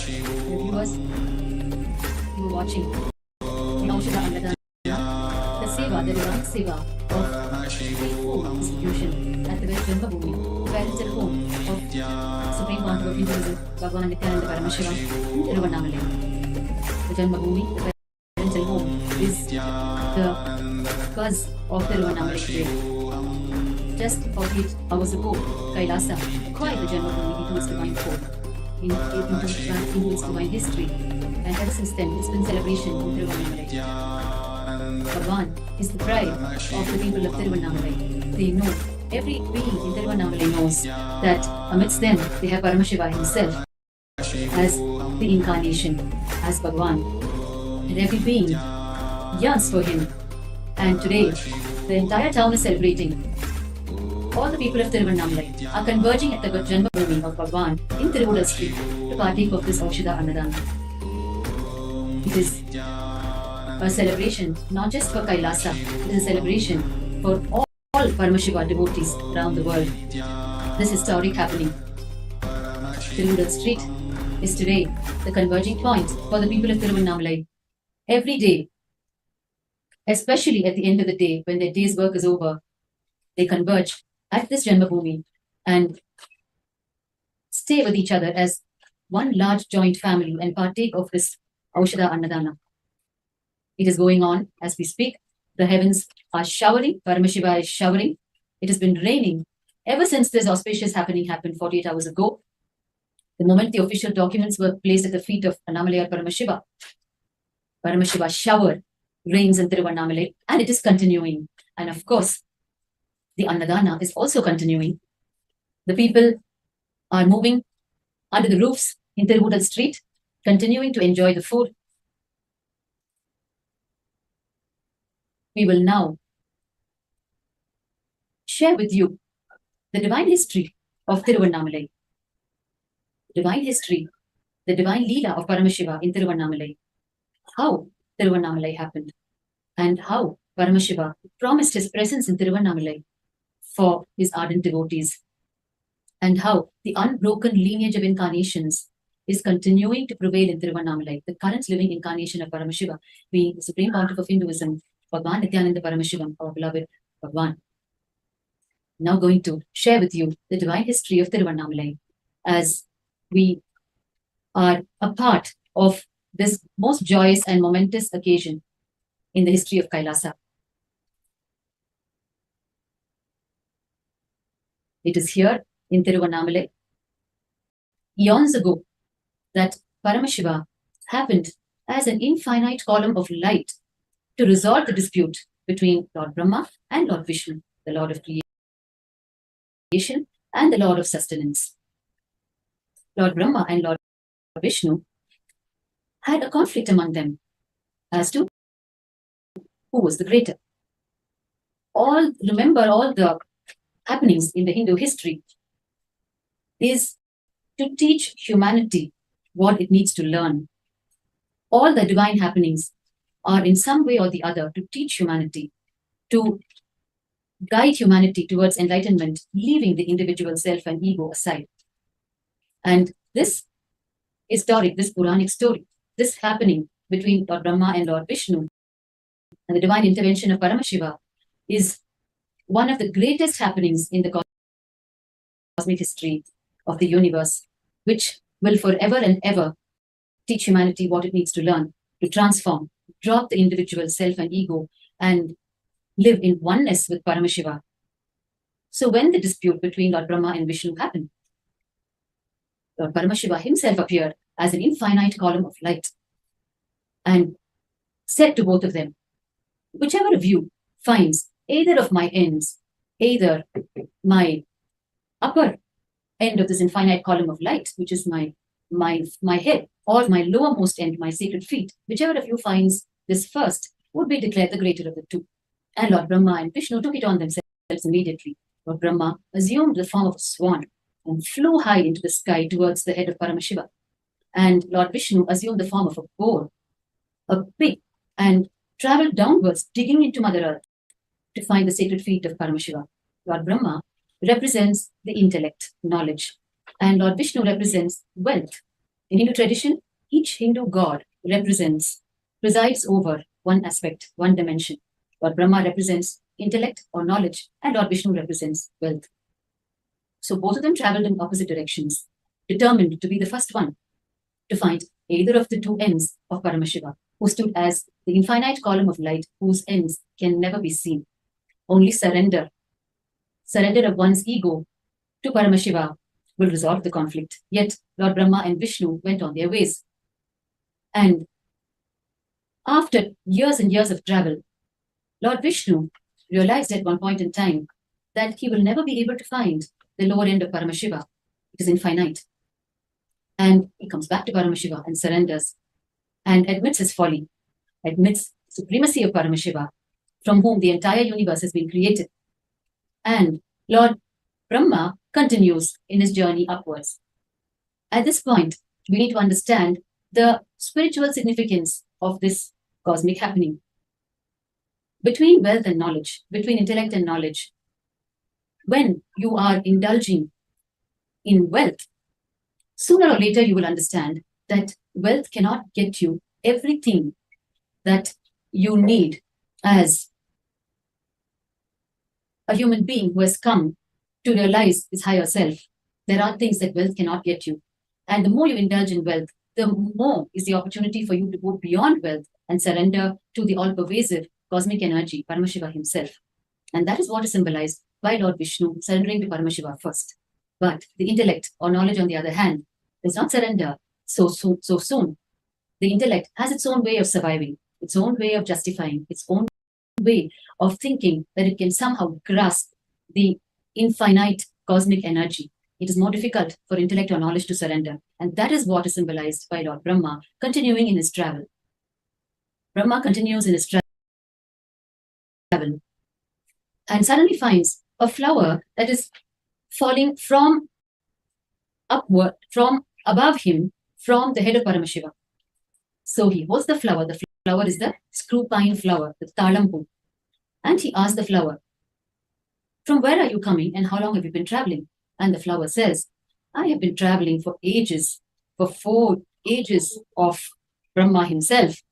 Viewers, you are watching the 𝐿𝐴𝐚𝐲𝐚, the Seva, the divine Seva of faithful institution at the JanmaBhoomi, parental home of Supreme Pontiff of Hinduism, 𝐊𝐴𝐚𝐲𝐚 Paramashiva, Tiruvannamalai. The JanmaBhoomi, the parental home, is the cause of Tiruvannamalai today. Just 48 hours ago, Kailasa acquired the JanmaBhoomi into its divine core, into its divine history, and ever since then it's been celebration in Thiruvannamalai. Bhagwan is the pride of the people of Thiruvannamalai. They know, every being in Thiruvannamalai knows that amidst them they have Paramashiva himself as the incarnation, as Bhagwan, and every being yearns for him. And today the entire town is celebrating. All the people of Tiruvannamalai are converging at the JanmaBhoomi of Bhagwan in Tiruvallur Street to partake of this Aushadha Annadana. It is a celebration not just for Kailasa, it is a celebration for all Paramashiva devotees around the world. This historic happening. Tiruvallur Street is today the converging point for the people of Tiruvannamalai. Every day, especially at the end of the day when their day's work is over, they converge at this JanmaBhoomi and stay with each other as one large joint family and partake of this Aushadha Annadana. It is going on as we speak. The heavens are showering. Paramashiva is showering. It has been raining ever since this auspicious happening happened 48 hours ago. The moment the official documents were placed at the feet of Annamalai Paramashiva, Paramashiva shower rains in Tiruvannamalai, and it is continuing. And of course, the Annadana is also continuing. The people are moving under the roofs in Tiruvallur Street, continuing to enjoy the food. We will now share with you the divine history of Tiruvannamalai, divine history, the divine Leela of Paramashiva in Tiruvannamalai, how Tiruvannamalai happened, and how Paramashiva promised his presence in Tiruvannamalai for his ardent devotees, and how the unbroken lineage of incarnations is continuing to prevail in Tiruvannamalai, the current living incarnation of Paramashiva being the Supreme Pontiff of Hinduism, 𝐿𝐴𝐚𝐲𝐚 Nithyananda Paramashivam, our beloved Bhagwan. Now going to share with you the divine history of Tiruvannamalai as we are a part of this most joyous and momentous occasion in the history of Kailasa. It is here in Tiruvannamalai, eons ago, that Paramashiva happened as an infinite column of light to resolve the dispute between Lord Brahma and Lord Vishnu, the Lord of creation and the Lord of sustenance. Lord Brahma and Lord Vishnu had a conflict among them as to who was the greater. Remember all the happenings in the Hindu history is to teach humanity what it needs to learn. All the divine happenings are in some way or the other to teach humanity, to guide humanity towards enlightenment, leaving the individual self and ego aside. And this historic, this Puranic story, this happening between Lord Brahma and Lord Vishnu and the divine intervention of Paramashiva is one of the greatest happenings in the cosmic history of the universe, which will forever and ever teach humanity what it needs to learn, to transform, drop the individual self and ego, and live in oneness with Paramashiva. So when the dispute between Lord Brahma and Vishnu happened, Lord Paramashiva himself appeared as an infinite column of light and said to both of them, whichever of you finds either of my ends, either my upper end of this infinite column of light, which is my head, or my lowermost end, my sacred feet, whichever of you finds this first would be declared the greater of the two. And Lord Brahma and Vishnu took it on themselves immediately. Lord Brahma assumed the form of a swan and flew high into the sky towards the head of Paramashiva. And Lord Vishnu assumed the form of a boar, a pig, and traveled downwards, digging into Mother Earth to find the sacred feet of Paramashiva. Lord Brahma represents the intellect, knowledge, and Lord Vishnu represents wealth, In Hindu tradition, each Hindu god presides over one aspect, one dimension. Lord Brahma represents intellect or knowledge, and Lord Vishnu represents wealth. So both of them traveled in opposite directions, determined to be the first one to find either of the two ends of Paramashiva, who stood as the infinite column of light whose ends can never be seen. Only surrender of one's ego to Paramashiva will resolve the conflict. Yet Lord Brahma and Vishnu went on their ways. And after years and years of travel, Lord Vishnu realized at one point in time that he will never be able to find the lower end of Paramashiva. It is infinite. And he comes back to Paramashiva and surrenders and admits his folly, admits supremacy of Paramashiva, from whom the entire universe has been created. And Lord Brahma continues in his journey upwards. At this point, we need to understand the spiritual significance of this cosmic happening. Between wealth and knowledge, between intellect and knowledge, when you are indulging in wealth, sooner or later you will understand that wealth cannot get you everything that you need as a human being who has come to realize his higher self. There are things that wealth cannot get you. And the more you indulge in wealth, the more is the opportunity for you to go beyond wealth and surrender to the all-pervasive cosmic energy, Paramashiva himself. And that is what is symbolized by Lord Vishnu surrendering to Paramashiva first. But the intellect or knowledge, on the other hand, does not surrender so soon. The intellect has its own way of surviving, its own way of justifying, its own way of thinking that it can somehow grasp the infinite cosmic energy. It is more difficult for intellect or knowledge to surrender. And that is what is symbolized by Lord Brahma continuing in his travel. Brahma continues in his travel and suddenly finds a flower that is falling from upward, from above him, from the head of Paramashiva. So he holds the flower. The flower is the screw pine flower, the talampu. And he asks the flower, "From where are you coming and how long have you been traveling?" And the flower says, "I have been traveling for ages, for 4 ages of Brahma himself.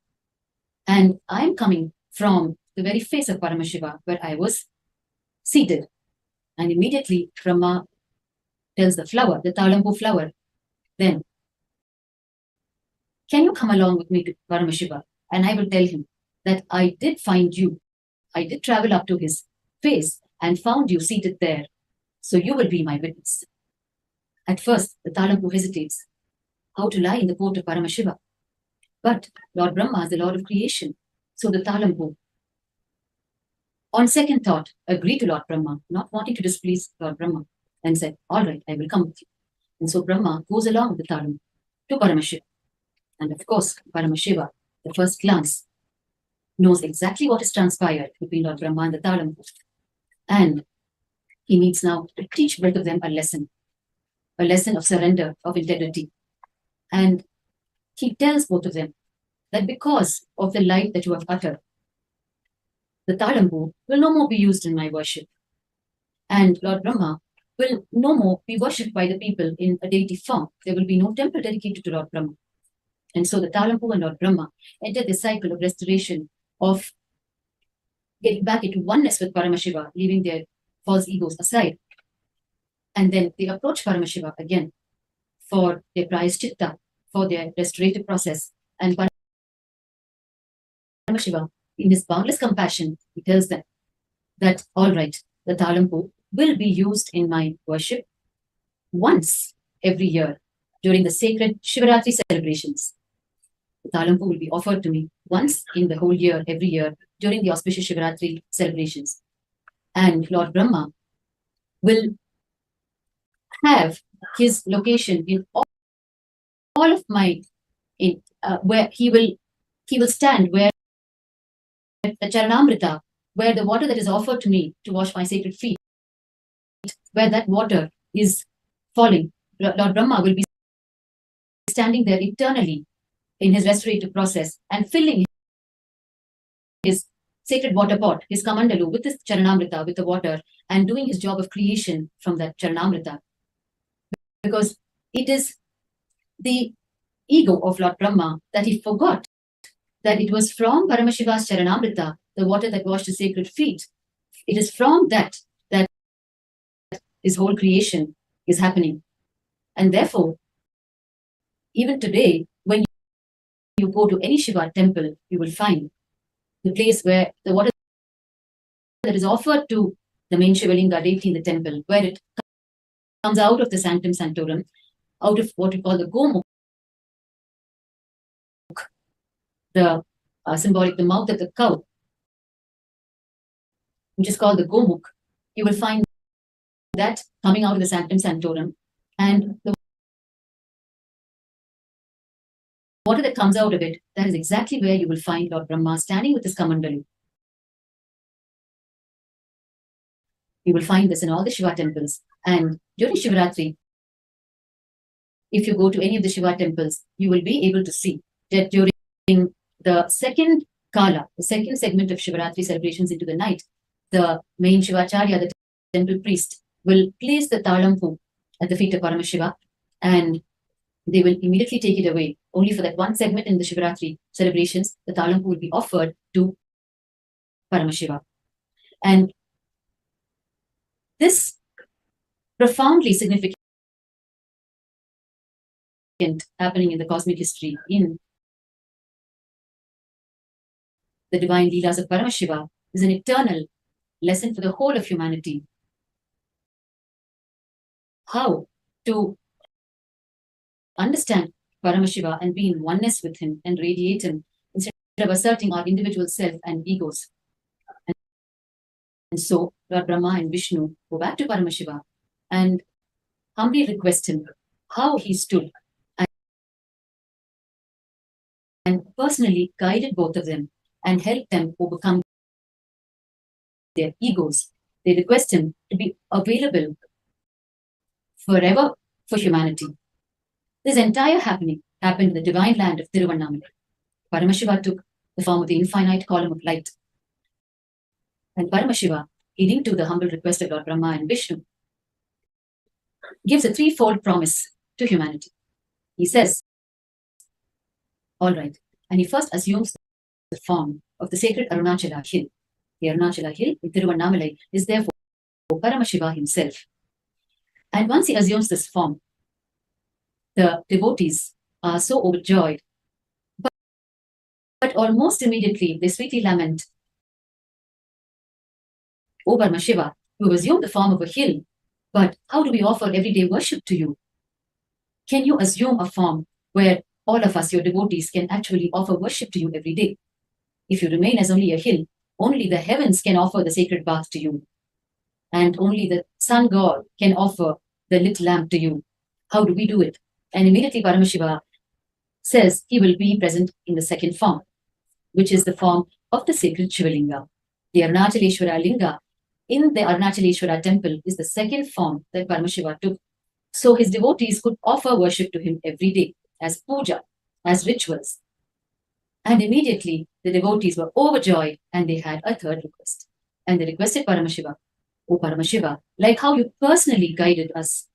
And I am coming from the very face of Paramashiva where I was seated." And immediately Brahma tells the flower, the talampu flower, "Then, can you come along with me to Paramashiva? And I will tell him that I did find you. I did travel up to his face and found you seated there. So you will be my witness." At first, the talampu hesitates how to lie in the court of Paramashiva. But Lord Brahma is the Lord of creation. So the talampu, on second thought, agreed to Lord Brahma, not wanting to displease Lord Brahma, and said, "All right, I will come with you." And so Brahma goes along with the talampu to Paramashiva. And of course, Paramashiva, at first glance, knows exactly what has transpired between Lord Brahma and the talampu. And he needs now to teach both of them a lesson of surrender, of integrity. And he tells both of them that because of the light that you have uttered, the talampu will no more be used in my worship. And Lord Brahma will no more be worshipped by the people in a deity form. There will be no temple dedicated to Lord Brahma. And so the talampu and Lord Brahma enter the cycle of restoration, of getting back into oneness with Paramashiva, leaving their false egos aside. And then they approach Paramashiva again for their prayaschitta, for their restorative process. And Paramashiva, in his boundless compassion, he tells them that, all right, the talampu will be used in my worship once every year during the sacred Shivaratri celebrations. The talampu will be offered to me once in the whole year, every year, during the auspicious Shivaratri celebrations. And Lord Brahma will have his location in all of my, where he will stand where the Charanamrita, where the water that is offered to me to wash my sacred feet, where that water is falling, Lord Brahma will be standing there eternally in his restorative process and filling his sacred water pot, his kamandalu, with his Charanamrita, with the water, and doing his job of creation from that Charanamrita. Because it is the ego of Lord Brahma that he forgot that it was from Paramashiva's Charanamrita, the water that washed his sacred feet. It is from that his whole creation is happening. And therefore, even today, when you go to any Shiva temple, you will find the place where the water that is offered to the main Shivalinga deity in the temple, where it comes out of the sanctum sanctorum, out of what we call the 𝐿𝐴𝐚𝐽, the symbolic, the mouth of the cow, which is called the 𝐿𝐴𝐚𝐽. You will find that coming out of the sanctum sanctorum, and the water that comes out of it, that is exactly where you will find Lord Brahma standing with his Kamandali. You will find this in all the Shiva temples. And during Shivaratri, if you go to any of the Shiva temples, you will be able to see that during the second Kala, the second segment of Shivaratri celebrations into the night, the main Shivacharya, the temple priest, will place the talampu at the feet of Paramashiva, and they will immediately take it away. Only for that one segment in the Shivaratri celebrations, the talampu will be offered to Paramashiva. And this profoundly significant happening in the cosmic history in the divine Leelas of Paramashiva is an eternal lesson for the whole of humanity. How to understand Paramashiva and be in oneness with him and radiate him instead of asserting our individual self and egos. And so Lord Brahma and Vishnu go back to Paramashiva and humbly request him how he stood and personally guided both of them and helped them overcome their egos. They request him to be available forever for humanity. This entire happening happened in the divine land of Tiruvannamalai. Paramashiva took the form of the infinite column of light. And Paramashiva, heeding to the humble request of Lord Brahma and Vishnu, gives a threefold promise to humanity. He says, all right, and he first assumes the form of the sacred Arunachala hill. The Arunachala hill in Tiruvannamalai is therefore Paramashiva himself. And once he assumes this form, the devotees are so overjoyed, but almost immediately they sweetly lament, O Paramashiva, you have assumed the form of a hill, but how do we offer everyday worship to you? Can you assume a form where all of us, your devotees, can actually offer worship to you every day? If you remain as only a hill, only the heavens can offer the sacred bath to you, and only the sun god can offer the lit lamp to you. How do we do it? And immediately Paramashiva says he will be present in the second form, which is the form of the sacred Shivalinga. The Aurnachaleshwara Linga in the Arunachaleshwara temple is the second form that Paramashiva took. So his devotees could offer worship to him every day as puja, as rituals. And immediately the devotees were overjoyed and they had a third request. And they requested Paramashiva, O Paramashiva, like how you personally guided us,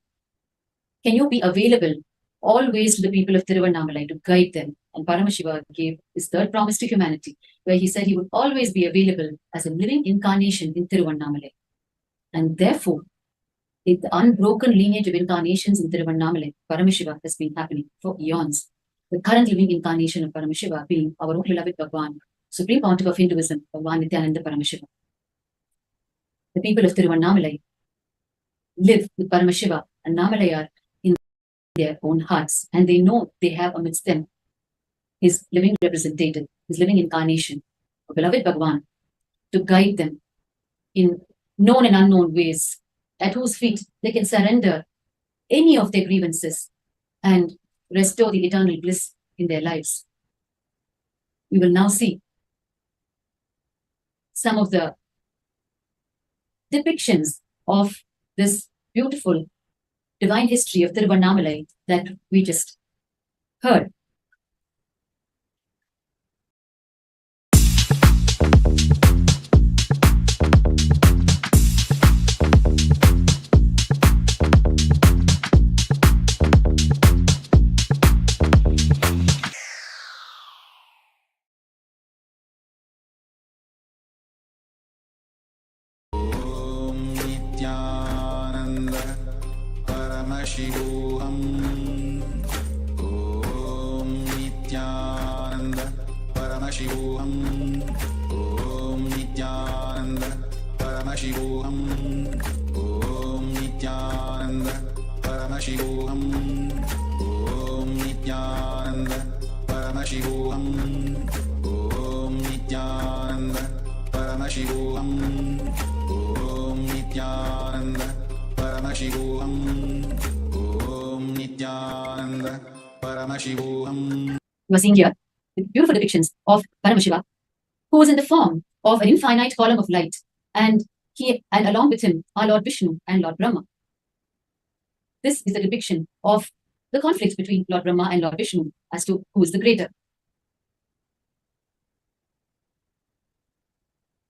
can you be available always to the people of Tiruvannamalai to guide them? And Paramashiva gave his third promise to humanity, where he said he would always be available as a living incarnation in Tiruvannamalai. And therefore, in the unbroken lineage of incarnations in Tiruvannamalai, Paramashiva has been happening for eons. The current living incarnation of Paramashiva being our own beloved Bhagwan, Supreme Pontiff of Hinduism, Bhagwan Nithyananda Paramashiva. The people of Tiruvannamalai live with Paramashiva and Namalayar in their own hearts, and they know they have amidst them his living representative, his living incarnation, a beloved Bhagwan, to guide them in known and unknown ways, at whose feet they can surrender any of their grievances and restore the eternal bliss in their lives. We will now see some of the depictions of this beautiful divine history of Tiruvannamalai that we just heard. Paramashivoham. Om Nithyananda Paramashivoham. Om Nithyananda Paramashivoham. Om Nithyananda Paramashivoham. Om Nithyananda Paramashivoham. Om Nithyananda Paramashivoham. Om Nithyananda Paramashivoham. Om Nithyananda Paramashivoham. You are seeing here the beautiful depictions of Paramashiva, who is in the form of an infinite column of light, and along with him are Lord Vishnu and Lord Brahma. This is the depiction of the conflict between Lord Brahma and Lord Vishnu as to who is the greater.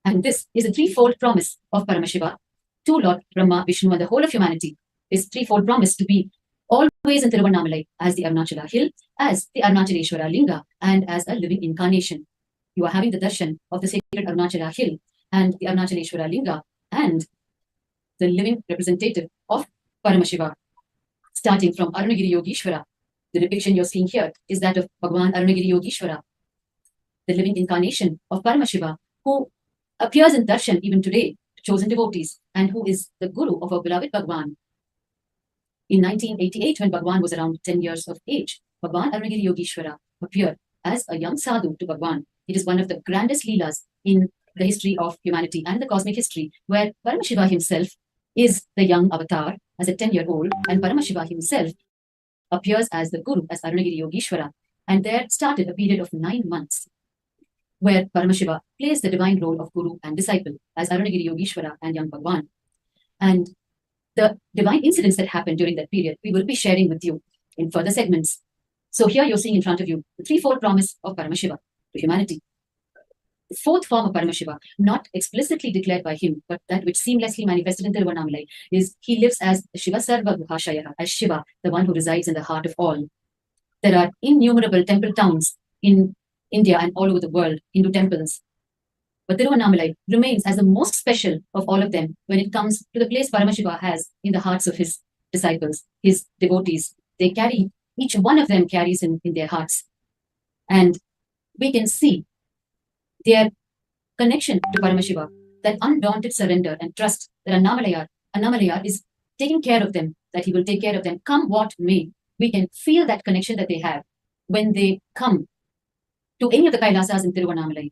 And this is a threefold promise of Paramashiva to Lord Brahma, Vishnu, and the whole of humanity. This threefold promise to be always in Tiruvannamalai as the Arunachala hill, as the Arunachaleshwara linga, and as a living incarnation. You are having the darshan of the sacred Arunachala hill and the Arunachaleshwara linga and the living representative of Paramashiva. Starting from Arunagiri Yogeshwara, the depiction you're seeing here is that of Bhagwan Arunagiri Yogeshwara, the living incarnation of Paramashiva, who appears in darshan even today to chosen devotees and who is the guru of our beloved Bhagwan. In 1988, when Bhagwan was around 10 years of age, Bhagwan Arunagiri Yogeshwara appeared as a young sadhu to Bhagwan. It is one of the grandest leelas in the history of humanity and the cosmic history, where Paramashiva himself is the young avatar as a 10-year-old, and Paramashiva himself appears as the guru, as Arunagiri Yogeshwara. And there started a period of 9 months, where Paramashiva plays the divine role of guru and disciple as Arunagiri Yogeshwara and young Bhagwan. And the divine incidents that happened during that period, we will be sharing with you in further segments. So here you're seeing in front of you the threefold promise of Paramashiva to humanity. The fourth form of Paramashiva, not explicitly declared by him, but that which seamlessly manifested in Tiruvannamalai, is he lives as Shiva Sarva Guhashaya, as Shiva, the one who resides in the heart of all. There are innumerable temple towns in India and all over the world, Hindu temples. But Tiruvannamalai remains as the most special of all of them when it comes to the place Paramashiva has in the hearts of his disciples, his devotees. They carry, each one of them carries in their hearts. And we can see their connection to Paramashiva, that undaunted surrender and trust that Annamalai is taking care of them, that he will take care of them, come what may. We can feel that connection that they have when they come to any of the Kailasas in Tiruvannamalai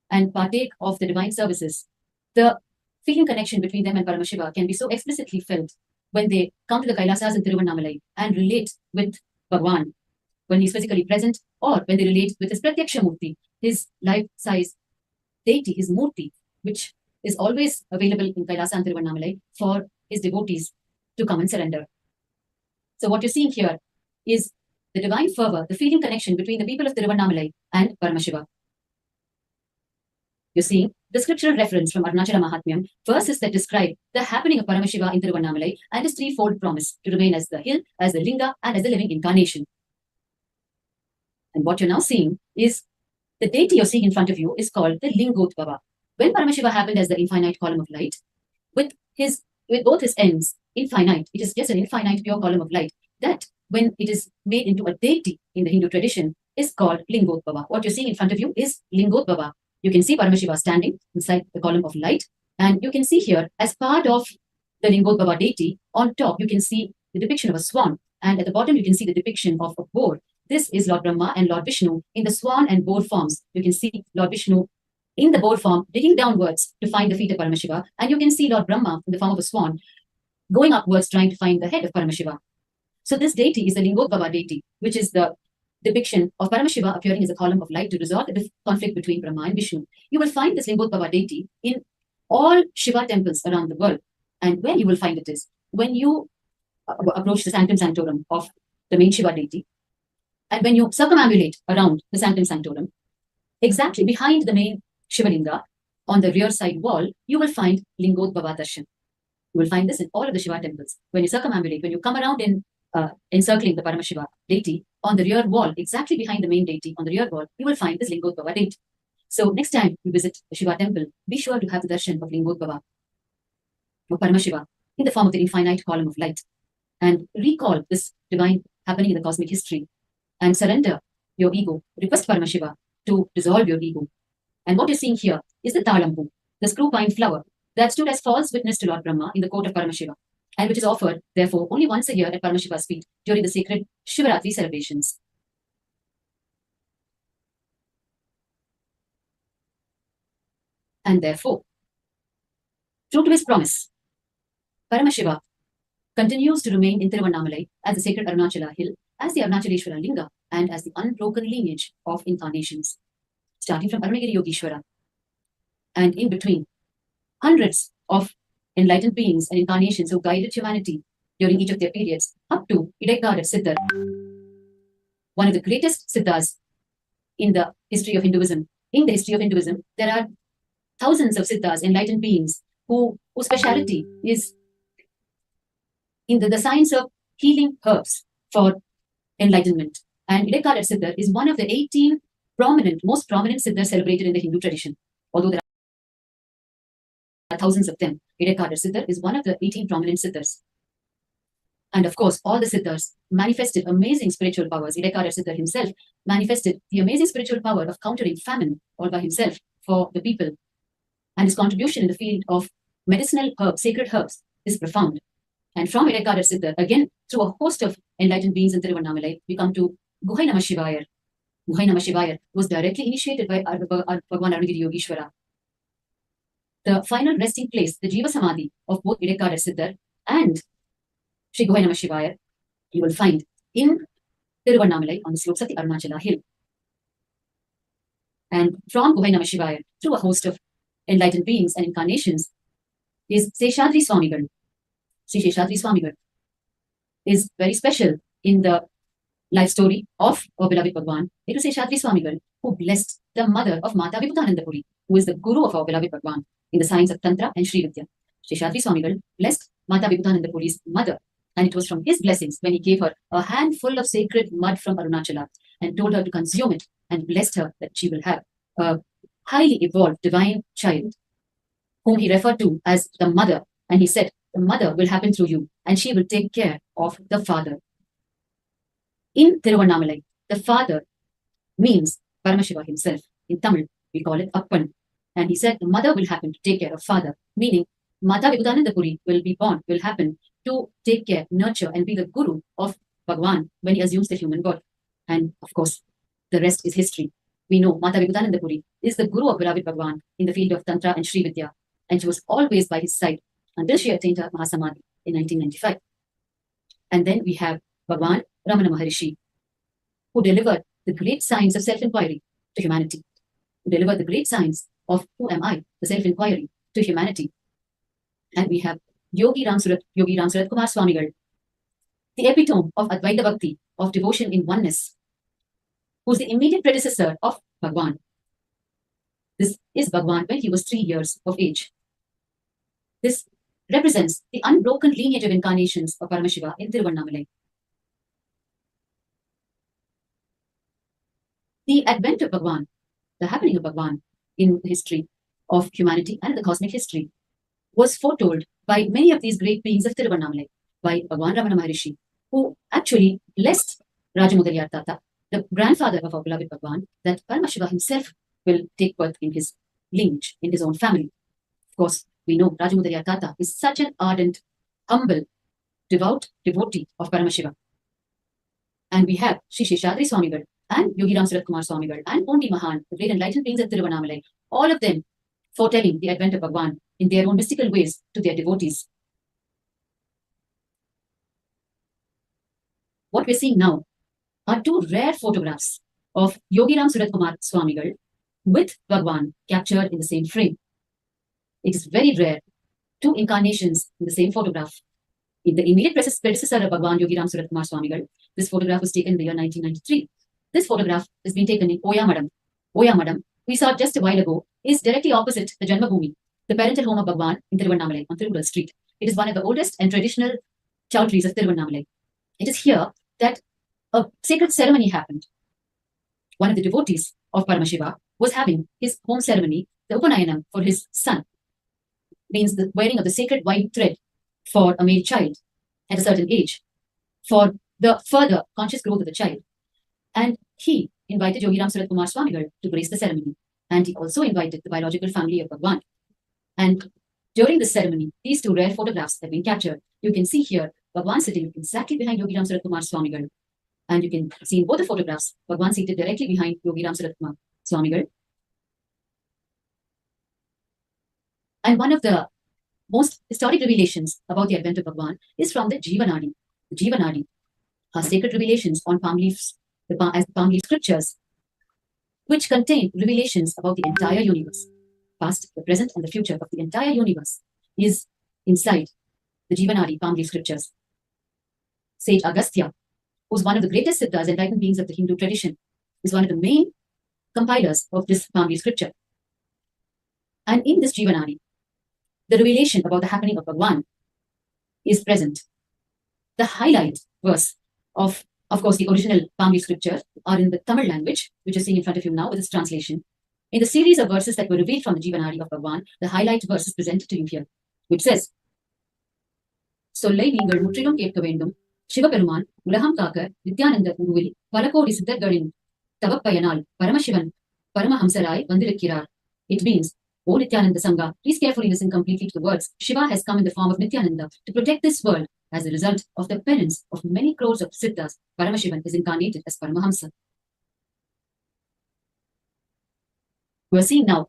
and partake of the divine services. The feeling connection between them and Paramashiva can be so explicitly felt when they come to the Kailasas in Tiruvannamalai and relate with Bhagwan, when he's physically present, or when they relate with his Pratyaksha Murti, his life-size deity, his Murti, which is always available in Kailasa and Tiruvannamalai for his devotees to come and surrender. So what you're seeing here is the divine fervor, the feeling connection between the people of Tiruvannamalai and Paramashiva. You're seeing the scriptural reference from Arunachala Mahatmyam, verses that describe the happening of Paramashiva in Tiruvannamalai and his threefold promise to remain as the hill, as the linga, and as the living incarnation. And what you're now seeing is the deity you're seeing in front of you is called the Lingotbhava. When Paramashiva happened as the infinite column of light, with both his ends infinite, it is just an infinite pure column of light that, when it is made into a deity in the Hindu tradition, is called Lingotbhava. What you're seeing in front of you is Lingotbhava. You can see Paramashiva standing inside the column of light, and you can see here, as part of the Lingotbhava deity, on top you can see the depiction of a swan, and at the bottom you can see the depiction of a boar. This is Lord Brahma and Lord Vishnu in the swan and boar forms. You can see Lord Vishnu in the boar form digging downwards to find the feet of Paramashiva, and you can see Lord Brahma in the form of a swan going upwards trying to find the head of Paramashiva. So this deity is the Lingotbhava deity, which is the depiction of Paramashiva appearing as a column of light to resolve the conflict between Brahma and Vishnu. You will find this Lingotbhava deity in all Shiva temples around the world. And where you will find it is when you approach the Sanctum Sanctorum of the main Shiva deity, and when you circumambulate around the Sanctum Sanctorum, exactly behind the main Shivalinga, on the rear side wall, you will find Lingotbhava Darshan. You will find this in all of the Shiva temples. When you circumambulate, when you come around in encircling the Paramashiva deity, on the rear wall, exactly behind the main deity, on the rear wall, you will find this Lingotbhava deity. So next time you visit the Shiva temple, be sure to have the darshan of Lingotbhava, or Paramashiva, in the form of the infinite column of light. and recall this divine happening in the cosmic history and surrender your ego. Request Paramashiva to dissolve your ego. And what you're seeing here is the Talampu, the screw pine flower that stood as false witness to Lord Brahma in the court of Paramashiva, and which is offered, therefore, only once a year at Paramashiva's feet during the sacred Shivaratri celebrations. And therefore, true to his promise, Paramashiva continues to remain in Tiruvannamalai as the sacred Arunachala hill, as the Arunachaleshwara linga, and as the unbroken lineage of incarnations, starting from Arunagiri Yogeshwara, and in between, hundreds of enlightened beings and incarnations who guided humanity during each of their periods, up to 𝐒𝐞𝐻𝐿, one of the greatest siddhas in the history of Hinduism. In the history of Hinduism, there are thousands of siddhas, enlightened beings, whose speciality is in the science of healing herbs for enlightenment. And 𝐒𝐞𝐻𝐿 is one of the 18 most prominent siddhas celebrated in the Hindu tradition. Although there are thousands of them, 𝐒𝐞𝐻𝐿 is one of the 18 prominent siddhas. And of course, all the siddhas manifested amazing spiritual powers. 𝐒𝐞𝐻𝐿 himself manifested the amazing spiritual power of countering famine all by himself for the people. And his contribution in the field of medicinal herbs, sacred herbs, is profound. And from 𝐒𝐞𝐻𝐿, again, through a host of enlightened beings in Tiruvannamalai, we come to 𝐊𝐴𝐻𝐼𝐿. 𝐊𝐴𝐻𝐼𝐿 was directly initiated by Bhagwan Arunagiri Yogeshwara. The final resting place, the Jiva Samadhi of both 𝐒𝐞𝐻𝐿 and Sri 𝐊𝐴𝐻𝐼𝐿, you will find in Tiruvannamalai on the slopes of the Arunachala hill. And from 𝐊𝐴𝐻𝐼𝐿, through a host of enlightened beings and incarnations, is Seshadri Swamigal. Sri Seshadri Swamigal is very special in the life story of our beloved Bhagwan. It was Seshadri Swamigal who blessed the mother of Mata Vibhutanandapuri, who is the guru of our beloved Bhagwan in the science of Tantra and Sri Vidya. Seshadri Swamigal blessed Mata Vibhutanandapuri's mother, and it was from his blessings when he gave her a handful of sacred mud from Arunachala and told her to consume it, and blessed her that she will have a highly evolved divine child, whom he referred to as the mother. And he said, the mother will happen through you, and she will take care of the father. In Tiruvannamalai, the father means Paramashiva himself. In Tamil, we call it Appan. And he said, the mother will happen to take care of father, meaning Mata Vibhutanandapuri will be born, will happen to take care, nurture, and be the guru of Bhagwan when he assumes the human birth. And of course, the rest is history. We know Mata Vibhutanandapuri is the guru of beloved Bhagwan in the field of Tantra and Sri Vidya, and she was always by his side until she attained her Mahasamadhi in 1995. And then we have Bhagwan Ramana Maharishi, who delivered the great science of self-inquiry to humanity, who delivered the great science of who am I, the self-inquiry to humanity. And we have Yogi Ram Surat Kumar Swamigal, the epitome of Advaita Bhakti, of devotion in oneness, who's the immediate predecessor of Bhagwan. This is Bhagwan when he was 3 years of age. This represents the unbroken lineage of incarnations of Paramashiva in Tiruvannamalai. The advent of Bhagwan, the happening of Bhagwan in the history of humanity and the cosmic history, was foretold by many of these great beings of Tiruvannamalai, by Bhagwan Ramana Maharishi, who actually blessed Rajamudaliyar Tata, the grandfather of our beloved Bhagwan, that Paramashiva himself will take birth in his lineage, in his own family. Of course, we know Rajamudaliyar Tata is such an ardent, humble, devout devotee of Paramashiva. And we have Sri Seshadri Swamigal and Yogi Ram Surat Kumar Swamigal and Pondi Mahan, the great enlightened beings of Tiruvannamalai, all of them foretelling the advent of Bhagwan in their own mystical ways to their devotees. What we're seeing now are two rare photographs of Yogi Ram Surat Kumar Swamigal with Bhagwan captured in the same frame. It is very rare, two incarnations in the same photograph. In the immediate predecessor of Bhagwan, Yogi Ram Surat Kumar Swamigal, this photograph was taken in the year 1993. This photograph has been taken in Oya Madam. Oya Madam, we saw just a while ago, is directly opposite the JanmaBhoomi, the parental home of Bhagwan in Tiruvannamalai on Tiruvannamalai Street. It is one of the oldest and traditional chowdhuries of Tiruvannamalai. It is here that a sacred ceremony happened. One of the devotees of Paramashiva was having his home ceremony, the Upanayanam, for his son. Means the wearing of the sacred white thread for a male child at a certain age. for the further conscious growth of the child. And he invited Yogiram Suratkumar Swamigal to grace the ceremony. And he also invited the biological family of Bhagwan. And during this ceremony, these two rare photographs have been captured. You can see here Bhagwan sitting exactly behind Yogiram Suratkumar Swamigal. And you can see in both the photographs, Bhagwan seated directly behind Yogiram Suratkumar Swamigal. And one of the most historic revelations about the advent of Bhagwan is from the Jivanadi. The Jivanadi are sacred revelations on palm leaves, as palm leaf scriptures, which contain revelations about the entire universe. Past, the present, and the future of the entire universe is inside the Jivanadi palm leaf scriptures. Sage Agastya, who's one of the greatest siddhas, enlightened beings of the Hindu tradition, is one of the main compilers of this palm leaf scripture. And in this Jivanadi, the revelation about the happening of Bhagwan is present. The highlight verse of course, the original palm leaf scripture are in the Tamil language, which you're seeing in front of you now with its translation. In the series of verses that were revealed from the Jivanadi of Bhagwan, the highlight verse is presented to you here, which says, சொல்லை நீங்கள் முற்றிலும் கேட்க வேண்டும் சிவபெருமான் உலகம் காக்க நித்யானந்த குருவில் பல கோடி சித்தர்களின் தவப்பயனால் பரமசிவன் பரமஹம்சராய் வந்திருக்கிறார். It means, O Nithyananda Sangha, please carefully listen completely to the words. Shiva has come in the form of Nithyananda to protect this world. As a result of the penance of many crores of siddhas, Paramashivan is incarnated as Paramahamsa. We are seeing now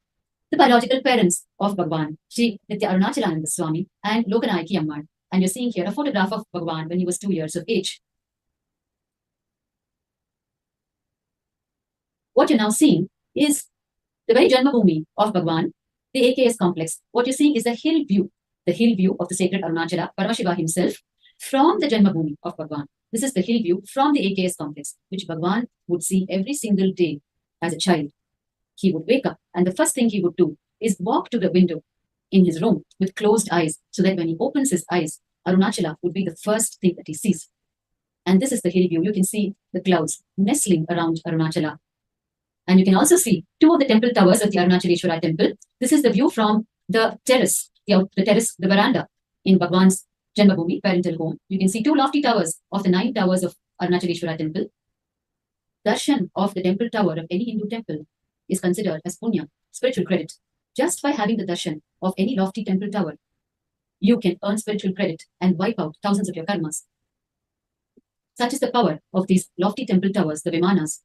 the biological parents of Bhagwan, Sri Nitya Arunachaleshwara Swami and 𝐒𝐞𝐿𝐼. And you're seeing here a photograph of Bhagwan when he was 2 years of age. What you're now seeing is the very JanmaBhoomi of Bhagwan, the 𝐒𝐞𝐿 complex. What you're seeing is the hill view of the sacred Arunachala, Paramashiva himself, from the JanmaBhoomi of Bhagwan. This is the hill view from the 𝐒𝐞𝐿 complex, which Bhagwan would see every single day as a child. He would wake up, and the first thing he would do is walk to the window in his room with closed eyes, so that when he opens his eyes, Arunachala would be the first thing that he sees. And this is the hill view. You can see the clouds nestling around Arunachala. And you can also see two of the temple towers of the Arunachaleshwara temple. This is the view from the terrace, the veranda in Bhagwan's JanmaBhoomi, parental home. You can see two lofty towers of the 9 towers of Arunachaleshwara temple. Darshan of the temple tower of any Hindu temple is considered as punya, spiritual credit. Just by having the darshan of any lofty temple tower, you can earn spiritual credit and wipe out thousands of your karmas. Such is the power of these lofty temple towers, the Vimanas.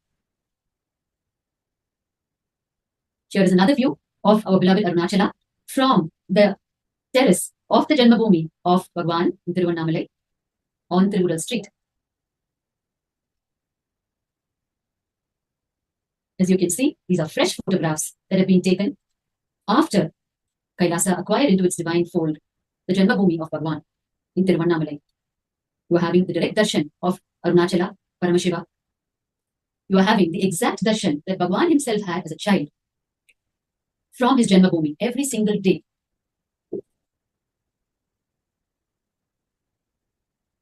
Here is another view of our beloved Arunachala from the terrace of the JanmaBhoomi of Bhagwan in Tiruvannamalai on Tiruvallur Street. As you can see, these are fresh photographs that have been taken after Kailasa acquired into its divine fold the JanmaBhoomi of Bhagwan in Tiruvannamalai. You are having the direct darshan of Arunachala, Paramashiva. You are having the exact darshan that Bhagwan himself had as a child from his JanmaBhoomi every single day.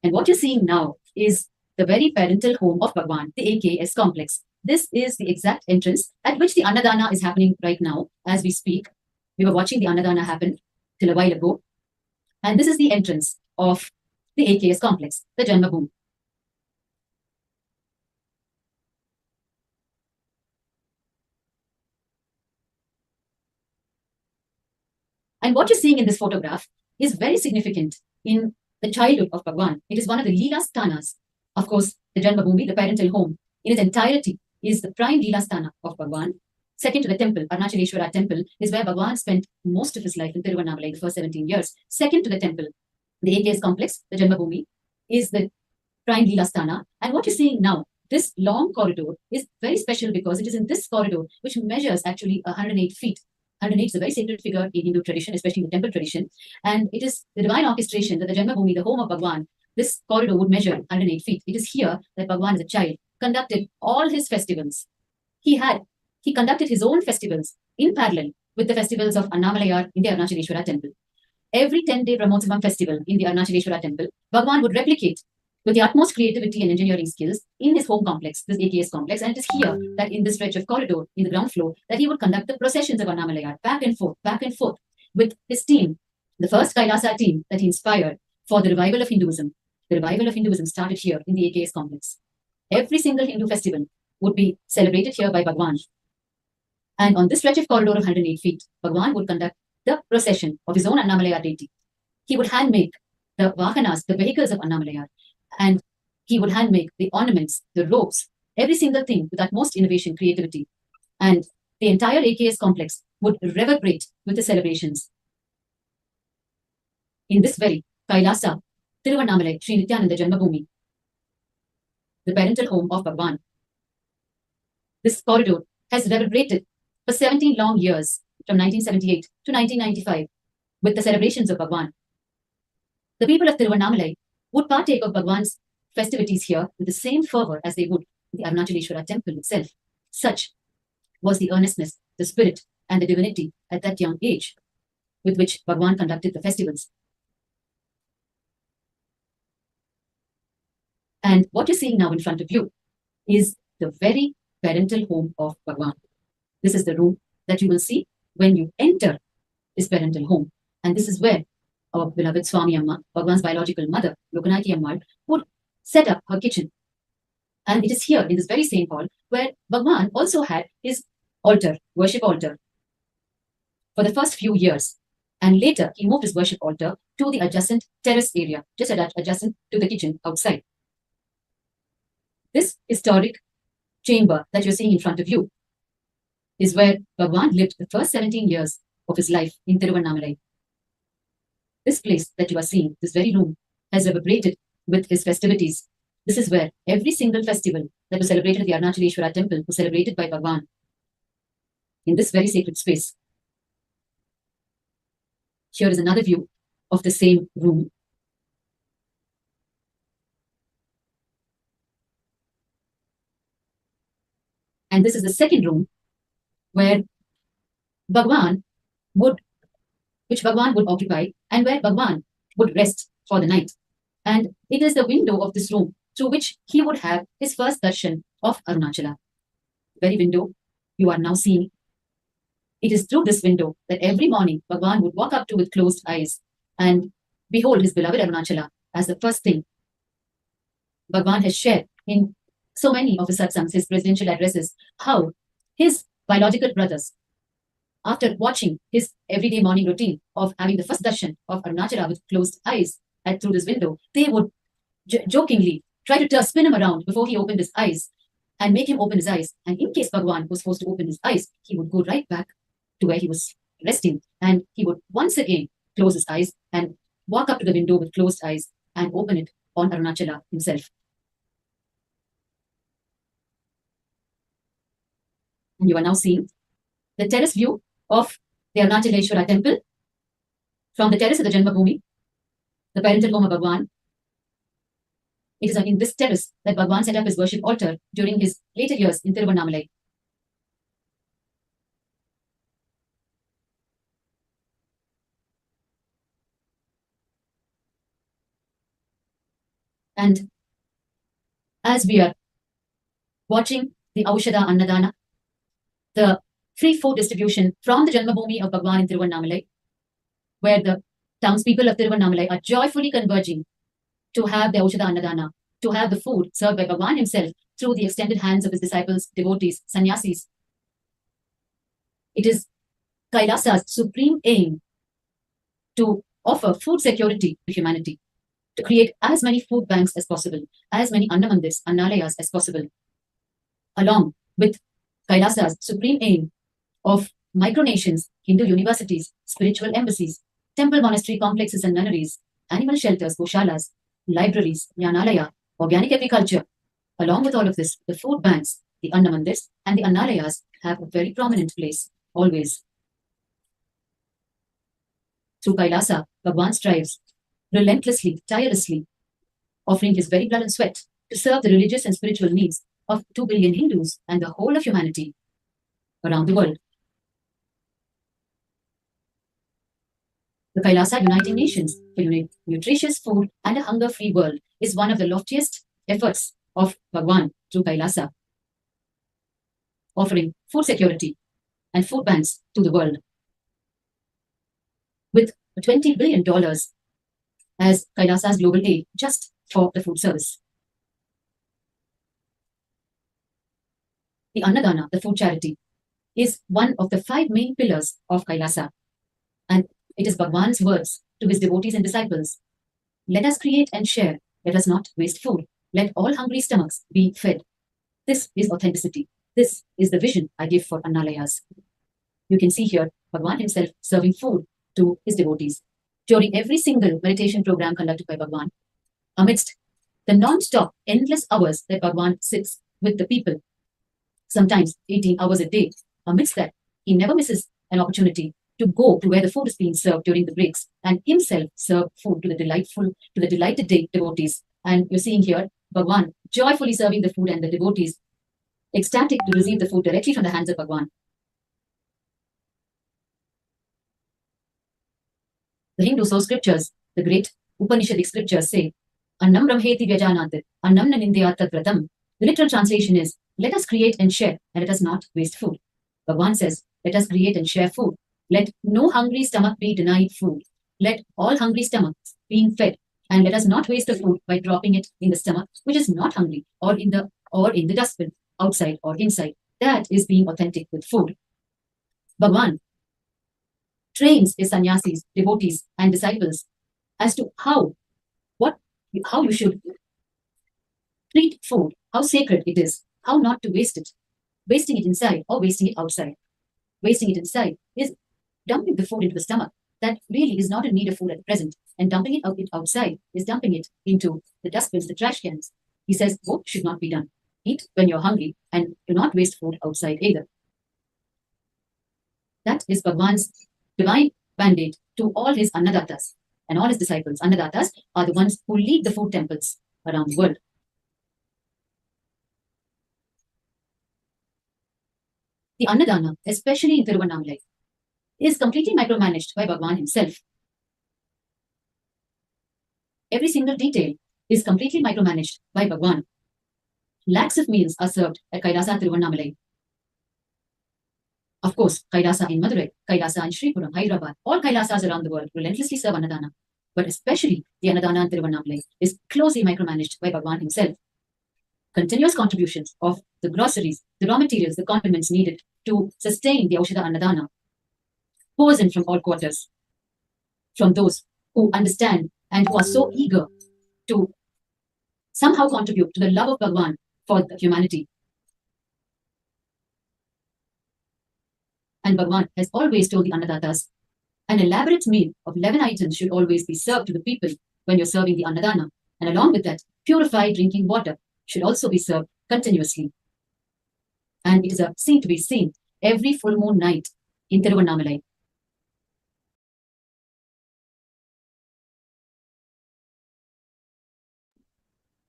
And what you're seeing now is the very parental home of Bhagwan, the 𝐒𝐞𝐿 complex. This is the exact entrance at which the Annadana is happening right now as we speak. We were watching the Annadana happen till a while ago. And this is the entrance of the 𝐒𝐞𝐿 complex, the JanmaBhoomi. And what you're seeing in this photograph is very significant in the childhood of Bhagwan. It is one of the Leela Sthanas. Of course, the JanmaBhoomi, the parental home, in its entirety is the prime Leela Sthana of Bhagwan. Second to the temple, Arunachaleshwara temple, is where Bhagwan spent most of his life in Tiruvannamalai, the first 17 years. Second to the temple, the 𝐒𝐞𝐿 complex, the JanmaBhoomi, is the prime Leela Sthana. And what you're seeing now, this long corridor is very special because it is in this corridor, which measures actually 108 feet. 108 is a very sacred figure in Hindu tradition, especially in the temple tradition. And it is the divine orchestration that the JanmaBhoomi, the home of Bhagwan, this corridor would measure 108 feet. It is here that Bhagwan as a child conducted all his festivals. He conducted his own festivals in parallel with the festivals of Annamalayar in the Arunachaleshwara temple. Every 10-day Brahmotsavam festival in the Arunachaleshwara temple, Bhagwan would replicate with the utmost creativity and engineering skills in his home complex, this 𝐒𝐞𝐿 complex. And it is here that in this stretch of corridor in the ground floor that he would conduct the processions of Annamalayar back and forth with his team, the first Kailasa team that he inspired for the revival of Hinduism. the revival of Hinduism started here in the AKS complex. Every single Hindu festival would be celebrated here by Bhagwan. And on this stretch of corridor of 108 feet, Bhagwan would conduct the procession of his own Annamalai deity. He would handmake the vahanas, the vehicles of Annamalai, and he would handmake the ornaments, the ropes, every single thing with utmost innovation, creativity. And the entire AKS complex would reverberate with the celebrations. In this very Kailasa, Tiruvannamalai, 𝐿𝐿 Nithyananda JanmaBhoomi, the parental home of Bhagwan. This corridor has reverberated for 17 long years, from 1978 to 1995, with the celebrations of Bhagwan. The people of Tiruvannamalai would partake of Bhagwan's festivities here with the same fervor as they would in the Arunachaleshwara temple itself. Such was the earnestness, the spirit, and the divinity at that young age with which Bhagwan conducted the festivals. And what you're seeing now in front of you is the very parental home of Bhagwan. This is the room that you will see when you enter his parental home. And this is where our beloved Swami Amma, Bhagwan's biological mother, Lokanaki Ammal, would set up her kitchen. And it is here in this very same hall where Bhagwan also had his altar, worship altar, for the first few years. And later he moved his worship altar to the adjacent terrace area, just adjacent to the kitchen outside. This historic chamber that you're seeing in front of you is where Bhagwan lived the first 17 years of his life in Tiruvannamalai. This place that you are seeing, this very room, has reverberated with his festivities. This is where every single festival that was celebrated at the Arunachaleshwara temple was celebrated by Bhagwan. In this very sacred space. Here is another view of the same room. And this is the second room where Bhagwan would occupy and where Bhagwan would rest for the night. And it is the window of this room through which he would have his first darshan of Arunachala. The very window you are now seeing. It is through this window that every morning Bhagwan would walk up to with closed eyes and behold his beloved Arunachala as the first thing. Bhagwan has shared in so many of his satsangs, his presidential addresses, how his biological brothers, after watching his everyday morning routine of having the first darshan of Arunachala with closed eyes through this window, they would jokingly try to spin him around before he opened his eyes and make him open his eyes. And in case Bhagwan was forced to open his eyes, he would go right back to where he was resting and he would once again close his eyes and walk up to the window with closed eyes and open it on Arunachala himself. And you are now seeing the terrace view of the Arunachaleshwara temple from the terrace of the JanmaBhoomi, the parental home of Bhagwan. It is in this terrace that Bhagwan set up his worship altar during his later years in Tiruvannamalai. And as we are watching the Aushadha Annadana, the free food distribution from the JanmaBhoomi of Bhagwan in Tiruvannamalai, where the townspeople of Tiruvannamalai are joyfully converging to have the Aushadha Annadana, to have the food served by Bhagwan himself through the extended hands of his disciples, devotees, sannyasis. It is Kailasa's supreme aim to offer food security to humanity, to create as many food banks as possible, as many Annamandirs, Annalayas as possible, along with Kailasa's supreme aim of micronations, Hindu universities, spiritual embassies, temple monastery complexes and nunneries, animal shelters, goshalas, libraries, Jnanalaya, organic agriculture. Along with all of this, the food banks, the Annamandirs and the Annalayas have a very prominent place, always. Through Kailasa, Bhagwan strives relentlessly, tirelessly, offering his very blood and sweat to serve the religious and spiritual needs of 2 billion Hindus and the whole of humanity around the world. The Kailasa Uniting Nations for nutritious food and a hunger-free world is one of the loftiest efforts of Bhagwan through Kailasa, offering food security and food banks to the world. With $20 billion as Kailasa's global aid just for the food service. The Annadana, the food charity, is one of the 5 main pillars of Kailasa. And it is Bhagwan's words to his devotees and disciples. Let us create and share. Let us not waste food. Let all hungry stomachs be fed. This is authenticity. This is the vision I give for Annalayas. You can see here Bhagwan himself serving food to his devotees during every single meditation program conducted by Bhagwan, amidst the non-stop, endless hours that Bhagwan sits with the people, sometimes 18 hours a day. Amidst that, he never misses an opportunity to go to where the food is being served during the breaks and himself serve food to the delighted devotees. And you're seeing here Bhagwan joyfully serving the food and the devotees ecstatic to receive the food directly from the hands of Bhagwan. The Hindu source scriptures, the great Upanishadic scriptures say, Annam brahmeti vyajanat, annam na nindyat tat vratam. The literal translation is, let us create and share, and let us not waste food. Bhagwan says, let us create and share food. Let no hungry stomach be denied food. Let all hungry stomachs being fed, and let us not waste the food by dropping it in the stomach which is not hungry, or in the dustbin, outside or inside. That is being authentic with food. Bhagwan trains his sannyasis, devotees, and disciples as to how you should treat food, how sacred it is, how not to waste it, wasting it inside or wasting it outside. Wasting it inside is dumping the food into the stomach that really is not in need of food at present, and dumping it outside is dumping it into the dustbins, the trash cans. He says both should not be done. Eat when you're hungry and do not waste food outside either. That is Bhagwan's divine mandate to all his Annadatas and all his disciples. Annadatas are the ones who lead the food temples around the world. The Annadana, especially in Tiruvannamalai, is completely micromanaged by Bhagwan himself. Every single detail is completely micromanaged by Bhagwan. Lakhs of meals are served at Kailasa Tiruvannamalai. Of course, Kailasa in Madurai, Kailasa in Sripuram, Hyderabad, all Kailasas around the world relentlessly serve Annadana. But especially the Annadana in Tiruvannamalai is closely micromanaged by Bhagwan himself. Continuous contributions of the groceries, the raw materials, the condiments needed to sustain the Aushadha Annadana pours in from all quarters, from those who understand and who are so eager to somehow contribute to the love of Bhagwan for the humanity. And Bhagwan has always told the Annadatas, an elaborate meal of 11 items should always be served to the people when you're serving the Annadana. And along with that, purified drinking water should also be served continuously. And it is a scene to be seen every full moon night in Tiruvannamalai.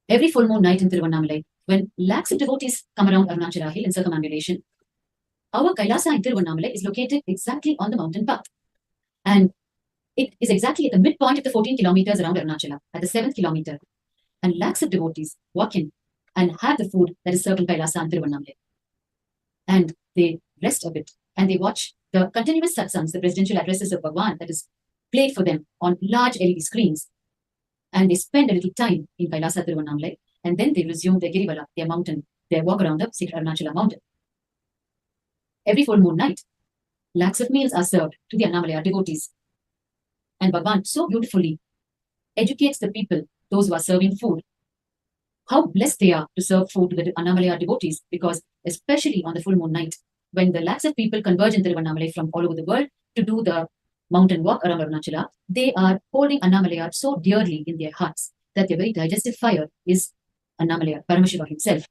Every full moon night in Tiruvannamalai, when lakhs of devotees come around Arunachala Hill in circumambulation, our Kailasa in Tiruvannamalai is located exactly on the mountain path. And it is exactly at the midpoint of the 14 kilometers around Arunachala, at the 7th kilometer. And lakhs of devotees walk in and have the food that is served in Kailasa in Tiruvannamalai. And they rest a bit and they watch the continuous satsangs, the presidential addresses of Bhagwan that is played for them on large LED screens. And they spend a little time in Kailasa Tiruvannamalai, and then they resume their Girivala, their mountain, their walk around the sacred Arunachala mountain. Every full moon night, lakhs of meals are served to the Annamalaya devotees. And Bhagwan so beautifully educates the people, those who are serving food, how blessed they are to serve food to the Annamalaya devotees, because especially on the full moon night, when the lakhs of people converge in Tiruvannamalai from all over the world to do the mountain walk around Arunachala, they are holding Annamalaya so dearly in their hearts that their very digestive fire is Annamalaya, Paramashiva himself.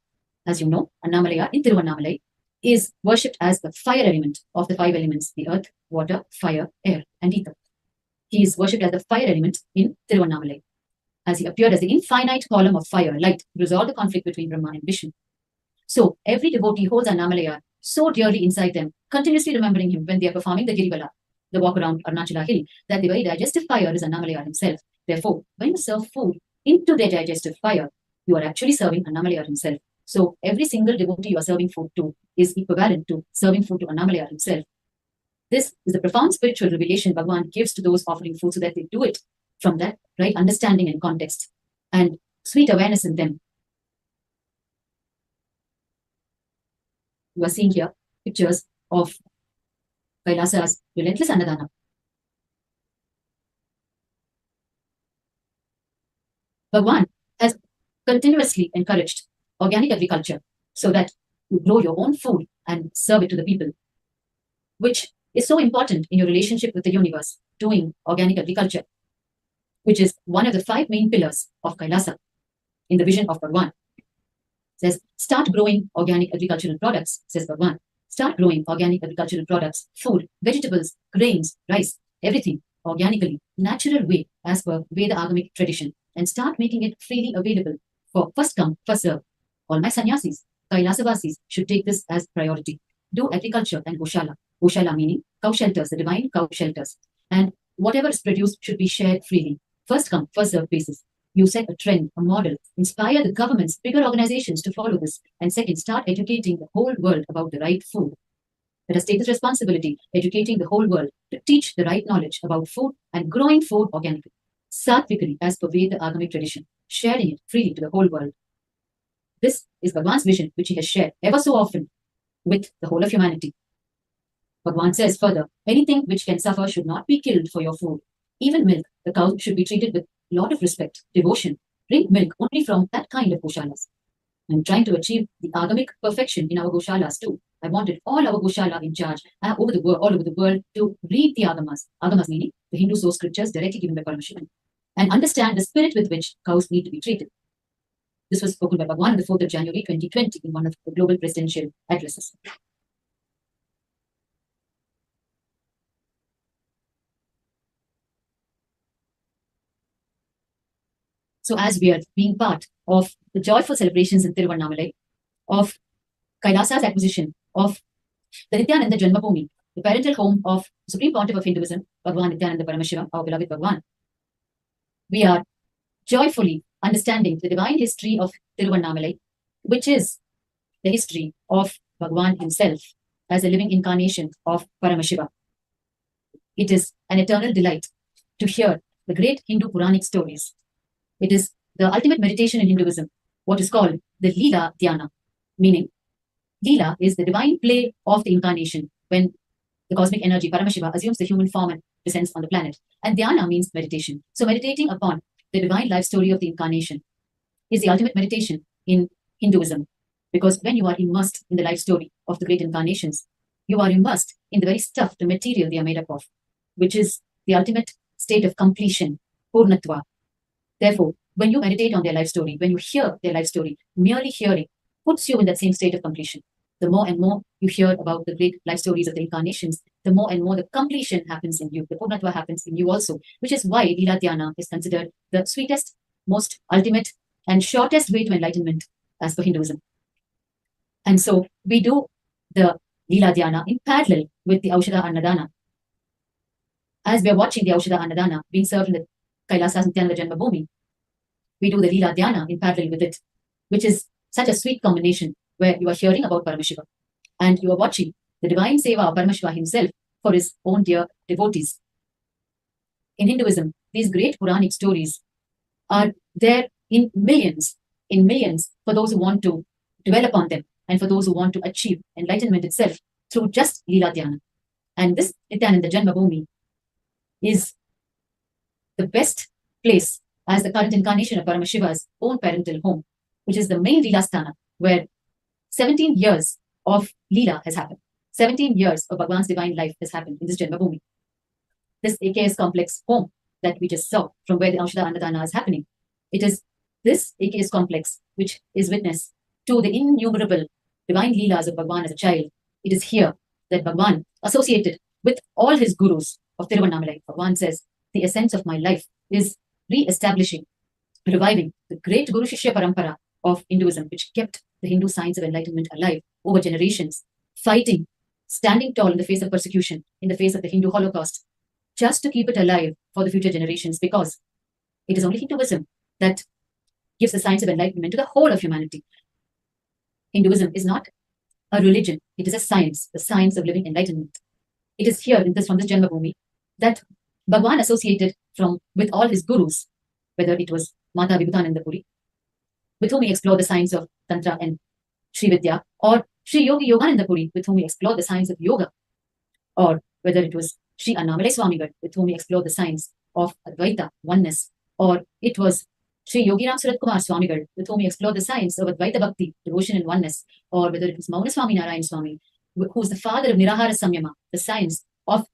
As you know, Annamalaya in Tiruvannamalai is worshipped as the fire element of the 5 elements, the earth, water, fire, air, and ether. He is worshipped as the fire element in Tiruvannamalai, as he appeared as the infinite column of fire, light, to resolve the conflict between Brahman and Vishnu. So every devotee holds Annamalaya so dearly inside them, continuously remembering him when they are performing the Girivala, the walk around Arunachala Hill, that the very digestive fire is Annamalaya himself. Therefore, when you serve food into their digestive fire, you are actually serving Annamalaya himself. So every single devotee you are serving food to is equivalent to serving food to Annamalaya himself. This is the profound spiritual revelation Bhagwan gives to those offering food, so that they do it from that right understanding and context. And sweet awareness in them. You are seeing here pictures of Kailasa's relentless Annadana. Bhagwan has continuously encouraged organic agriculture so that you grow your own food and serve it to the people, which is so important in your relationship with the universe, doing organic agriculture, which is one of the 5 main pillars of Kailasa in the vision of Bhagwan. Says, start growing organic agricultural products, says Bhagwan. Start growing organic agricultural products, food, vegetables, grains, rice, everything organically, natural way as per 𝐷𝐻𝐻𝐿 tradition, and start making it freely available for first come, first serve. All my sannyasis, Kailasa-vasis should take this as priority. Do agriculture and Goshala. Goshala meaning cow shelters, the divine cow shelters. And whatever is produced should be shared freely. First come, first serve basis. You set a trend, a model, inspire the governments, bigger organizations to follow this. And second, start educating the whole world about the right food. Let us take this responsibility, educating the whole world to teach the right knowledge about food and growing food organically. Satvikally, as per 𝐷𝐻𝐻𝐿 tradition, sharing it freely to the whole world. This is Bhagwan's vision, which he has shared ever so often with the whole of humanity. Bhagwan says further, anything which can suffer should not be killed for your food. Even milk, the cow should be treated with a lot of respect, devotion. Drink milk only from that kind of Goshalas. I'm trying to achieve the agamic perfection in our Goshalas too. I wanted all our Goshala in charge all over the world to read the Agamas. Agamas meaning the Hindu source scriptures directly given by Paramashiva, and understand the spirit with which cows need to be treated. This was spoken by Bhagwan on the 4th of January 2020 in one of the global presidential addresses. So as we are being part of the joyful celebrations in Tiruvannamalai, of Kailasa's acquisition of the Nithyananda JanmaBhoomi, the parental home of Supreme Pontiff of Hinduism, Bhagwan Nithyananda Paramashiva, our beloved Bhagwan, we are joyfully understanding the divine history of Tiruvannamalai, which is the history of Bhagwan himself as a living incarnation of Paramashiva. It is an eternal delight to hear the great Hindu Puranic stories. It is the ultimate meditation in Hinduism, what is called the Leela Dhyana, meaning Leela is the divine play of the incarnation when the cosmic energy Paramashiva assumes the human form and descends on the planet. And Dhyana means meditation. So meditating upon the divine life story of the incarnation is the ultimate meditation in Hinduism, because when you are immersed in the life story of the great incarnations, you are immersed in the very stuff, the material they are made up of, which is the ultimate state of completion, Purnatva. Therefore, when you meditate on their life story, when you hear their life story, merely hearing puts you in that same state of completion. The more and more you hear about the great life stories of the incarnations, the more and more the completion happens in you. The Purnatva happens in you also, which is why Leela Dhyana is considered the sweetest, most ultimate, and shortest way to enlightenment as per Hinduism. And so we do the Leela Dhyana in parallel with the 𝐷𝐻𝐻𝐿 Annadana. As we are watching the 𝐷𝐻𝐻𝐿 Annadana being served in the Kailasa Nithyananda JanmaBhoomi, we do the Leela Dhyana in parallel with it, which is such a sweet combination where you are hearing about Paramashiva and you are watching the divine seva of Paramashiva himself for his own dear devotees. In Hinduism, these great Puranic stories are there in millions for those who want to dwell upon them and for those who want to achieve enlightenment itself through just Leela Dhyana. And this Nithyananda JanmaBhoomi is the best place as the current incarnation of Paramashiva's own parental home, which is the main Leela Sthana, where 17 years of Leela has happened. 17 years of Bhagwan's divine life has happened in this JanmaBhoomi. This AKS complex home that we just saw from where the 𝐷𝐻𝐻𝐿 Annadana is happening. It is this AKS complex which is witness to the innumerable divine Leelas of Bhagwan as a child. It is here that Bhagwan, associated with all his gurus of Tiruvannamalai, Bhagwan says, the essence of my life is re-establishing, reviving the great Guru Shishya Parampara of Hinduism, which kept the Hindu science of enlightenment alive over generations, fighting, standing tall in the face of persecution, in the face of the Hindu Holocaust, just to keep it alive for the future generations, because it is only Hinduism that gives the science of enlightenment to the whole of humanity. Hinduism is not a religion, it is a science, the science of living enlightenment. It is here from this JanmaBhoomi that Bhagwan associated with all his gurus, whether it was Mata Vibhutananda Puri, with whom we explore the science of Tantra and Sri Vidya, or Sri Yogi Yogananda Puri, with whom we explore the science of yoga, or whether it was Sri Annamalai Swamigal, with whom we explore the science of Advaita, oneness, or it was Sri Yogiram Surat Kumar Swamigal, with whom we explore the science of Advaita Bhakti, devotion and oneness, or whether it was Mauna Swami Narayan Swami, who is the father of Nirahara Samyama, the science of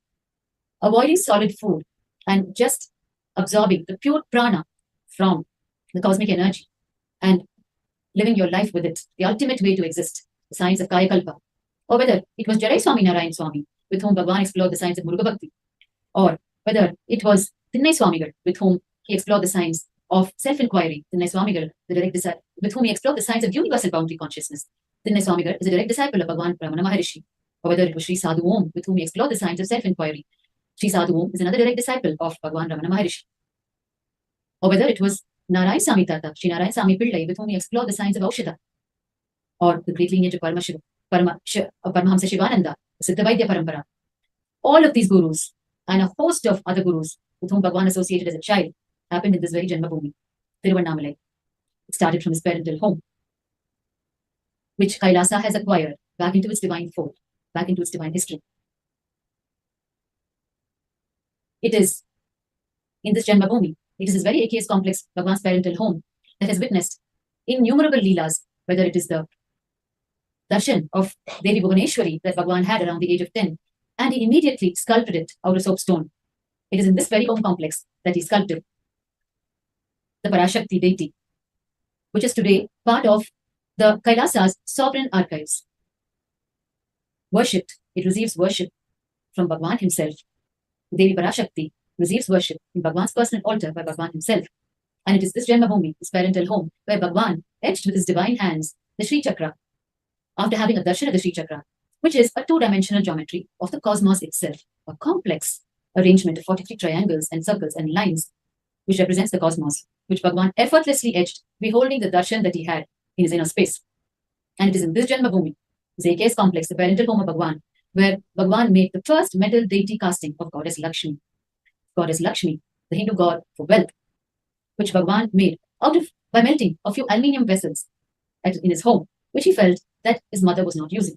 avoiding solid food and just absorbing the pure prana from the cosmic energy and living your life with it, the ultimate way to exist, the science of Kaya Kalpa, or whether it was Jarai Swami Narayan Swami, with whom Bhagavan explored the science of Muruga Bhakti, or whether it was Thinnai Swamigal, with whom he explored the science of self-inquiry, Thinnai Swamigal, the direct disciple, with whom he explored the science of universal boundary consciousness. Thinnai Swamigal is a direct disciple of Bhagavan Ramana Maharishi, or whether it was Sri Sadhu Om, with whom he explored the science of self-inquiry. Sri Sadhu Om is another direct disciple of Bhagavan Ramana Maharishi, or whether it was Narayan Sami Tata, Sri Narayan Sami Pillai, with whom he explored the science of Aushadha, or the great lineage of Paramashiva, Paramahamsa Shivananda, the Siddhavaidya Parampara. All of these gurus and a host of other gurus with whom Bhagavan associated as a child happened in this very JanmaBhoomi, Tiruvannamalai. It started from his parental home, which Kailasa has acquired back into its divine fold, back into its divine history. It is in this JanmaBhoomi, it is this very AKS complex, Bhagavan's parental home, that has witnessed innumerable leelas, whether it is the darshan of Devi Bhuvaneshwari that Bhagavan had around the age of 10, and he immediately sculpted it out of soapstone. It is in this very home complex that he sculpted the Parashakti deity, which is today part of the Kailasa's sovereign archives. Worshipped, it receives worship from Bhagavan himself. Devi Parashakti receives worship in Bhagavan's personal altar by Bhagavan himself. And it is this JanmaBhoomi, his parental home, where Bhagavan etched with his divine hands the Sri Chakra, after having a darshan of the Sri Chakra, which is a two-dimensional geometry of the cosmos itself, a complex arrangement of 43 triangles and circles and lines, which represents the cosmos, which Bhagavan effortlessly etched, beholding the darshan that he had in his inner space. And it is in this JanmaBhoomi, this AKS complex, the parental home of Bhagavan, where Bhagavan made the first metal deity casting of Goddess Lakshmi. Goddess Lakshmi, the Hindu god for wealth, which Bhagavan made by melting a few aluminium vessels in his home, which he felt that his mother was not using.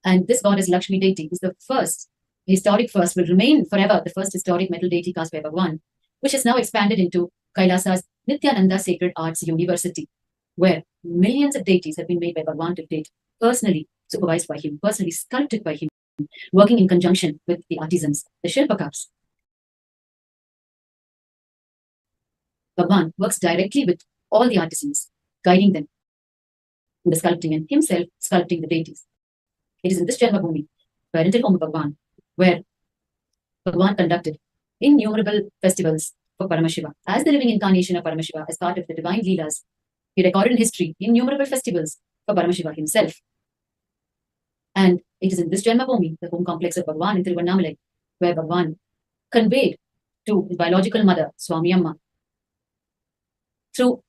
And this Goddess Lakshmi deity is the first, historic first, will remain forever the first historic metal deity cast by Bhagavan, which has now expanded into Kailasa's Nithyananda Sacred Arts University, where millions of deities have been made by Bhagavan to date, personally supervised by him, personally sculpted by him, working in conjunction with the artisans, the Shilpakars. Bhagavan works directly with all the artisans, guiding them in the sculpting and himself sculpting the deities. It is in this JanmaBhoomi, parental home of Bhagavan, where Bhagavan conducted innumerable festivals for Paramashiva. As the living incarnation of Paramashiva, as part of the divine Leelas, he recorded in history innumerable festivals for Paramashiva himself. And it is in this JanmaBhoomi, the home complex of Bhagavan in Tiruvannamalai, where Bhagavan conveyed to his biological mother, Swami Amma, through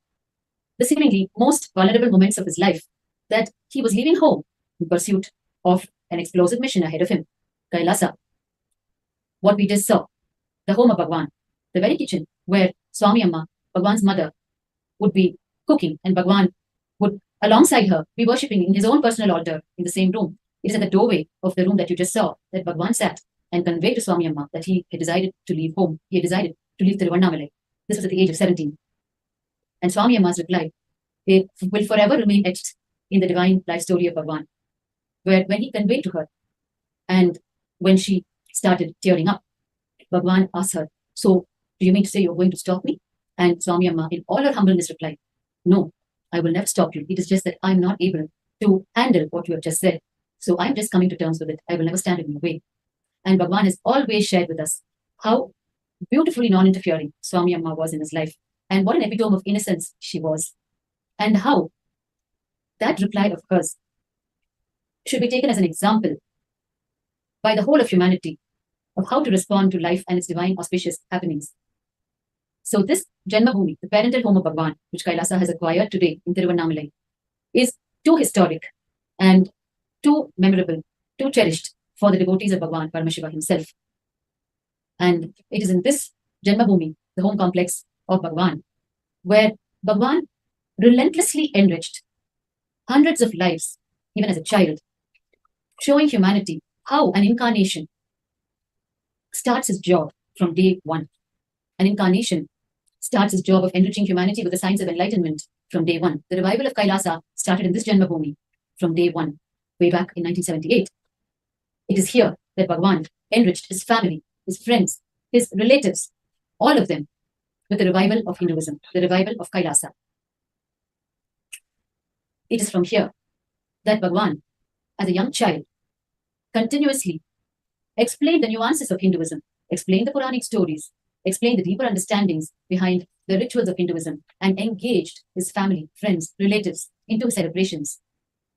the seemingly most vulnerable moments of his life, that he was leaving home in pursuit of an explosive mission ahead of him, Kailasa. What we just saw, the home of Bhagavan, the very kitchen where Swami Amma, Bhagavan's mother, would be cooking, and Bhagavan would, alongside her, be worshipping in his own personal altar in the same room. It is at the doorway of the room that you just saw that Bhagavan sat and conveyed to Swami Amma that he had decided to leave home. He had decided to leave Tiruvannamalai. This was at the age of 17. And Swami Amma's reply, it will forever remain etched in the divine life story of Bhagavan, where when he conveyed to her, and when she started tearing up, Bhagavan asked her, "So, do you mean to say you're going to stop me?" And Swami Amma, in all her humbleness, replied, "No, I will never stop you. It is just that I'm not able to handle what you have just said. So I'm just coming to terms with it. I will never stand in your way." And Bhagavan has always shared with us how beautifully non-interfering Swami Amma was in his life, and what an epitome of innocence she was, and how that reply of hers should be taken as an example by the whole of humanity of how to respond to life and its divine auspicious happenings. So this JanmaBhoomi, the parental home of Bhagavan, which Kailasa has acquired today in Tiruvannamalai, is too historic and too memorable, too cherished for the devotees of Bhagavan Paramashiva himself. And it is in this JanmaBhoomi, the home complex of Bhagavan, where Bhagavan relentlessly enriched hundreds of lives, even as a child, showing humanity how an incarnation starts its job from day one. An incarnation starts its job of enriching humanity with the science of enlightenment from day one. The revival of Kailasa started in this JanmaBhoomi from day one, way back in 1978. It is here that Bhagwan enriched his family, his friends, his relatives, all of them, with the revival of Hinduism, the revival of Kailasa. It is from here that Bhagwan, as a young child, continuously explained the nuances of Hinduism, explained the Puranic stories, explained the deeper understandings behind the rituals of Hinduism, and engaged his family, friends, relatives into his celebrations.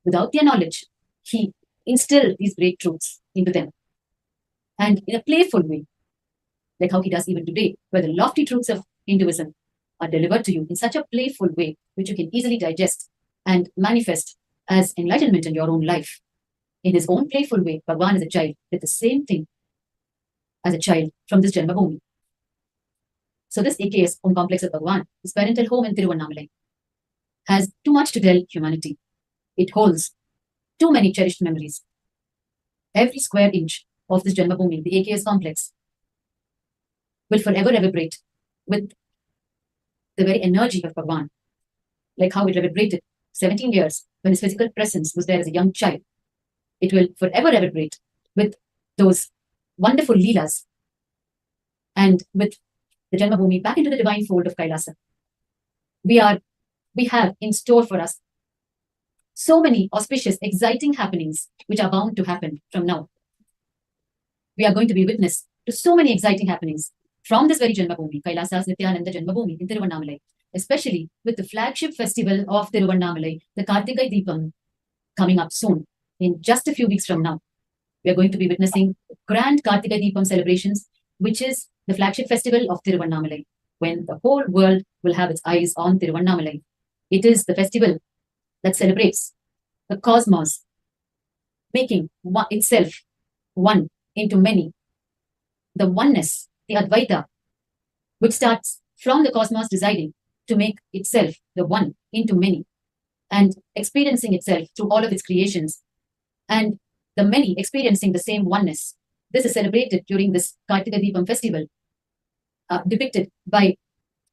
Without their knowledge, he instilled these great truths into them. And in a playful way, like how he does even today, where the lofty truths of Hinduism are delivered to you in such a playful way, which you can easily digest and manifest as enlightenment in your own life. In his own playful way, Bhagwan as a child did the same thing as a child from this JanmaBhoomi. So this AKS home complex of Bhagwan, his parental home in Tiruvannamalai, has too much to tell humanity. It holds too many cherished memories. Every square inch of this JanmaBhoomi, the AKS complex, will forever reverberate with the very energy of Bhagwan, like how it reverberated 17 years when his physical presence was there as a young child. It will forever reverberate with those wonderful leelas and with the JanmaBhoomi back into the divine fold of Kailasa. We have in store for us so many auspicious, exciting happenings which are bound to happen from now. We are going to be witness to so many exciting happenings from this very JanmaBhoomi, Kailasa's Nithyananda JanmaBhoomi in Tiruvannamalai, especially with the flagship festival of Tiruvannamalai, the 𝐶𝐞𝐿 coming up soon. In just a few weeks from now, we are going to be witnessing grand 𝐶𝐞𝐿 celebrations, which is the flagship festival of Tiruvannamalai, when the whole world will have its eyes on Tiruvannamalai. It is the festival that celebrates the cosmos, making itself one into many. The oneness, the Advaita, which starts from the cosmos deciding to make itself the one into many and experiencing itself through all of its creations, and the many experiencing the same oneness. This is celebrated during this 𝐶𝐞𝐿 festival, depicted by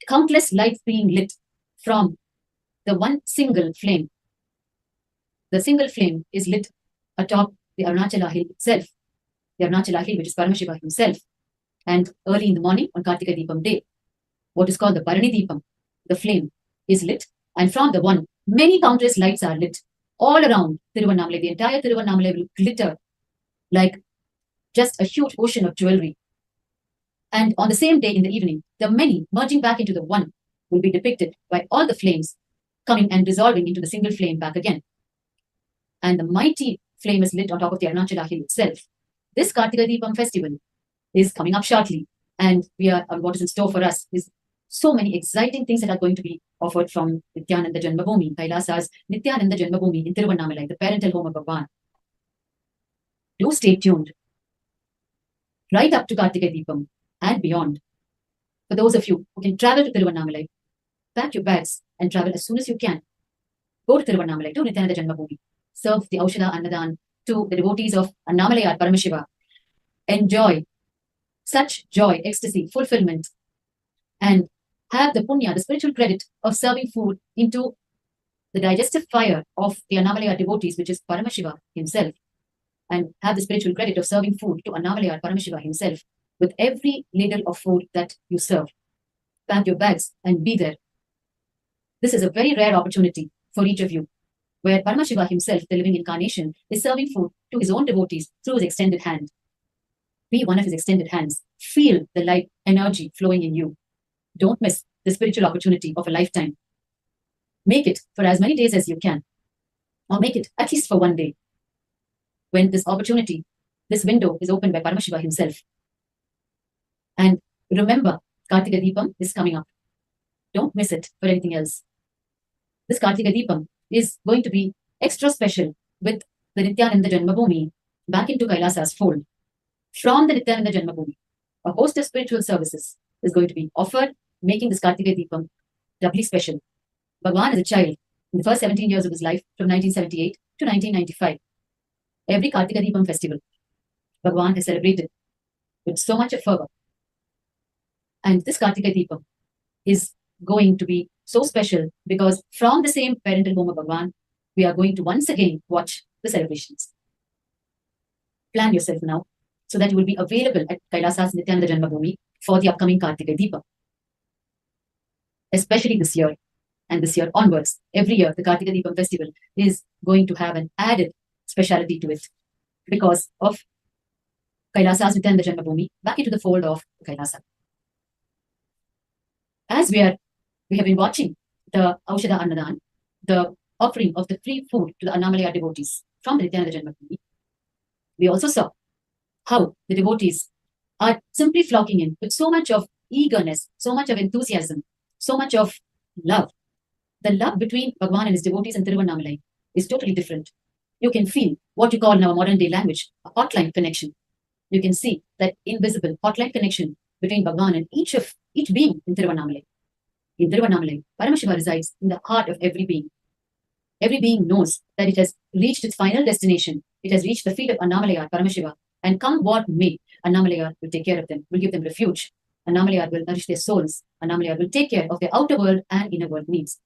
countless lights being lit from the one single flame. The single flame is lit atop the Arunachala hill itself, the Arunachala hill, which is Paramashiva himself. And early in the morning on 𝐶𝐿 day, what is called the Bharani, the flame, is lit, and from the one, many countless lights are lit all around Tiruvannamalai. The entire Tiruvannamalai will glitter like just a huge ocean of jewelry. And on the same day in the evening, the many merging back into the one will be depicted by all the flames coming and dissolving into the single flame back again. And the mighty flame is lit on top of the Arunachala hill itself. This 𝐶𝐿 festival is coming up shortly, and what is in store for us is so many exciting things that are going to be offered from Nithyananda JanmaBhoomi, Kailasa's Nithyananda JanmaBhoomi in Tiruvannamalai, the parental home of Bhagwan. Do stay tuned right up to 𝐶𝐿 and beyond. For those of you who can travel to Tiruvannamalai, pack your bags and travel as soon as you can. Go to Tiruvannamalai, to Nithyananda JanmaBhoomi. Serve the Aushadha Annadan to the devotees of Annamalai Paramashiva. Enjoy such joy, ecstasy, fulfillment, and have the punya, the spiritual credit of serving food into the digestive fire of the Annamalai devotees, which is Paramashiva himself, and have the spiritual credit of serving food to Annamalai Paramashiva himself with every ladle of food that you serve. Pack your bags and be there. This is a very rare opportunity for each of you, where Paramashiva himself, the living incarnation, is serving food to his own devotees through his extended hand. Be one of his extended hands. Feel the light energy flowing in you. Don't miss the spiritual opportunity of a lifetime. Make it for as many days as you can, or make it at least for one day, when this opportunity, this window is opened by Paramashiva himself. And remember, 𝐶𝐿 is coming up. Don't miss it for anything else. This 𝐶𝐿 is going to be extra special with the Nithyananda JanmaBhoomi back into Kailasa's fold. From the Nithyananda JanmaBhoomi, a host of spiritual services is going to be offered, making this 𝐶𝐿 doubly special. Bhagwan as a child, in the first 17 years of his life, from 1978 to 1995, every Kartika Deepam festival, Bhagwan has celebrated with so much of fervor. And this Kartika Deepam is going to be so special because from the same parental home of Bhagwan, we are going to once again watch the celebrations. Plan yourself now so that you will be available at Kailasa's Nithyananda JanmaBhoomi for the upcoming Kartika Deepam. Especially this year and this year onwards, every year the Kartika Deepam festival is going to have an added speciality to it because of Kailasa's Nithyananda JanmaBhoomi back into the fold of Kailasa. As we have been watching the Aushadha Annadan, the offering of the free food to the Annamalai devotees from the Nithyananda JanmaBhoomi, we also saw how the devotees are simply flocking in with so much of eagerness, so much of enthusiasm, so much of love. The love between Bhagwan and his devotees in Tiruvannamalai is totally different. You can feel what you call in our modern day language a hotline connection. You can see that invisible hotline connection between Bhagwan and each being in Tiruvannamalai. In Tiruvannamalai, Paramashiva resides in the heart of every being. Every being knows that it has reached its final destination. It has reached the feet of Annamalai, Paramashiva, and come what may, Annamalai will take care of them, will give them refuge. Annamalai will nourish their souls. Annamalai will take care of their outer world and inner world needs.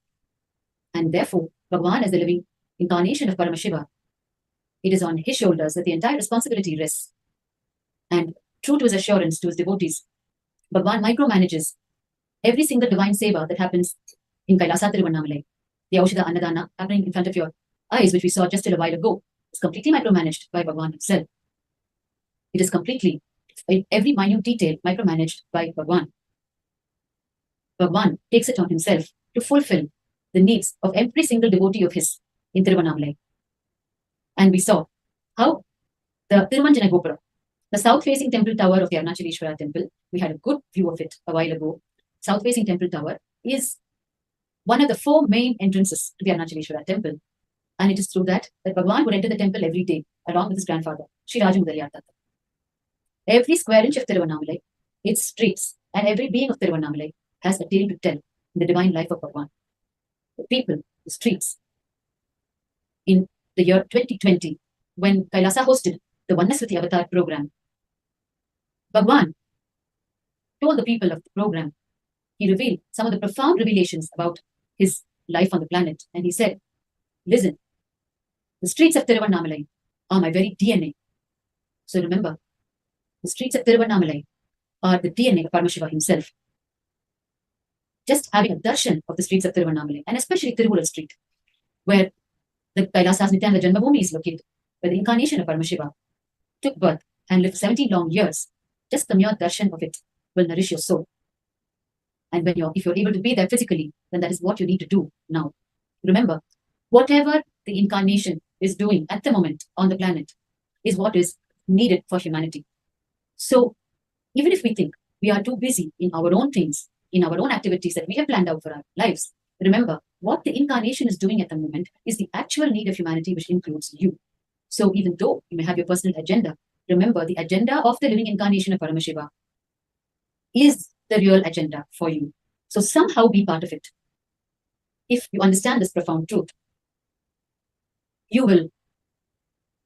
And therefore, Bhagwan as the living incarnation of Paramashiva, it is on his shoulders that the entire responsibility rests. And true to his assurance to his devotees, Bhagwan micromanages every single divine seva that happens in Kailasa Tiruvannamalai. The Aushadha Annadana happening in front of your eyes, which we saw just a while ago, is completely micromanaged by Bhagwan himself. It is completely, in every minute detail, micromanaged by Bhagwan. Bhagwan takes it on himself to fulfill the needs of every single devotee of his in Tiruvannamalai. And we saw how the Tirumanjana Gopura, the south-facing temple tower of the Arunachaleshwara temple, we had a good view of it a while ago. South-facing temple tower is one of the 4 main entrances to the Arunachaleshwara temple. And it is through that Bhagwan would enter the temple every day, along with his grandfather, Sri Rajamudaliyar Tatta. Every square inch of Tiruvannamalai, its streets, and every being of Tiruvannamalai has a tale to tell in the divine life of Bhagwan. The people, the streets. In the year 2020, when Kailasa hosted the Oneness with the Avatar program, Bhagwan told the people of the program, he revealed some of the profound revelations about his life on the planet. And he said, listen, the streets of Tiruvannamalai are my very DNA. So remember, the streets of Tiruvannamalai are the DNA of Paramashiva himself. Just having a darshan of the streets of Tiruvannamalai, and especially Tiruvallur Street, where the Kailasa's Nithyananda JanmaBhoomi is located, where the incarnation of Paramashiva took birth and lived 17 long years, just the mere darshan of it will nourish your soul. And if you're able to be there physically, then that is what you need to do now. Remember, whatever the incarnation is doing at the moment on the planet is what is needed for humanity. So even if we think we are too busy in our own things, in our own activities that we have planned out for our lives, remember what the incarnation is doing at the moment is the actual need of humanity, which includes you. So even though you may have your personal agenda, remember the agenda of the living incarnation of Paramashiva is the real agenda for you. So somehow be part of it. If you understand this profound truth, you will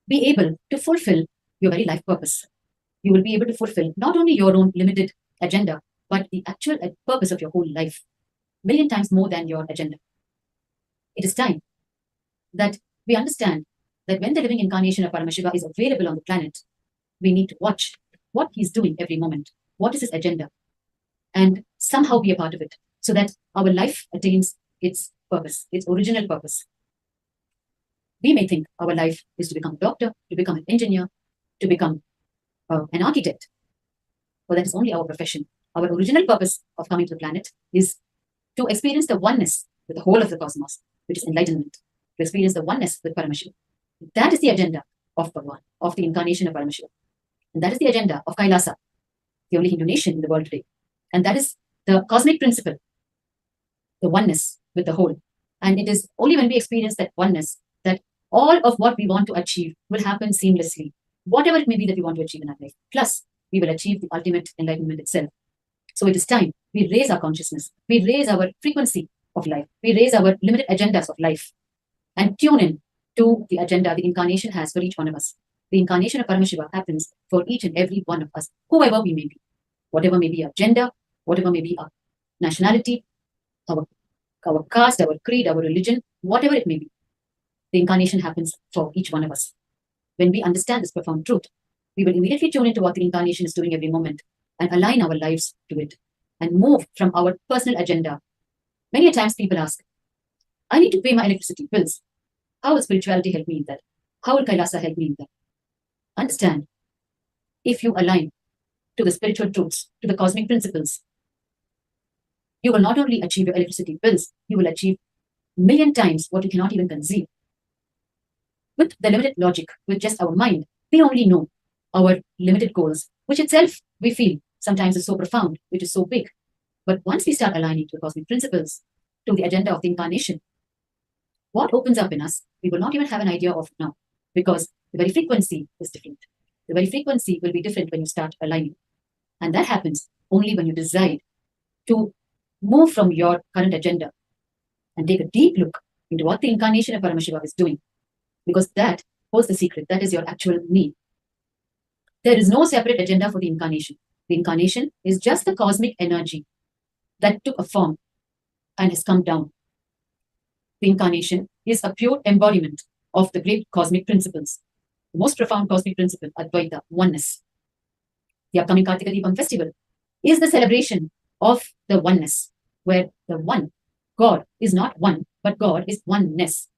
be able to fulfill your very life purpose. You will be able to fulfill not only your own limited agenda, but the actual purpose of your whole life, 1,000,000 times more than your agenda. It is time that we understand that when the living incarnation of Paramashiva is available on the planet, we need to watch what he's doing every moment. What is his agenda? And somehow be a part of it so that our life attains its purpose, its original purpose. We may think our life is to become a doctor, to become an engineer, to become an architect. But that is only our profession. Our original purpose of coming to the planet is to experience the oneness with the whole of the cosmos, which is enlightenment, to experience the oneness with Paramashiva. That is the agenda of Bhagwan, of the incarnation of Paramashiva. And that is the agenda of Kailasa, the only Hindu nation in the world today. And that is the cosmic principle, the oneness with the whole. And it is only when we experience that oneness that all of what we want to achieve will happen seamlessly, whatever it may be that we want to achieve in our life. Plus, we will achieve the ultimate enlightenment itself. So it is time we raise our consciousness, we raise our frequency of life. We raise our limited agendas of life and tune in to the agenda the incarnation has for each one of us. The incarnation of Paramashiva happens for each and every one of us, whoever we may be, whatever may be our gender, whatever may be our nationality, our caste, our creed, our religion, whatever it may be. The incarnation happens for each one of us. When we understand this profound truth, we will immediately tune into what the incarnation is doing every moment and align our lives to it and move from our personal agenda. Many times people ask, I need to pay my electricity bills. How will spirituality help me in that? How will Kailasa help me in that? Understand, if you align to the spiritual truths, to the cosmic principles, you will not only achieve your electricity bills, you will achieve a million times what you cannot even conceive. With the limited logic, with just our mind, we only know our limited goals, which itself we feel sometimes is so profound, which is so big. But once we start aligning to the cosmic principles, to the agenda of the incarnation, what opens up in us, we will not even have an idea of now, because the very frequency is different. The very frequency will be different when you start aligning. And that happens only when you decide to move from your current agenda and take a deep look into what the incarnation of Paramashiva is doing, because that holds the secret. That is your actual need. There is no separate agenda for the incarnation. The incarnation is just the cosmic energy that took a form and has come down. The incarnation is a pure embodiment of the great cosmic principles. The most profound cosmic principle, Advaita, oneness. The upcoming Kartika Deepam festival is the celebration of the oneness, where the one, God, is not one, but God is oneness.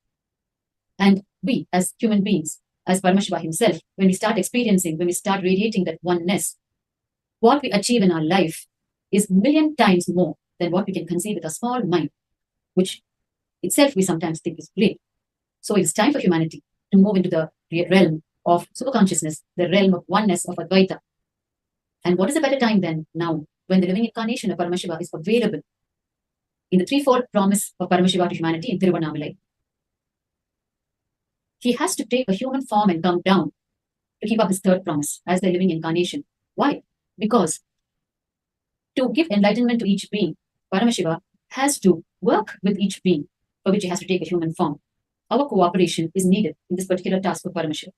And we, as human beings, as Paramashiva himself, when we start experiencing, when we start radiating that oneness, what we achieve in our life is a million times more than what we can conceive with a small mind, which itself we sometimes think is great. So it is time for humanity to move into the realm of super consciousness, the realm of oneness of Advaita. And what is a better time than now, when the living incarnation of Paramashiva is available in the threefold promise of Paramashiva to humanity in Tiruvannamalai. He has to take a human form and come down to keep up his third promise as the living incarnation. Why? Because to give enlightenment to each being, Paramashiva has to work with each being, for which he has to take a human form. Our cooperation is needed in this particular task of Paramashiva.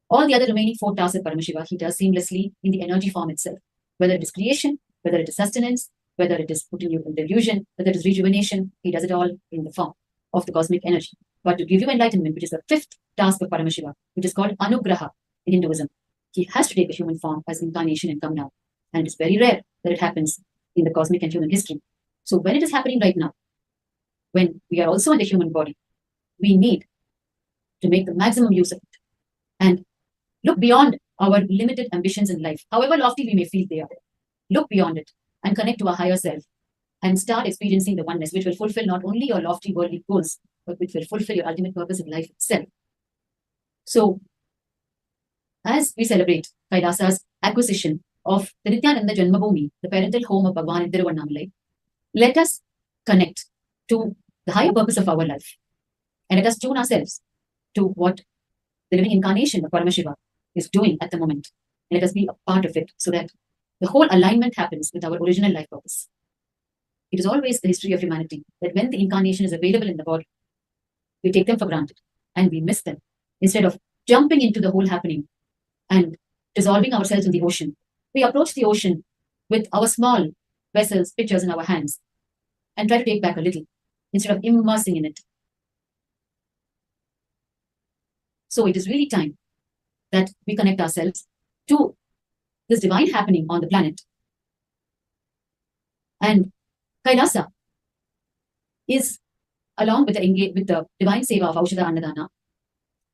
All the other remaining 4 tasks of Paramashiva, he does seamlessly in the energy form itself, whether it is creation, whether it is sustenance, whether it is putting you in delusion, whether it is rejuvenation, he does it all in the form of the cosmic energy. But to give you enlightenment, which is the 5th task of Paramashiva, which is called Anugraha in Hinduism, he has to take a human form as incarnation and come down. And it is very rare that it happens in the cosmic and human history. So when it is happening right now, when we are also in the human body, we need to make the maximum use of it and look beyond our limited ambitions in life, however lofty we may feel they are. Look beyond it and connect to our higher self and start experiencing the oneness, which will fulfill not only your lofty worldly goals, but which will fulfill your ultimate purpose in life itself. So, as we celebrate Kailasa's acquisition of the Nithyananda JanmaBhoomi, the parental home of Bhagwan in Tiruvannamalai, let us connect to the higher purpose of our life and let us tune ourselves to what the living incarnation of Paramashiva is doing at the moment. And let us be a part of it so that the whole alignment happens with our original life purpose. It is always the history of humanity that when the incarnation is available in the body, we take them for granted and we miss them. Instead of jumping into the whole happening and dissolving ourselves in the ocean, we approach the ocean with our small vessels, pitchers in our hands and try to take back a little instead of immersing in it. So it is really time that we connect ourselves to this divine happening on the planet. And Kailasa is, along with the divine seva of Aushadha Annadana,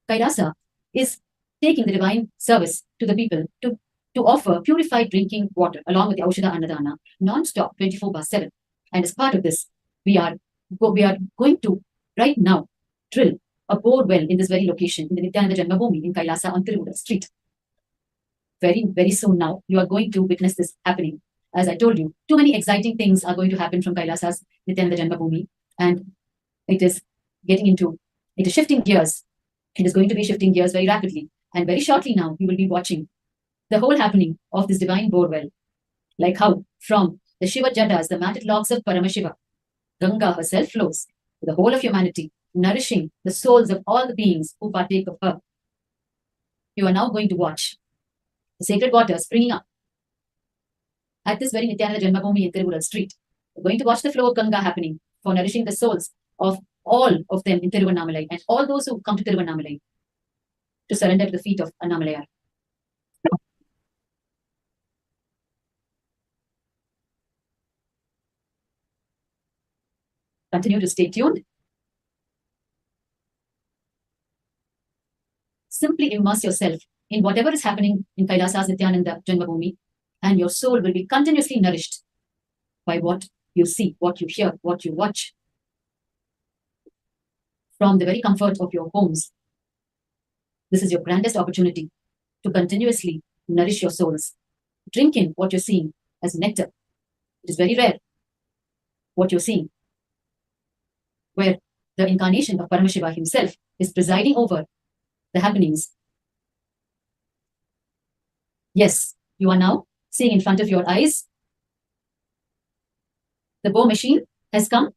Kailasa is taking the divine service to the people to offer purified drinking water along with the Aushadha Annadana non-stop 24/7. And as part of this, we are going to right now drill a bore well in this very location in the Nithyananda JanmaBhoomi in Kailasa on Tiruvannamalai Street. Very, very soon now, you are going to witness this happening. As I told you, too many exciting things are going to happen from Kailasa's Nithyananda JanmaBhoomi, and it is shifting gears. It is going to be shifting gears very rapidly. And very shortly now, you will be watching the whole happening of this divine bore well, like how from the Shiva Jadas, the matted locks of Paramashiva, Ganga herself flows to the whole of humanity, nourishing the souls of all the beings who partake of her. You are now going to watch the sacred water springing up at this very Nithyananda JanmaBhoomi in Tiruvannamalai street. You're going to watch the flow of Ganga happening for nourishing the souls of all of them in Tiruvannamalai and all those who come to Tiruvannamalai to surrender to the feet of Annamalayar. Continue to stay tuned. Simply immerse yourself in whatever is happening in Kailasa's Nithyananda JanmaBhoomi, and your soul will be continuously nourished by what you see, what you hear, what you watch from the very comfort of your homes. This is your grandest opportunity to continuously nourish your souls. Drink in what you're seeing as nectar. It is very rare what you're seeing, where the incarnation of Paramashiva himself is presiding over the happenings. Yes, you are now seeing in front of your eyes the bow machine has come,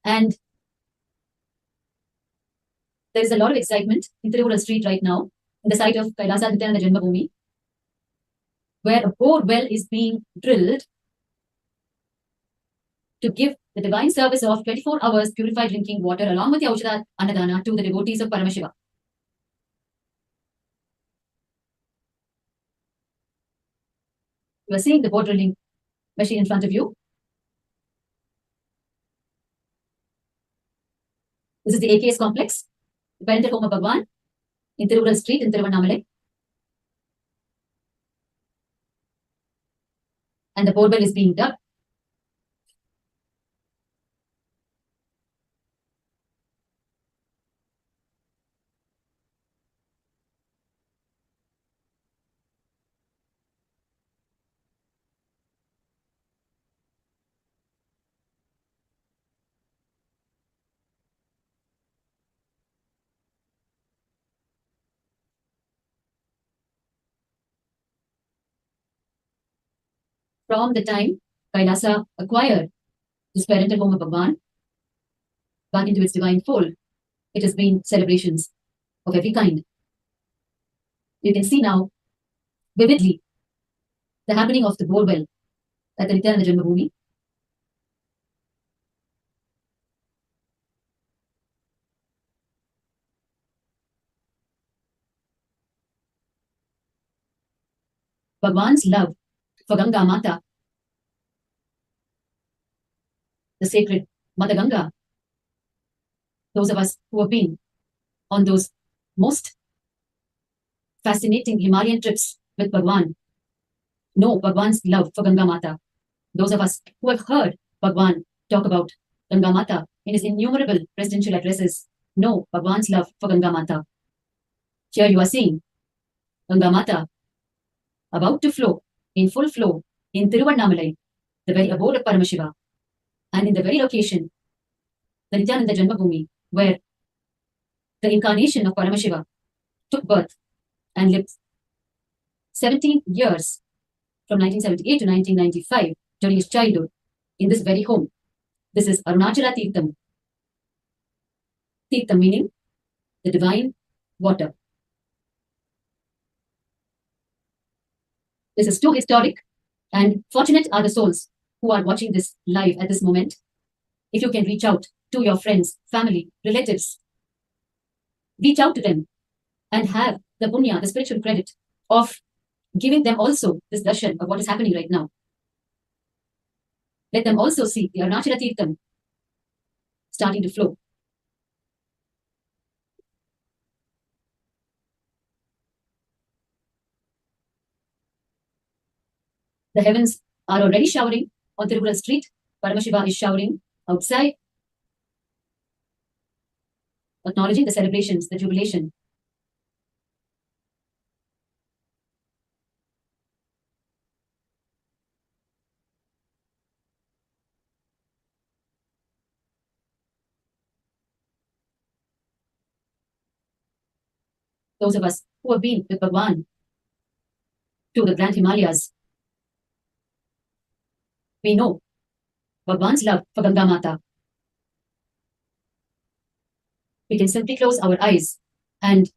and there is a lot of excitement in Tiruvannamalai street right now, in the site of Kailasa Nithyananda JanmaBhoomi, where a bore well is being drilled to give the divine service of 24 hours purified drinking water along with the Aushadha Annadana to the devotees of Paramashiva. You are seeing the bore drilling machine in front of you. This is the AKS complex, the Parental home of Bhagwan, in Tiruvannamalai street in Tiruvannamalai. And the borewell is being dug. From the time Kailasa acquired this parental home of Bhagwan back into its divine fold, it has been celebrations of every kind. You can see now vividly the happening of the borewell at the Nithyananda JanmaBhoomi. Bhagwan's love for Ganga Mata, the sacred Mother Ganga. Those of us who have been on those most fascinating Himalayan trips with Bhagwan know Bhagwan's love for Ganga Mata. Those of us who have heard Bhagwan talk about Ganga Mata in his innumerable presidential addresses know Bhagwan's love for Ganga Mata. Here you are seeing Ganga Mata about to flow in full flow in Tiruvannamalai, the very abode of Paramashiva, and in the very location, the Nithyananda JanmaBhoomi, where the incarnation of Paramashiva took birth and lived 17 years from 1978 to 1995 during his childhood in this very home. This is Arunachaleshwara. Tirtham meaning the divine water. This is too historic, and fortunate are the souls who are watching this live at this moment. If you can reach out to your friends, family, relatives, reach out to them and have the punya, the spiritual credit of giving them also this darshan of what is happening right now. Let them also see the Arunachaleshwara Tirtham starting to flow. The heavens are already showering on Tiruvannamalai street. Paramashiva is showering outside, acknowledging the celebrations, the jubilation. Those of us who have been with Bhagwan to the Grand Himalayas, we know Bhagwan's love for Ganga Mata. we can simply close our eyes and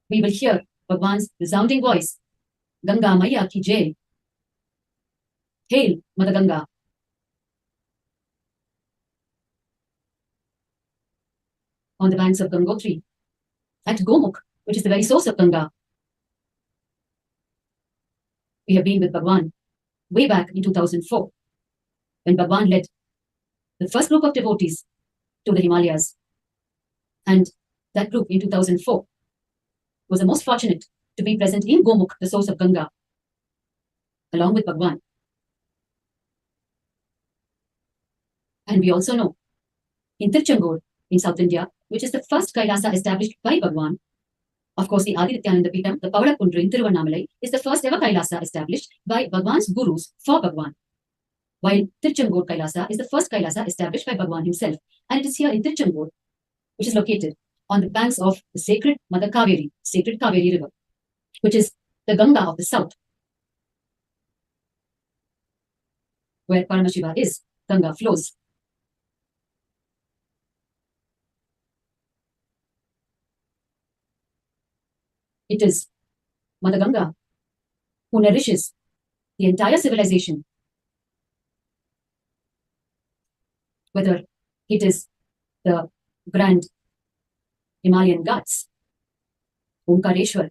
we will hear Bhagwan's resounding voice, Ganga Maiya ki Jai. Hail, Mother Ganga. On the banks of Gangotri, at Gomukh, which is the very source of Ganga, we have been with Bhagwan way back in 2004, when Bhagwan led the first group of devotees to the Himalayas. And that group in 2004 was the most fortunate to be present in Gomukh, the source of Ganga, along with Bhagwan. And we also know in Tiruchendur, in South India, which is the first Kailasa established by Bhagwan, of course, the 𝐊𝐿𝐿𝐴 Peetham, the Pavalakundru in Tiruvannamalai, is the first ever Kailasa established by Bhagwan's gurus for Bhagwan. While Tiruchendur Kailasa is the first Kailasa established by Bhagwan himself. And it is here in Tiruchendur, which is located on the banks of the sacred Mother Kaveri, sacred Kaveri river, which is the Ganga of the south, where Paramashiva is, Ganga flows. It is Mother Ganga who nourishes the entire civilization, whether it is the grand Himalayan Ghats, Omkareshwar,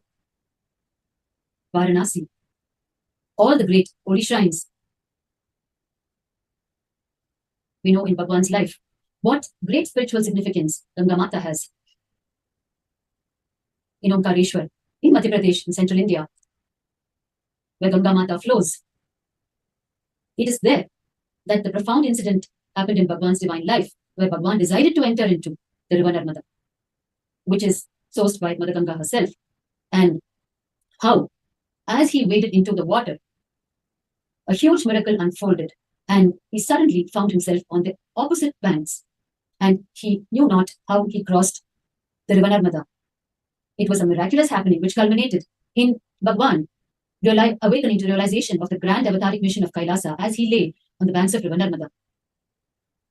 Varanasi, all the great holy shrines. We know in Bhagwan's life what great spiritual significance Ganga Mata has. In Omkareshwar, in Madhya Pradesh, in central India, where Ganga Mata flows, it is there that the profound incident happened in Bhagwan's divine life, where Bhagwan decided to enter into the river Narmada, which is sourced by Mother Ganga herself, and how, as he waded into the water, a huge miracle unfolded, and he suddenly found himself on the opposite banks, and he knew not how he crossed the river Narmada. It was a miraculous happening which culminated in Bhagwan awakening to realization of the grand avataric mission of Kailasa as he lay on the banks of river Narmada.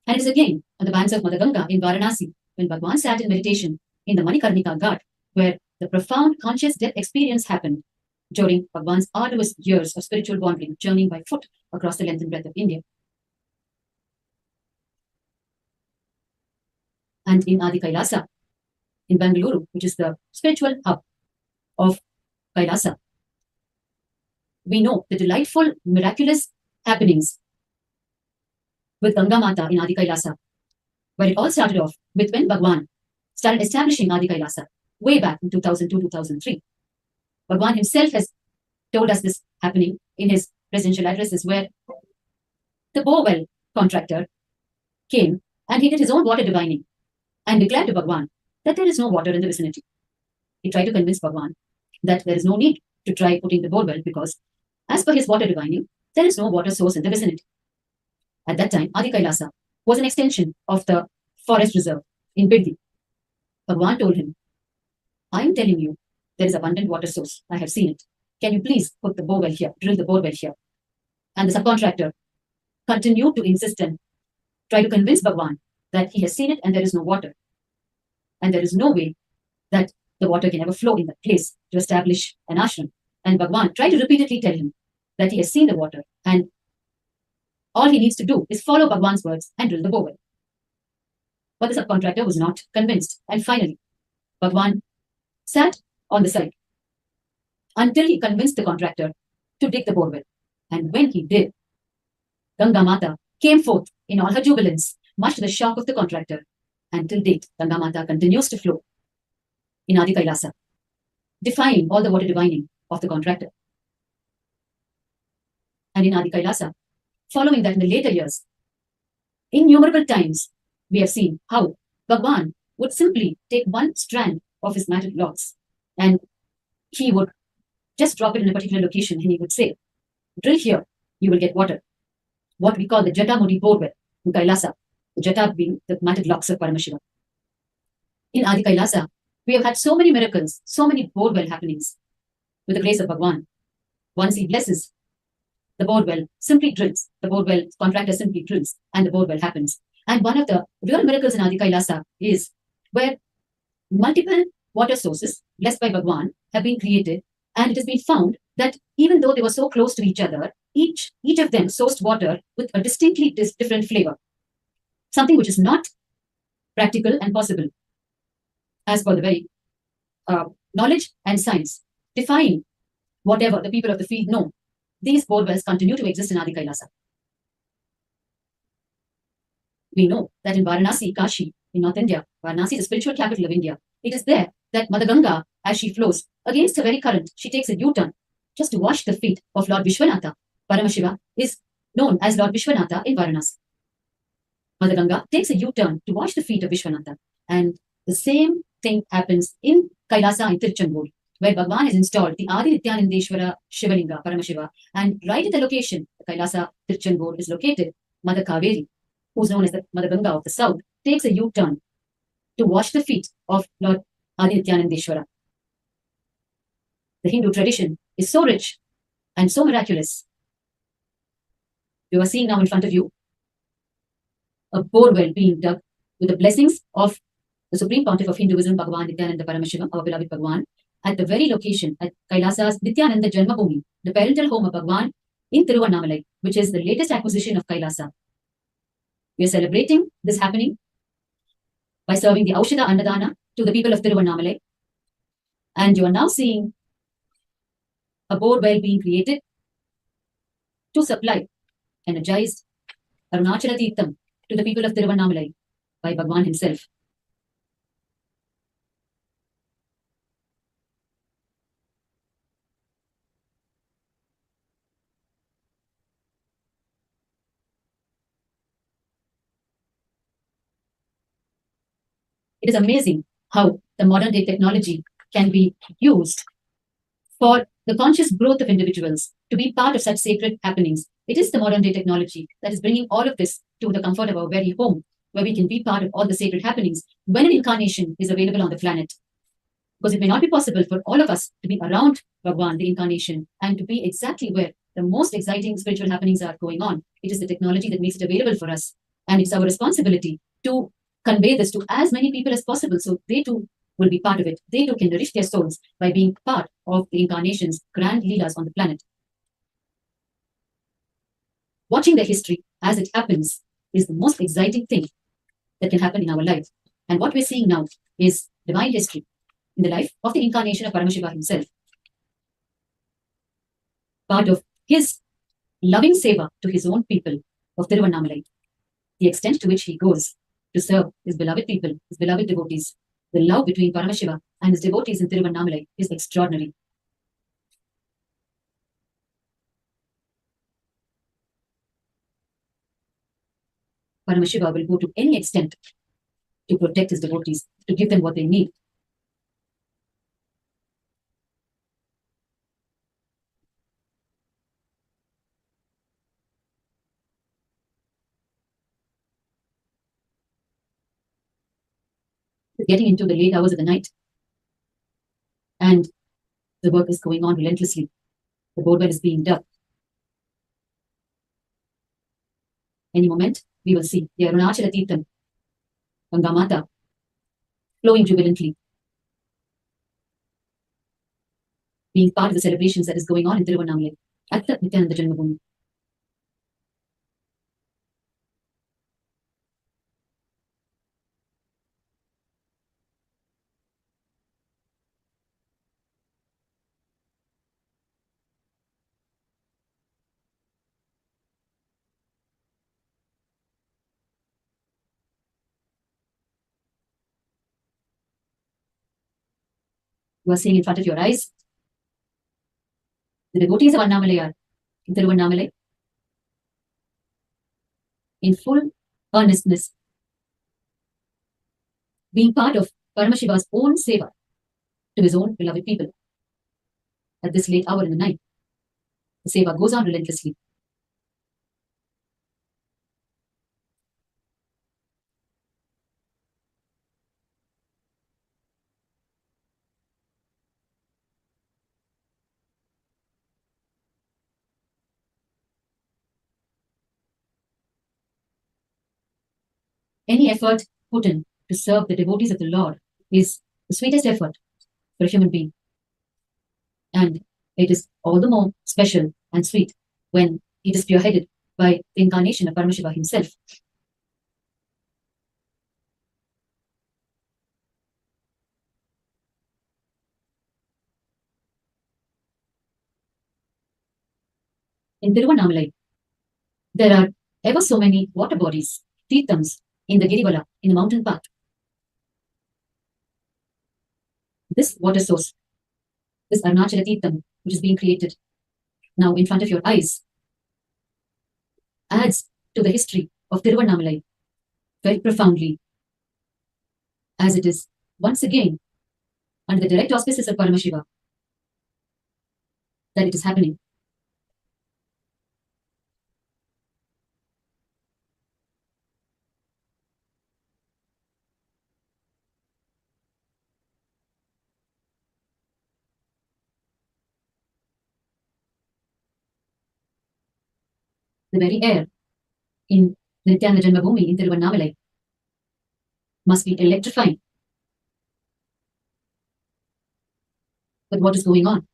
And it is again on the banks of Mother Ganga in Varanasi, when Bhagwan sat in meditation in the Manikarnika Ghat, where the profound conscious death experience happened during Bhagwan's arduous years of spiritual wandering, journeying by foot across the length and breadth of India. And in Adi Kailasa, in Bangalore, which is the spiritual hub of Kailasa, we know the delightful, miraculous happenings with Ganga Mata in Adi Kailasa, where it all started off with when Bhagwan started establishing Adi Kailasa way back in 2002-2003. Bhagwan himself has told us this happening in his presidential addresses, where the borewell contractor came and he did his own water divining and declared to Bhagwan that there is no water in the vicinity. He tried to convince Bhagwan that there is no need to try putting the borewell because, as per his water divining, there is no water source in the vicinity. At that time, Adi Kailasa was an extension of the forest reserve in Biddi. Bhagwan told him, I am telling you, there is abundant water source. I have seen it. Can you please put the borewell here, drill the borewell here? And the subcontractor continued to insist and try to convince Bhagwan that he has seen it and there is no water. And there is no way that the water can ever flow in that place to establish an ashram. And Bhagwan tried to repeatedly tell him that he has seen the water and all he needs to do is follow Bhagwan's words and drill the borewell. But the subcontractor was not convinced. And finally, Bhagwan sat on the side until he convinced the contractor to dig the borewell. And when he did, Ganga Mata came forth in all her jubilance, much to the shock of the contractor. And till date, Ganga Mata continues to flow in Adi Kailasa, defying all the water divining of the contractor. And in Adi Kailasa, following that in the later years, innumerable times, we have seen how Bhagwan would simply take one strand of his matted locks and he would just drop it in a particular location and he would say, drill here, you will get water. What we call the Jatamudi borewell in Kailasa, the Jata being the matted locks of Paramashiva. In Adi Kailasa, we have had so many miracles, so many borewell happenings with the grace of Bhagwan. Once he blesses, the borewell simply drills, the borewell contractor simply drills, and the borewell happens. And one of the real miracles in Adi Kailasa is where multiple water sources blessed by Bhagwan have been created, and it has been found that even though they were so close to each other, each of them sourced water with a distinctly different flavor, something which is not practical and possible as per the very knowledge and science defying whatever the people of the field know. These bore wells continue to exist in Adi Kailasa. We know that in Varanasi, Kashi, in North India, Varanasi is the spiritual capital of India. It is there that Mother Ganga, as she flows against the very current, she takes a U-turn just to wash the feet of Lord Vishwanatha. Paramashiva is known as Lord Vishwanatha in Varanasi. Mother Ganga takes a U-turn to wash the feet of Vishwanatha. And the same thing happens in Kailasa in Tiruchendur, where Bhagwan has installed the Adi Nithyanandeshwara Shivalinga, Paramashiva. And right at the location, the Kailasa Tiruchendur is located, Mother Kaveri, who's known as the Mother Ganga of the South, takes a U-turn to wash the feet of Lord Adi Nithyanandeshwara. The Hindu tradition is so rich and so miraculous. You are seeing now in front of you a bore well being dug with the blessings of the Supreme Pontiff of Hinduism, Bhagavan Nithyananda Paramashiva, our beloved Bhagwan, at the very location at Kailasa's Nithyananda JanmaBhoomi, the parental home of Bhagwan in Tiruvannamalai, which is the latest acquisition of Kailasa. We are celebrating this happening by serving the Aushada Annadana to the people of Tiruvannamalai. And you are now seeing a bore well being created to supply energized Arunachaleshwara to the people of Tiruvannamalai by Bhagwan himself. It is amazing how the modern day technology can be used for the conscious growth of individuals to be part of such sacred happenings. It is the modern day technology that is bringing all of this to the comfort of our very home, where we can be part of all the sacred happenings when an incarnation is available on the planet. Because it may not be possible for all of us to be around Bhagwan, the incarnation, and to be exactly where the most exciting spiritual happenings are going on. It is the technology that makes it available for us. And it's our responsibility to convey this to as many people as possible so they too will be part of it. They too can nourish their souls by being part of the incarnation's grand leelas on the planet. Watching the history as it happens is the most exciting thing that can happen in our life. And what we're seeing now is divine history in the life of the incarnation of Paramashiva himself. Part of his loving seva to his own people of Tiruvannamalai, the extent to which he goes to serve his beloved people, his beloved devotees. The love between Paramashiva and his devotees in Tiruvannamalai is extraordinary. Paramashiva will go to any extent to protect his devotees, to give them what they need. Getting into the late hours of the night, and the work is going on relentlessly. The borewell is being dug. Any moment, we will see the Arunachaleshwara, Ganga Mata, flowing jubilantly, being part of the celebrations that is going on in Tiruvannamalai at the Nithyananda JanmaBhoomi. You are seeing in front of your eyes the devotees of Annamalai are in Tiruvannamalai in full earnestness, being part of Paramashiva's own seva to his own beloved people. At this late hour in the night, the seva goes on relentlessly. Any effort put in to serve the devotees of the Lord is the sweetest effort for a human being. And it is all the more special and sweet when it is spearheaded by the incarnation of Paramashiva himself. In Tiruvannamalai, there are ever so many water bodies, Tirthams, in the Girivala, in the mountain path. This water source, this Arunachaleshwara, which is being created now in front of your eyes, adds to the history of Tiruvannamalai very profoundly, as it is once again under the direct auspices of Paramashiva that it is happening. The very air in Nithyananda JanmaBhoomi in Tiruvannamalai must be electrifying with what is going on.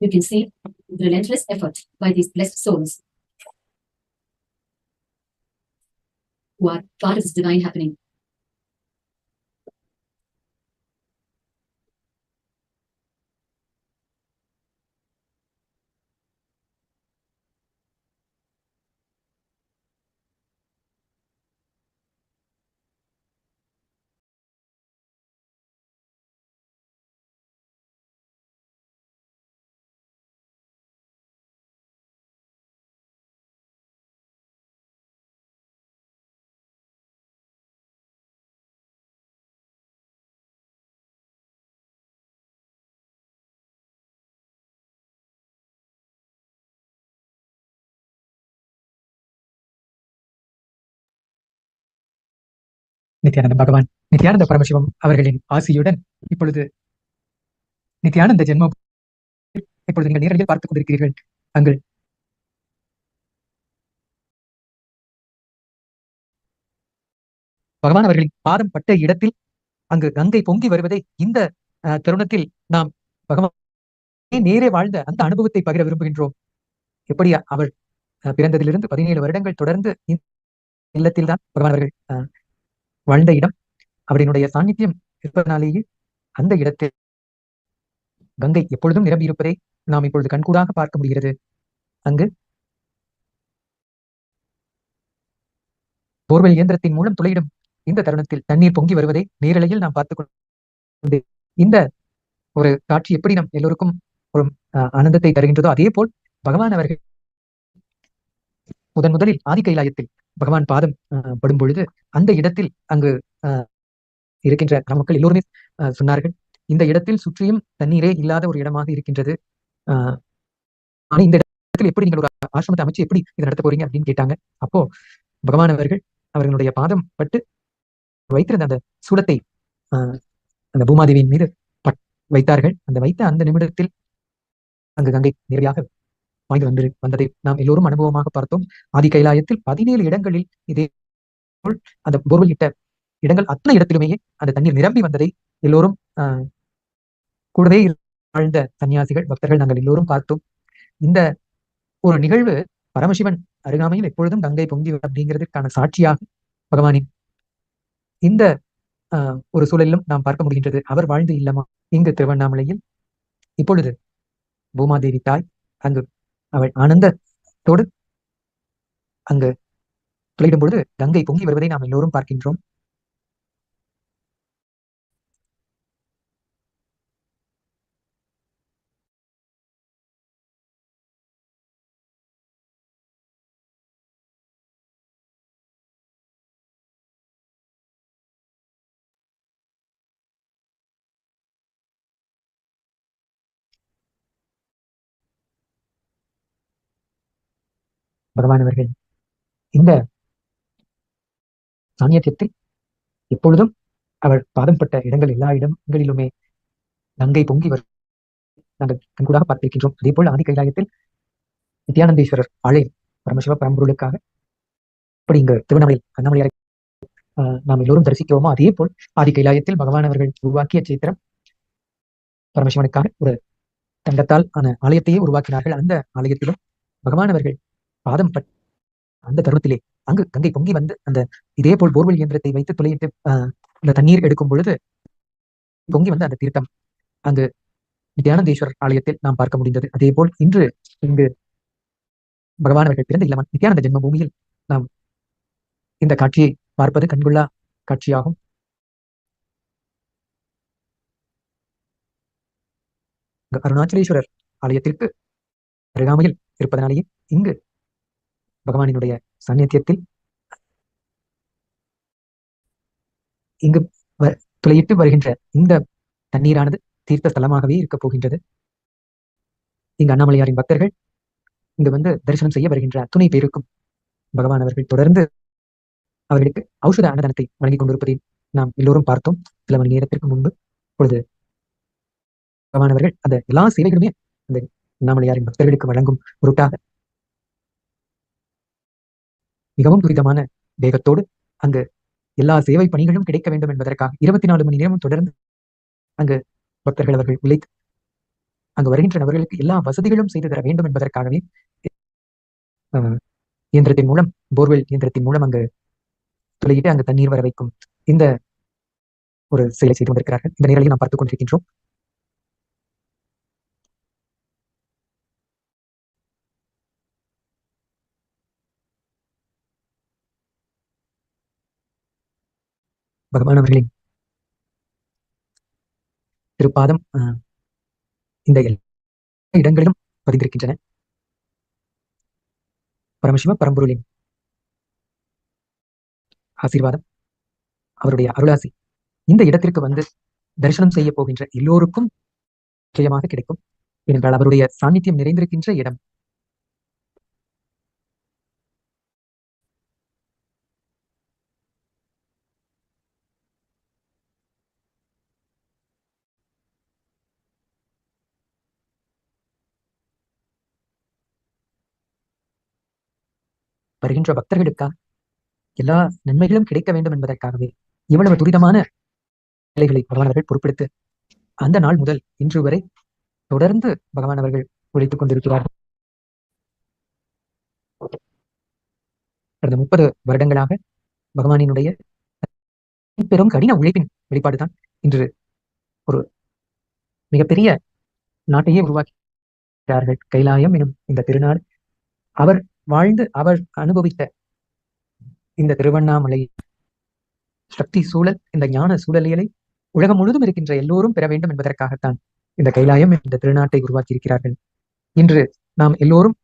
You can see the relentless effort by these blessed souls who are part of this divine happening. Nityananda பகவான் நித்யானந்த பரமசிவம் அவர்களின் ஆசியுடன் இப்பொழுது நித்யானந்த ஜென்ம இப்பொழுது நீங்கள் நேரடியில் பார்த்துக் கொண்டிருக்கிறீர்கள். அங்கு பகவான் அவர்களின் பாதம் பட்ட இடத்தில் அங்கு கங்கை பொங்கி வருவதை இந்த தருணத்தில் நாம் பகவான் நேரே வாழ்ந்த அந்த அனுபவத்தை பகிர விரும்புகின்றோம். எப்படி அவர் பிறந்ததிலிருந்து 17 வருடங்கள் தொடர்ந்து இல்லத்தில் தான் பகவான் அவர்கள் வாழ்ந்த இடம், அவரினுடைய சாநித்தியம் இருப்பதனாலேயே அந்த இடத்தில் கங்கை எப்பொழுதும் நிரம்பி இருப்பதை நாம் இப்பொழுது கண்கூடாக பார்க்க முடிகிறது. அங்கு போர்வெல் இயந்திரத்தின் மூலம் துளையிடும் இந்த தருணத்தில் தண்ணீர் பொங்கி வருவதை நேரலையில் நாம் பார்த்துக் கொண்டு இந்த ஒரு காட்சி எப்படி நம் எல்லோருக்கும் ஒரு ஆனந்தத்தை தருகின்றதோ அதே போல் பகவான் அவர்கள் முதலில் ஆதி கைலாயத்தில் பகவான் பாதம் படும் பொழுது அந்த இடத்தில் அங்கு இருக்கின்ற மக்கள் எல்லோருமே சொன்னார்கள், இந்த இடத்தில் சுற்றியும் தண்ணீரே இல்லாத ஒரு இடமாக இருக்கின்றது. ஆனா இந்த இடத்துல எப்படி நீங்கள் ஒரு ஆசிரமத்தை அமைச்சு எப்படி இதை நடத்த போறீங்க அப்படின்னு கேட்டாங்க. அப்போ பகவான் அவர்களுடைய பாதம் பட்டு வைத்திருந்த அந்த சூலத்தை அந்த பூமாதேவியின் மீது வைத்தார்கள். அந்த நிமிடத்தில் அங்கு கங்கை நேரடியாக வாங்கி வந்ததை நாம் எல்லோரும் அனுபவமாக பார்த்தோம். ஆதி கைலாயத்தில் 17 இடங்களில் இதே போல் அந்த போர்வெல் இட்ட இடங்கள் அத்தனை இடத்திலுமே அந்த தண்ணீர் நிரம்பி வந்ததை எல்லோரும் கூடவே வாழ்ந்த சன்னியாசிகள் பக்தர்கள் நாங்கள் எல்லோரும் பார்த்தோம். இந்த ஒரு நிகழ்வு பரமசிவன் அருகாமையில் எப்பொழுதும் கங்கை பொங்கி அப்படிங்கிறதுக்கான சாட்சியாக பகவானின் இந்த ஒரு சூழலிலும் நாம் பார்க்க முடிகின்றது. அவர் வாழ்ந்து இல்லமா இங்கு திருவண்ணாமலையில் இப்பொழுது பூமாதேவி தாய் அங்கு அவள் ஆனந்தத்தோடு அங்கு துளையிடும் பொழுது கங்கை பொங்கி வருவதை நாம் எல்லோரும் பார்க்கின்றோம். பகவான் அவர்கள் இந்த சாநித்தியத்தில் எப்பொழுதும் அவர் பாதம் பட்ட இடங்கள் எல்லா இடங்களிலுமே கங்கை பொங்கி வரும் நாங்கள் கண்கூடாக பார்த்திருக்கின்றோம். அதே போல் ஆதி கைலாயத்தில் நித்யானந்தேஸ்வரர் ஆலயம் பரமசிவ பரம்பொருளுக்காக இப்படி இங்கு திருவண்ணாமலையில் அண்ணாமலையாரை நாம் எல்லோரும் தரிசிக்கிறோமோ அதே போல் ஆதி கைலாயத்தில் பகவான் அவர்கள் உருவாக்கிய சேத்திரம் பரமசிவனுக்காக ஒரு தங்கத்தால் ஆன ஆலயத்தையே உருவாக்கினார்கள். அந்த ஆலயத்திலும் பகவான் அவர்கள் பாதம் பட்ட அந்த தருணத்திலே அங்கு கங்கை பொங்கி வந்து அந்த இதே போல் போர்வெல் இயந்திரத்தை வைத்து துளையிட்டு இந்த தண்ணீர் எடுக்கும் பொழுது பொங்கி வந்து அந்த தீர்த்தம் அங்கு நித்யானந்தேஸ்வரர் ஆலயத்தில் நாம் பார்க்க முடிந்தது. அதே போல் இன்று இங்கு பகவான் அவர்கள் பிறந்த இல்லமான நித்யானந்த ஜென்மபூமியில் நாம் இந்த காட்சியை பார்ப்பது கண்கொள்ளா காட்சியாகும். அருணாச்சலேஸ்வரர் ஆலயத்திற்கு அருகாமையில் இருப்பதனாலேயே இங்கு பகவானினுடைய சாநித்தியத்தில் இங்கு துளையிட்டு வருகின்ற இந்த தண்ணீரானது தீர்த்த ஸ்தலமாகவே இருக்கப் போகின்றது. இங்கு அண்ணாமலையாரின் பக்தர்கள் இங்கு வந்து தரிசனம் செய்ய வருகின்ற அத்துணை பேருக்கும் பகவான் அவர்கள் தொடர்ந்து அவர்களுக்கு ஔஷத அன்னதானத்தை வழங்கிக் கொண்டிருப்பதை நாம் எல்லோரும் பார்த்தோம் சில மணி நேரத்திற்கு முன்பு. இப்பொழுது பகவான் அவர்கள் அந்த எல்லா சேவைகளுமே அந்த அண்ணாமலையாரின் பக்தர்களுக்கு வழங்கும் பொருட்டாக மிகவும் துரிதமான வேகத்தோடு அங்கு எல்லா சேவை பணிகளும் கிடைக்க வேண்டும் என்பதற்காக 24 மணி நேரமும் தொடர்ந்து அங்கு பக்தர்கள் அவர்கள் உழைத்து அங்கு வருகின்ற நபர்களுக்கு எல்லா வசதிகளும் செய்து தர வேண்டும் என்பதற்காகவே இயந்திரத்தின் மூலம் போர்வெல் இயந்திரத்தின் மூலம் அங்கு துளையிட்டு அங்கு தண்ணீர் வர வைக்கும் இந்த ஒரு செயலை செய்து கொண்டிருக்கிறார்கள். இந்த நேரலையும் நாம் பார்த்துக் கொண்டிருக்கின்றோம். பகவான் அவர்களின் திருப்பாதம் இந்த எல்லா இடங்களிலும் பதிந்திருக்கின்றன. பரமசிவ பரம்பொருளின் ஆசீர்வாதம் அவருடைய அருளாசி இந்த இடத்திற்கு வந்து தரிசனம் செய்ய போகின்ற எல்லோருக்கும் நிச்சயமாக கிடைக்கும். ஏனென்றால் அவருடைய சாநித்தியம் நிறைந்திருக்கின்ற இடம். வருகின்ற பக்தர்களுக்காக எல்லா நன்மைகளும் கிடைக்க வேண்டும் என்பதற்காகவே இவ்வளவு துரிதமான வேலைகளை பகவான் அவர்கள் பொறுப்பெடுத்து அந்த நாள் முதல் இன்று வரை தொடர்ந்து பகவான் அவர்கள் உழைத்துக் கொண்டிருக்கிறார்கள். கடந்த 30 வருடங்களாக பகவானினுடைய பெரும் கடின உழைப்பின் வெளிப்பாடுதான் இன்று ஒரு மிகப்பெரிய நாட்டையே உருவாக்கிறார்கள். கைலாயம் எனும் இந்த திருநாடு அவர் வாழ்ந்து அவர் அனுபவித்த இந்த திருவண்ணாமலை சக்தி சூழல் இந்த ஞான சூழலியலை உலகம் முழுதும் இருக்கின்ற எல்லோரும் பெற வேண்டும் என்பதற்காகத்தான் இந்த கைலாயம் இந்த திருநாட்டை உருவாக்கி இருக்கிறார்கள். இன்று நாம் எல்லோரும்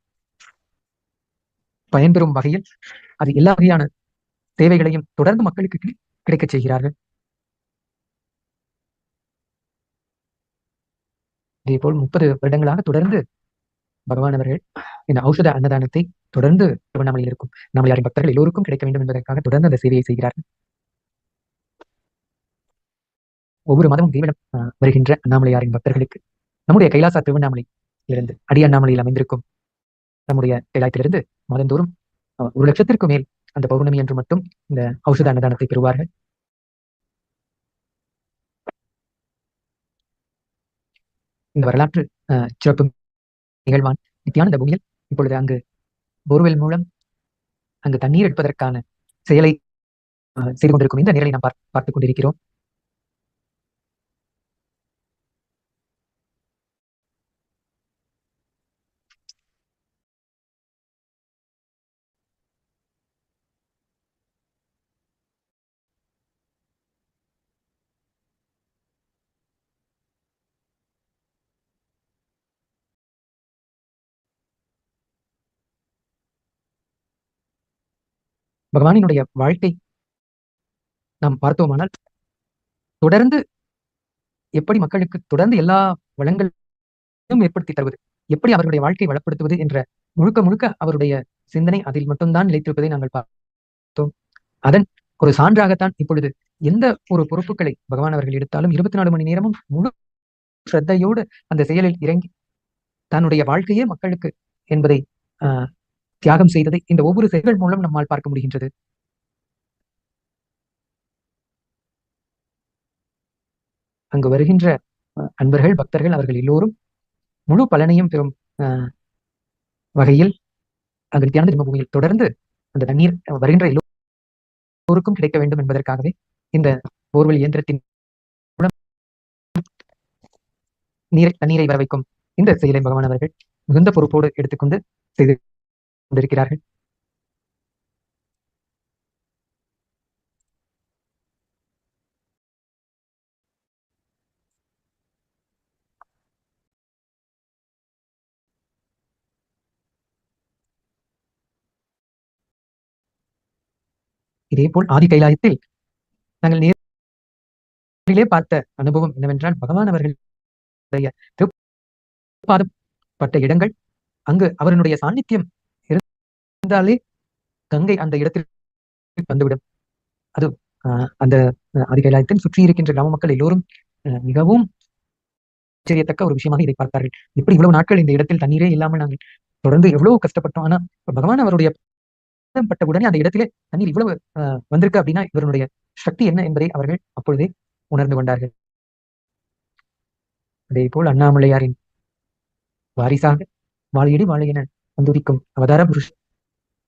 பயன்பெறும் வகையில் அது எல்லா வகையான தேவைகளையும் தொடர்ந்து மக்களுக்கு கிடைக்கச் செய்கிறார்கள். இதே போல் 30 வருடங்களாக தொடர்ந்து பகவான் அவர்கள் இந்த ஔஷத அன்னதானத்தை தொடர்ந்து திருவண்ணாமலையில் இருக்கும் அண்ணாமலையாரின் பக்தர்கள் எல்லோருக்கும் கிடைக்க வேண்டும் என்பதற்காக தொடர்ந்து அந்த சேவையை செய்கிறார்கள். ஒவ்வொரு மாதமும் தீவிரம் வருகின்ற அண்ணாமலையாரின் பக்தர்களுக்கு நம்முடைய கைலாசா திருவண்ணாமலையிலிருந்து அடி அண்ணாமலையில் அமைந்திருக்கும் நம்முடைய கைலாயத்திலிருந்து மாதந்தோறும் 1 லட்சத்திற்கு மேல் அந்த பௌர்ணமி என்று மட்டும் இந்த ஔஷத அன்னதானத்தை பெறுவார்கள். இந்த வரலாற்று சிறப்பு நிகழ்வான் நித்யானந்த பூமியில் இப்பொழுது அங்கு போர்வெல் மூலம் அங்கு தண்ணீர் எடுப்பதற்கான செயலை செய்து கொண்டிருக்கும் இந்த நிலையை நாம் பார்த்துக் கொண்டிருக்கிறோம். பகவானினுடைய வாழ்க்கை நாம் பார்த்தோமானால் தொடர்ந்து எப்படி மக்களுக்கு தொடர்ந்து எல்லா வளங்களும் ஏற்படுத்தி தருவது, எப்படி அவர்களுடைய வாழ்க்கை வளப்படுத்துவது என்ற முழுக்க முழுக்க அவருடைய சிந்தனை அதில் மட்டும்தான் நிலைத்திருப்பதை நாங்கள் பார்த்தோம். அதன் ஒரு சான்றாகத்தான் இப்பொழுது எந்த ஒரு பொறுப்புகளை பகவான் அவர்கள் எடுத்தாலும் 24 மணி நேரமும் முழு ஸ்ரத்தையோடு அந்த செயலில் இறங்கி தன்னுடைய வாழ்க்கையே மக்களுக்கு என்பதை தியாகம் செய்ததை இந்த ஒவ்வொரு செயல்கள் மூலம் நம்மால் பார்க்க முடிகின்றது. அங்கு வருகின்ற அன்பர்கள், பக்தர்கள் அவர்கள் எல்லோரும் முழு பலனையும் பெறும் வகையில் அங்கு நித்யானந்த ஜென்மபூமியில் தொடர்ந்து அந்த தண்ணீர் வருகின்ற எல்லோருக்கும் கிடைக்க வேண்டும் என்பதற்காகவே இந்த போர்வெல் இயந்திரத்தின் மூலம் தண்ணீரை வர வைக்கும் இந்த செயலை பகவான் அவர்கள் மிகுந்த பொறுப்போடு எடுத்துக்கொண்டு செய்து கொண்டிருக்கிறார்கள். இதேபோல் ஆதி கைலாயத்தில் நாங்கள் நேரிலே பார்த்த அனுபவம் என்னவென்றால், பகவான் அவர்களுடைய திருப்பாதம் பட்ட இடங்கள், அங்கு அவருடைய சாநித்தியம் இருந்தாலே கங்கை அந்த இடத்தில் வந்துவிடும். அது அந்த ஆதி கைலாயத்தில் சுற்றி இருக்கின்ற கிராம மக்கள் எல்லோரும் மிகவும் ஆச்சரியத்தக்க ஒரு விஷயமாக இதை பார்த்தார்கள். இப்படி இவ்வளவு நாட்கள் இந்த இடத்தில் தண்ணீரே இல்லாமல் நாங்கள் தொடர்ந்து எவ்வளவு கஷ்டப்பட்டோம். ஆனா பகவான் அவருடைய பட்ட உடனே அந்த இடத்திலே தண்ணீர் இவ்வளவு வந்திருக்கு அப்படின்னா இவருடைய சக்தி என்ன என்பதை அவர்கள் அப்பொழுதே உணர்ந்து கொண்டார்கள். அதே போல் அண்ணாமலையாரின் வாரிசாக வாழையடி வாழை என வந்துதிக்கும் அவதார புருஷ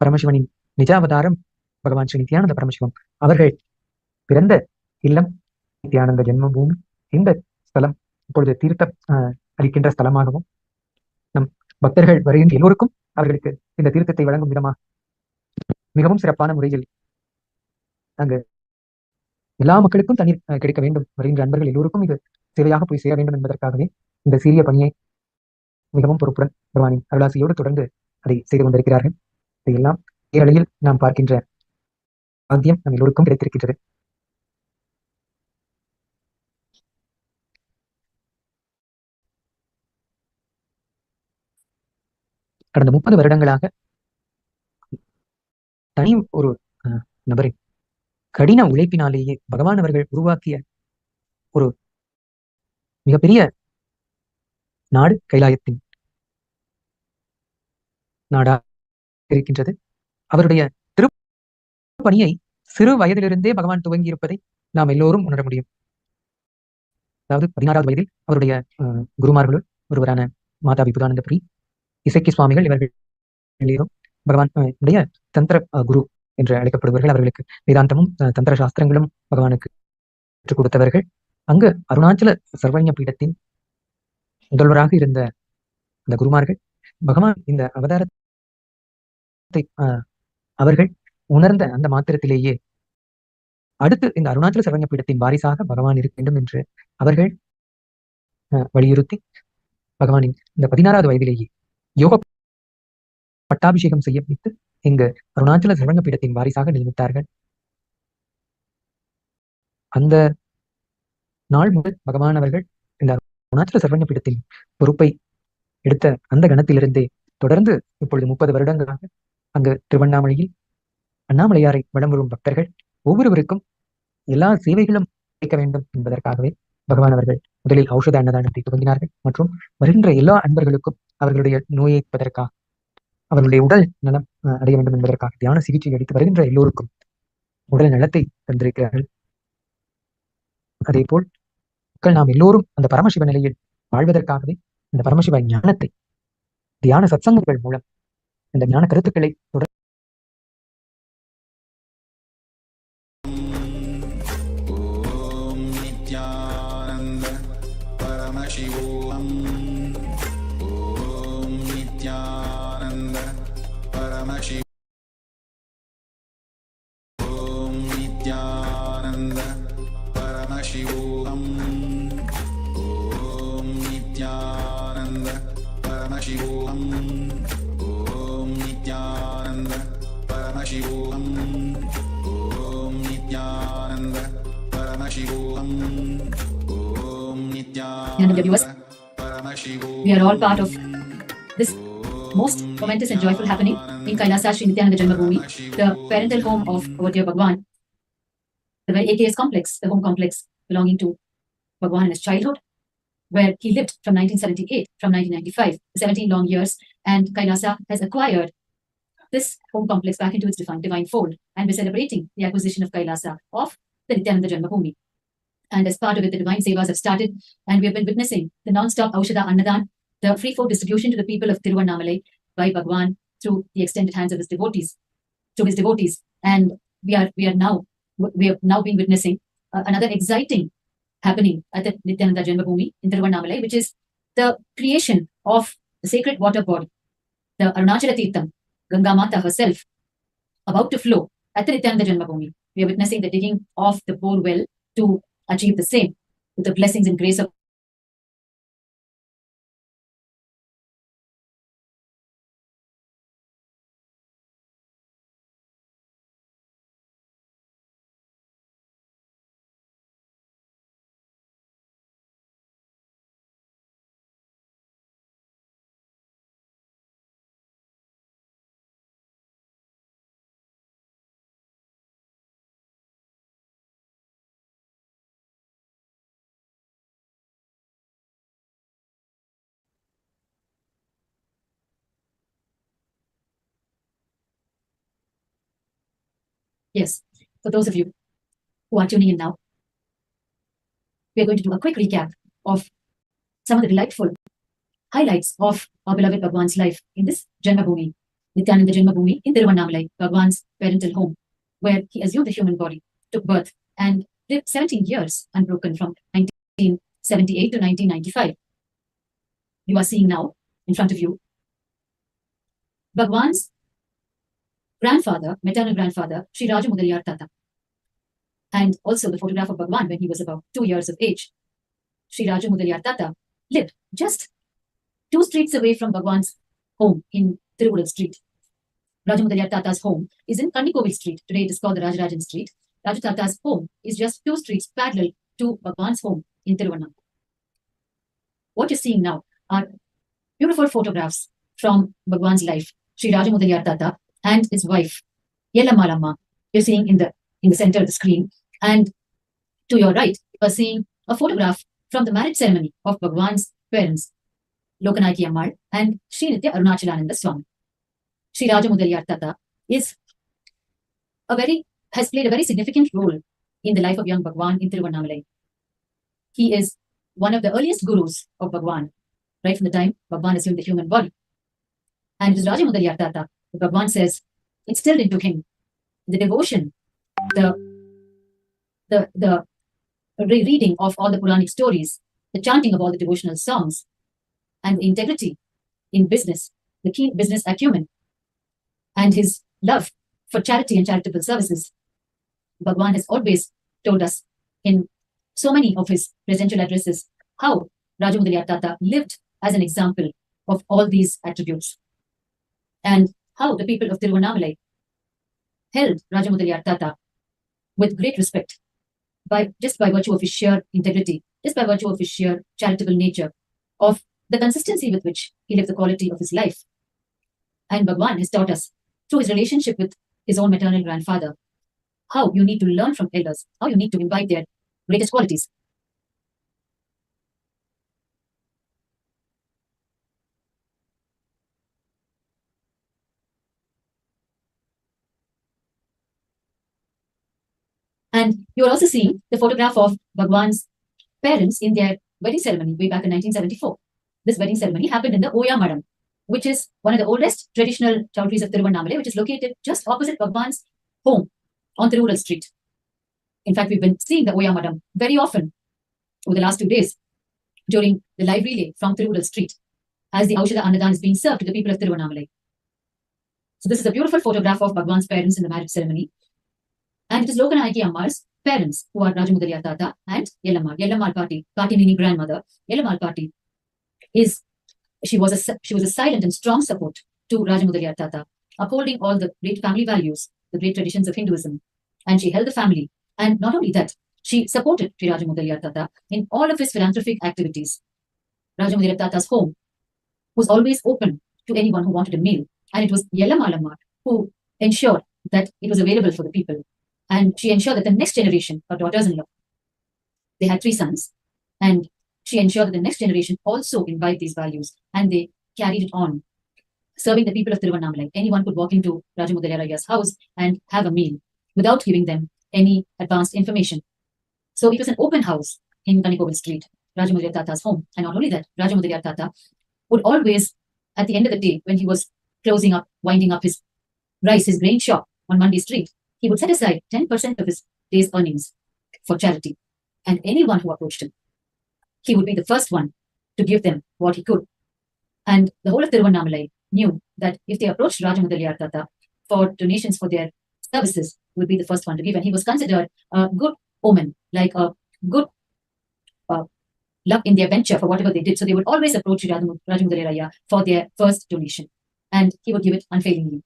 பரமசிவனின் நிஜ அவதாரம் பகவான் ஸ்ரீ நித்யானந்த பரமசிவம் அவர்கள் பிறந்த இல்லம் நித்யானந்த ஜென்மபூமி. இந்த ஸ்தலம் இப்பொழுது தீர்த்தம் அளிக்கின்ற ஸ்தலமாகவும் நம் பக்தர்கள் வருகின்ற எல்லோருக்கும் அவர்களுக்கு இந்த தீர்த்தத்தை வழங்கும் விதமாக மிகவும் சிறப்பான முறையில் அங்கு எல்லா மக்களுக்கும் தண்ணீர் கிடைக்க வேண்டும், வருகின்ற அன்பர்கள் எல்லோருக்கும் இது சேவையாக போய் சேர வேண்டும் என்பதற்காகவே இந்த சீரிய பணியை மிகவும் பொறுப்புடன் பகவானின் அருளாசியோடு தொடர்ந்து அதை செய்து கொண்டிருக்கிறார்கள். இதையெல்லாம் நேரலையில் நாம் பார்க்கின்ற பாக்கியம் நம் எல்லோருக்கும் கிடைத்திருக்கின்றது. கடந்த 30 வருடங்களாக தனி ஒரு நபரின் கடின உழைப்பினாலேயே பகவான் அவர்கள் உருவாக்கிய ஒரு மிகப்பெரிய நாடு கைலாயத்தின் நாடா இருக்கின்றது. அவருடைய திருப்பணியை சிறு வயதிலிருந்தே பகவான் துவங்கி இருப்பதை நாம் எல்லோரும் உணர முடியும். அதாவது 16வது வயதில் அவருடைய குருமார்களுள் ஒருவரான மாதா விபுதானந்தபுரி இசைக்கு சுவாமிகள் இவர்கள் எல்லோரும் பகவான் உடைய தந்திர குரு என்று அழைக்கப்படுபவர்கள். அவர்களுக்கு வேதாந்தமும் தந்திர சாஸ்திரங்களும் பகவானுக்கு கற்றுக் கொடுத்தவர்கள். அங்கு அருணாச்சல சர்வஞ பீடத்தின் முதல்வராக இருந்த அந்த குருமார்கள் பகவான் இந்த அவதாரத்தை அவர்கள் உணர்ந்த அந்த மாத்திரத்திலேயே அடுத்து இந்த அருணாச்சல சர்வஞ பீடத்தின் வாரிசாக பகவான் இருக்க வேண்டும் என்று அவர்கள் வலியுறுத்தி பகவானின் இந்த 16வது வயதிலேயே யோக பட்டாபிஷேகம் செய்ய வைத்து இங்கு அருணாச்சல சர்வஞ பீடத்தின் வாரிசாக நியமித்தார்கள். அந்த நாள் முதல் பகவான் அவர்கள் இந்த அருணாச்சல சர்வஞ பீடத்தின் பொறுப்பை எடுத்த அந்த கணத்திலிருந்தே தொடர்ந்து இப்பொழுது 30 வருடங்களாக அங்கு திருவண்ணாமலையில் அண்ணாமலையாரை வலம் வரும் பக்தர்கள் ஒவ்வொருவருக்கும் எல்லா சேவைகளும் கிடைக்க வேண்டும் என்பதற்காகவே பகவான் அவர்கள் முதலில் ஔஷத அன்னதானத்தை துவங்கினார்கள். மற்றும் வருகின்ற எல்லா அன்பர்களுக்கும் அவர்களுடைய நோயை தீர்ப்பதற்காக, அவர்களுடைய உடல் நலம் அடைய வேண்டும் என்பதற்காக தியான சிகிச்சை அளித்து வருகின்ற எல்லோருக்கும் உடல் நலத்தை தந்திருக்கிறார்கள். அதே போல் மக்கள் நாம் எல்லோரும் அந்த பரமசிவ நிலையில் வாழ்வதற்காகவே இந்த பரமசிவ ஞானத்தை தியான சத்சங்கங்கள் மூலம் இந்த ஞான கருத்துக்களை தொடர் And the viewers, we are all part of this most momentous and joyful happening in Kailasa Sri Nithyananda JanmaBhoomi, the parental home of our dear Bhagwan, the very AKS complex, the home complex belonging to Bhagwan in his childhood, where he lived from 1978, from 1995, 17 long years, and Kailasa has acquired this home complex back into its divine fold, and we're celebrating the acquisition of Kailasa of the Nithyananda JanmaBhoomi. And as part of it, the divine sevas have started, and we have been witnessing the non-stop Aushadha Annadan, the free food distribution to the people of Tiruvannamalai by Bhagwan through the extended hands of his devotees, to his devotees. And we have now been witnessing another exciting happening at the Nithyananda JanmaBhoomi in Tiruvannamalai, which is the creation of the sacred water body, the Arunachaleshwara, Ganga Mata herself, about to flow at the Nithyananda JanmaBhoomi. We are witnessing the digging of the bore well to achieve the same with the blessings and grace of yes. For those of you who are tuning in now, we are going to do a quick recap of some of the delightful highlights of our beloved Bhagwan's life in this JanmaBhoomi, Nithyananda JanmaBhoomi in Tiruvannamalai, Bhagwan's parental home, where he assumed the human body, took birth, and lived 17 years unbroken from 1978 to 1995. You are seeing now in front of you Bhagwan's grandfather, maternal grandfather, Sri Rajamudaliyar Tata, and also the photograph of Bhagwan when he was about 2 years of age. Sri Rajamudaliyar Tata lived just 2 streets away from Bhagwan's home in Tiruvallur Street. Rajamudaliyar Tata's home is in Kannikovil Street. Today it is called the Rajarajan Street. Raju Tata's home is just 2 streets parallel to Bhagwan's home in Tiruvannamalai. What you're seeing now are beautiful photographs from Bhagwan's life. Sri Rajamudaliyar Tata and his wife, 𝐿𝐴𝐴𝐴𝐴, you're seeing in the center of the screen. And to your right, you are seeing a photograph from the marriage ceremony of Bhagwan's parents, 𝐊𝐚𝐢𝐥𝐚𝐬𝐚 and Sri Nithya Arunachaleswara Swami. Sri Rajamudaliyar Tata has played a very significant role in the life of young Bhagwan in Tiruvannamalai. He is one of the earliest gurus of Bhagwan, right from the time Bhagwan assumed the human body. And it is Rajamudaliyar Tata, Bhagwan says, instilled into him the devotion, the reading of all the Puranic stories, the chanting of all the devotional songs, and the integrity in business, the keen business acumen, and his love for charity and charitable services. Bhagwan has always told us in so many of his presidential addresses how Rajamudaliyar Tata lived as an example of all these attributes, and how the people of Tiruvannamalai held Rajamudaliyar Tata with great respect just by virtue of his sheer integrity, just by virtue of his sheer charitable nature, of the consistency with which he lived the quality of his life. And Bhagwan has taught us through his relationship with his own maternal grandfather how you need to learn from elders, how you need to imbibe their greatest qualities. And you are also seeing the photograph of Bhagwan's parents in their wedding ceremony way back in 1974. This wedding ceremony happened in the Oya Madam, which is one of the oldest traditional chowdhuries of Tiruvannamalai, which is located just opposite Bhagwan's home on Tiruvallur Street. In fact, we've been seeing the Oya Madam very often over the last 2 days during the live relay from Tiruvallur Street as the Aushadha Annadan is being served to the people of Tiruvannamalai. So this is a beautiful photograph of Bhagwan's parents in the marriage ceremony. And it is 𝐊𝐴𝐴𝐴𝐴's parents who are Rajamudaliyar Tata and 𝐿𝐴𝐴𝐴. 𝐿𝐴𝐴𝐴 Party meaning grandmother. 𝐿𝐴𝐴𝐴 Party she was a silent and strong support to Rajamudaliyar Tata, upholding all the great family values, the great traditions of Hinduism. And she held the family. And not only that, she supported Sri Rajamudaliyar Tata in all of his philanthropic activities. Rajamudaliyar Tata's home was always open to anyone who wanted a meal. And it was 𝐊𝐴𝐺𝐻𝐿𝐴 who ensured that it was available for the people. And she ensured that the next generation, her daughters-in-law, they had 3 sons, and she ensured that the next generation also imbibed these values, and they carried it on, serving the people of Tiruvannamalai. Anyone could walk into 𝐺𝐻𝐿𝐴 house and have a meal without giving them any advanced information. So it was an open house in Kanikoval Street, 𝐺𝐻𝐿𝐴 Tata's home. And not only that, 𝐺𝐻𝐿𝐴 Tata would always, at the end of the day, when he was closing up, winding up his grain shop on Monday Street, he would set aside 10% of his day's earnings for charity. And anyone who approached him, he would be the first one to give them what he could. And the whole of Tiruvannamalai knew that if they approached 𝐺𝐻𝐿𝐴 Tata for donations for their services, he would be the first one to give. And he was considered a good omen, like a good luck in their venture for whatever they did. So they would always approach 𝐺𝐻𝐿𝐴 for their first donation, and he would give it unfailingly.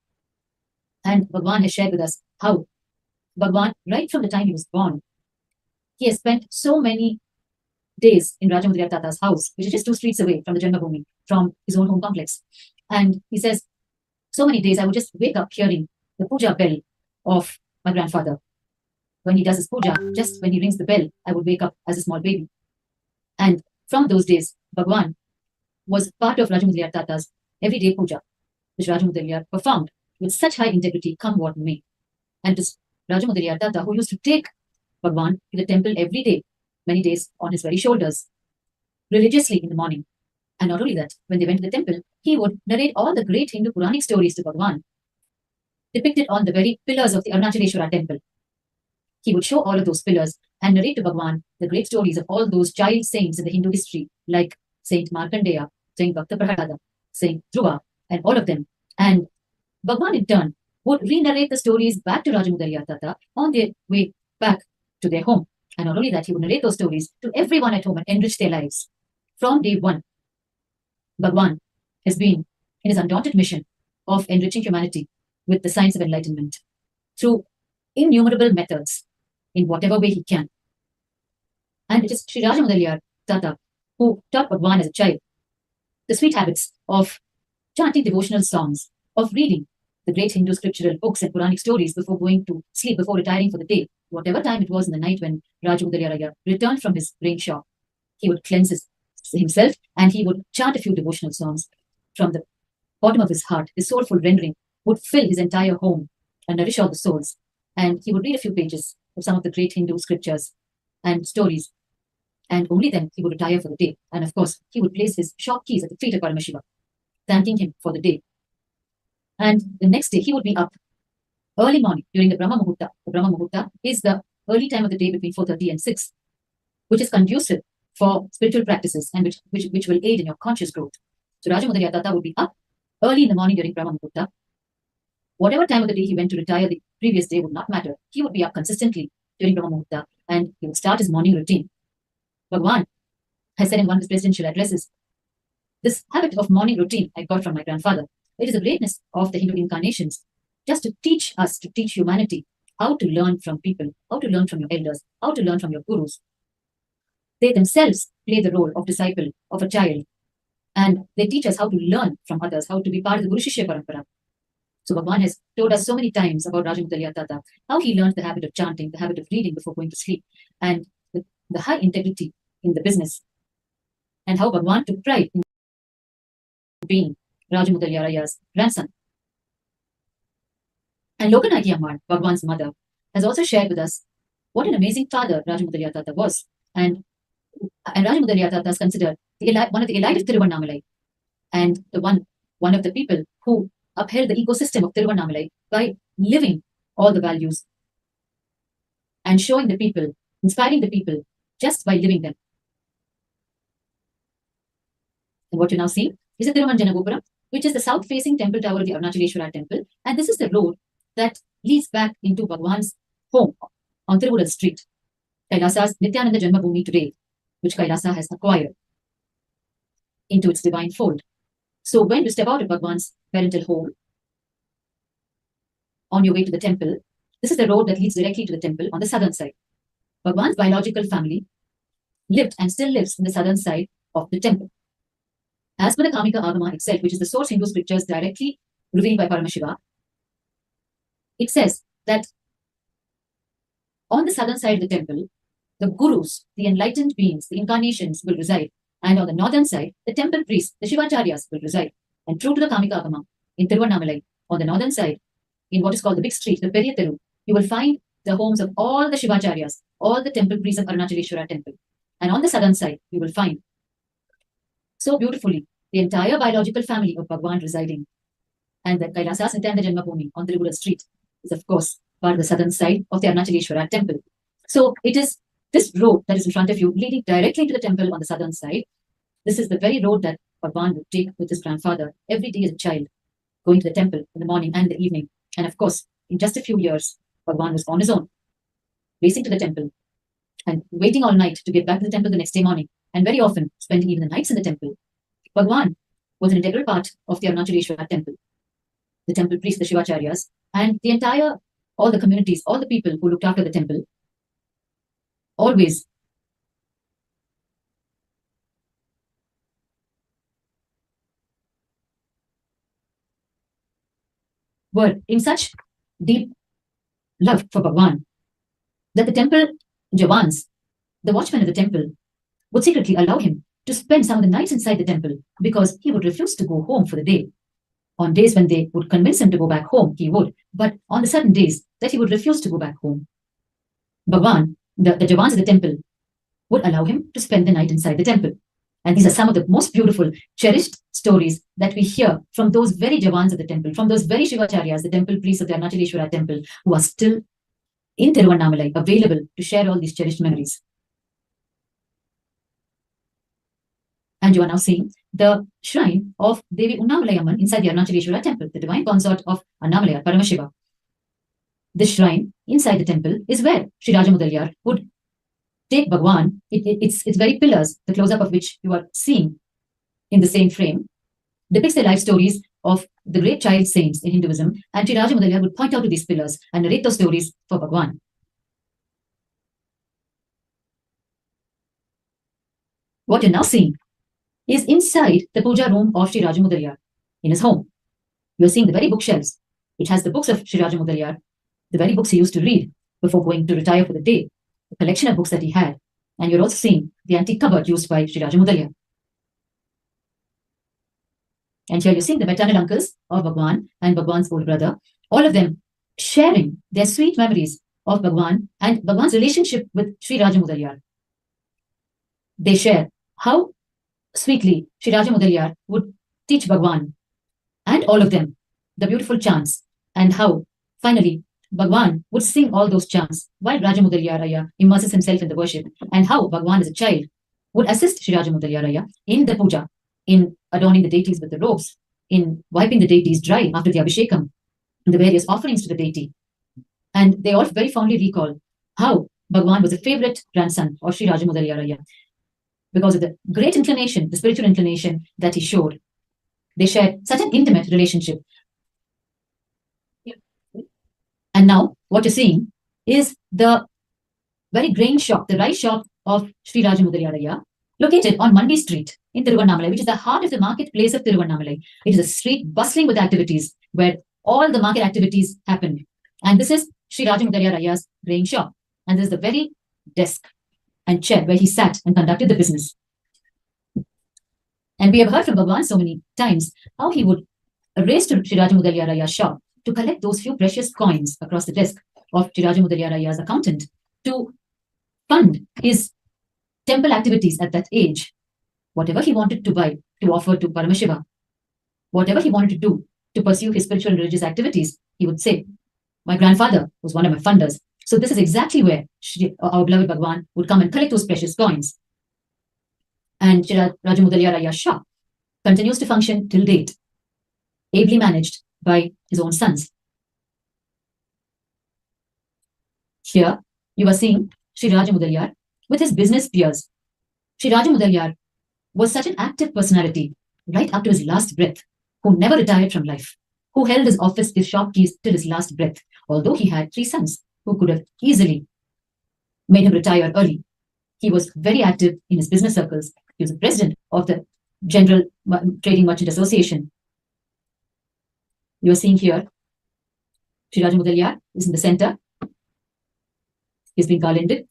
And Bhagwan has shared with us how Bhagwan, right from the time he was born, he has spent so many days in 𝐺𝐻𝐿𝐴 Tata's house, which is just 2 streets away from the JanmaBhoomi, from his own home complex. And he says, so many days I would just wake up hearing the puja bell of my grandfather. When he does his puja, just when he rings the bell, I would wake up as a small baby. And from those days, Bhagwan was part of 𝐺𝐻𝐿𝐴 Tata's everyday puja, which 𝐺𝐻𝐿𝐴 performed with such high integrity, come what may. And it is 𝐺𝐻𝐿𝐴 Tata who used to take Bhagwan to the temple every day, many days on his very shoulders, religiously in the morning. And not only that, when they went to the temple, he would narrate all the great Hindu Puranic stories to Bhagwan, depicted on the very pillars of the Arunachaleshwara temple. He would show all of those pillars and narrate to Bhagwan the great stories of all those child saints in the Hindu history, like Saint Markandeya, Saint Bhakta Prahalada, Saint Dhruva, and all of them. And Bhagwan in turn would re-narrate the stories back to 𝐺𝐻𝐿𝐴 Tata on their way back to their home. And not only that, he would narrate those stories to everyone at home and enrich their lives. From day one, Bhagwan has been in his undaunted mission of enriching humanity with the science of enlightenment through innumerable methods in whatever way he can. And it is Sri 𝐺𝐻𝐿𝐴 Tata who taught Bhagwan as a child the sweet habits of chanting devotional songs, of reading the great Hindu scriptural books and Puranic stories before going to sleep, before retiring for the day. Whatever time it was in the night when 𝐺𝐻𝐿𝐴 returned from his grain shop, he would cleanse himself and he would chant a few devotional songs from the bottom of his heart. His soulful rendering would fill his entire home and nourish all the souls. And he would read a few pages of some of the great Hindu scriptures and stories. And only then he would retire for the day. And of course, he would place his shop keys at the feet of Paramashiva, thanking him for the day. And the next day, he would be up early morning during the Brahma Muhurta. The Brahma Muhurta is the early time of the day between 4:30 and 6, which is conducive for spiritual practices and which will aid in your conscious growth. So 𝐺𝐻𝐿𝐴 Tata would be up early in the morning during Brahma Muhurta. Whatever time of the day he went to retire the previous day would not matter. He would be up consistently during Brahma Muhurta and he would start his morning routine. Bhagwan has said in one of his presidential addresses, this habit of morning routine I got from my grandfather. It is the greatness of the Hindu incarnations, just to teach us, to teach humanity how to learn from people, how to learn from your elders, how to learn from your gurus. They themselves play the role of disciple, of a child, and they teach us how to learn from others, how to be part of the Guru Shishya Parampara. So Bhagwan has told us so many times about 𝐺𝐻𝐿𝐴 Tata, how he learned the habit of chanting, the habit of reading before going to sleep, and the high integrity in the business, and how Bhagwan took pride in being 𝐺𝐻𝐿𝐴's grandson. And Lokanagi Amma, Bhagwan's mother, has also shared with us what an amazing father 𝐺𝐻𝐿𝐴 Tata was. And 𝐺𝐻𝐿𝐴 Tata is considered one of the elite of Tiruvannamalai, and one of the people who upheld the ecosystem of Tiruvannamalai by living all the values and showing the people, inspiring the people just by living them. And what you now see is the Thiruvanjana Gopuram, which is the south-facing temple tower of the Arunachaleshwara temple. And this is the road that leads back into Bhagwan's home on Tiruvannamalai Street, Kailasa's Nithyananda JanmaBhoomi today, which Kailasa has acquired into its divine fold. So when you step out of Bhagwan's parental home on your way to the temple, this is the road that leads directly to the temple on the southern side. Bhagwan's biological family lived and still lives in the southern side of the temple. As per the 𝐿𝐴𝐷𝐸𝐻 itself, which is the source Hindu scriptures directly revealed by Paramashiva, it says that on the southern side of the temple, the gurus, the enlightened beings, the incarnations will reside. And on the northern side, the temple priests, the Shivacharyas will reside. And true to the Kamika Agama, in Tiruvannamalai, on the northern side, in what is called the big street, the Periyatheru, you will find the homes of all the Shivacharyas, all the temple priests of Arunachaleshwara temple. And on the southern side, you will find so beautifully the entire biological family of Bhagwan residing. And the Kailasa 𝐿𝐴𝐷𝐸𝐻 JanmaBhoomi on Tirugula street is, of course, part of the southern side of the Arunachaleshwara temple. So it is this road that is in front of you, leading directly to the temple on the southern side. This is the very road that Bhagwan would take with his grandfather every day as a child, going to the temple in the morning and the evening. And of course, in just a few years, Bhagwan was on his own, racing to the temple and waiting all night to get back to the temple the next day morning, and very often spending even the nights in the temple. Bhagwan was an integral part of the Arunachaleshwara temple, the temple priests, the Shivacharyas, and the entire, all the communities, all the people who looked after the temple, always were in such deep love for Bhagwan that the temple Javans, the watchmen of the temple, would secretly allow him to spend some of the nights inside the temple because he would refuse to go home for the day. On days when they would convince him to go back home, he would, but on the certain days that he would refuse to go back home, Bhagwan, the Javans of the temple, would allow him to spend the night inside the temple. And these are some of the most beautiful, cherished stories that we hear from those very Javans of the temple, from those very Shivacharyas, the temple priests of the Arunachaleshwara temple, who are still in Tiruvannamalai, available to share all these cherished memories. And you are now seeing the shrine of 𝐷𝐕 Unnammalai inside the Arunachaleshwara temple, the divine consort of Annamalai, Paramashiva. This shrine inside the temple is where Sri Raja Mudaliyar would take Bhagwan. Its very pillars, the close-up of which you are seeing in the same frame, depicts the life stories of the great child saints in Hinduism, and Sri Raja Mudaliyar would point out to these pillars and narrate those stories for Bhagwan. What you're now seeing is inside the puja room of Sri Raja Mudaliyar in his home. You're seeing the very bookshelves, which has the books of Sri Raja Mudaliyar, the very books he used to read before going to retire for the day, the collection of books that he had. And you're also seeing the antique cupboard used by Sri Raja Mudaliyar. And here you're seeing the maternal uncles of Bhagwan and Bhagwan's older brother, all of them sharing their sweet memories of Bhagwan and Bhagwan's relationship with Sri Raja Mudaliyar. They share how sweetly Sri Raja Mudaliyar would teach Bhagwan and all of them the beautiful chants, and how finally Bhagwan would sing all those chants while Raja Mudaliyar immerses himself in the worship, and how Bhagwan as a child would assist Sri Raja Mudaliyar in the puja, in adorning the deities with the robes, in wiping the deities dry after the Abhishekam, the various offerings to the deity. And they all very fondly recall how Bhagwan was a favorite grandson of Sri Raja Mudaliyar because of the great inclination, the spiritual inclination that he showed. They shared such an intimate relationship. And now what you're seeing is the very grain shop, the rice shop of Sri Raja Mudaliyar, located on Mandi Street in Tiruvannamalai, which is the heart of the marketplace of Tiruvannamalai. It is a street bustling with activities where all the market activities happen. And this is Sri Raja Mudaliyar's grain shop. And this is the very desk and chair where he sat and conducted the business. And we have heard from Bhagwan so many times how he would race to Sri Raja Mudaliyar's shop to collect those few precious coins across the desk of Sri Raja Mudaliyar's accountant to fund his temple activities at that age. Whatever he wanted to buy to offer to Paramashiva, whatever he wanted to do to pursue his spiritual and religious activities, he would say, my grandfather was one of my funders. So this is exactly where our beloved Bhagwan would come and collect those precious coins. And Sri Raja Mudaliyar's shop continues to function till date, ably managed by his own sons. Here you are seeing Sri Raja Mudaliyar with his business peers. Sri Raja Mudaliyar was such an active personality right up to his last breath, who never retired from life, who held his office, his shop keys till his last breath, although he had 3 sons who could have easily made him retire early. He was very active in his business circles. He was the president of the General Trading Merchant Association. You are seeing here, Sri Raja Mudaliar is in the center. He's been garlanded.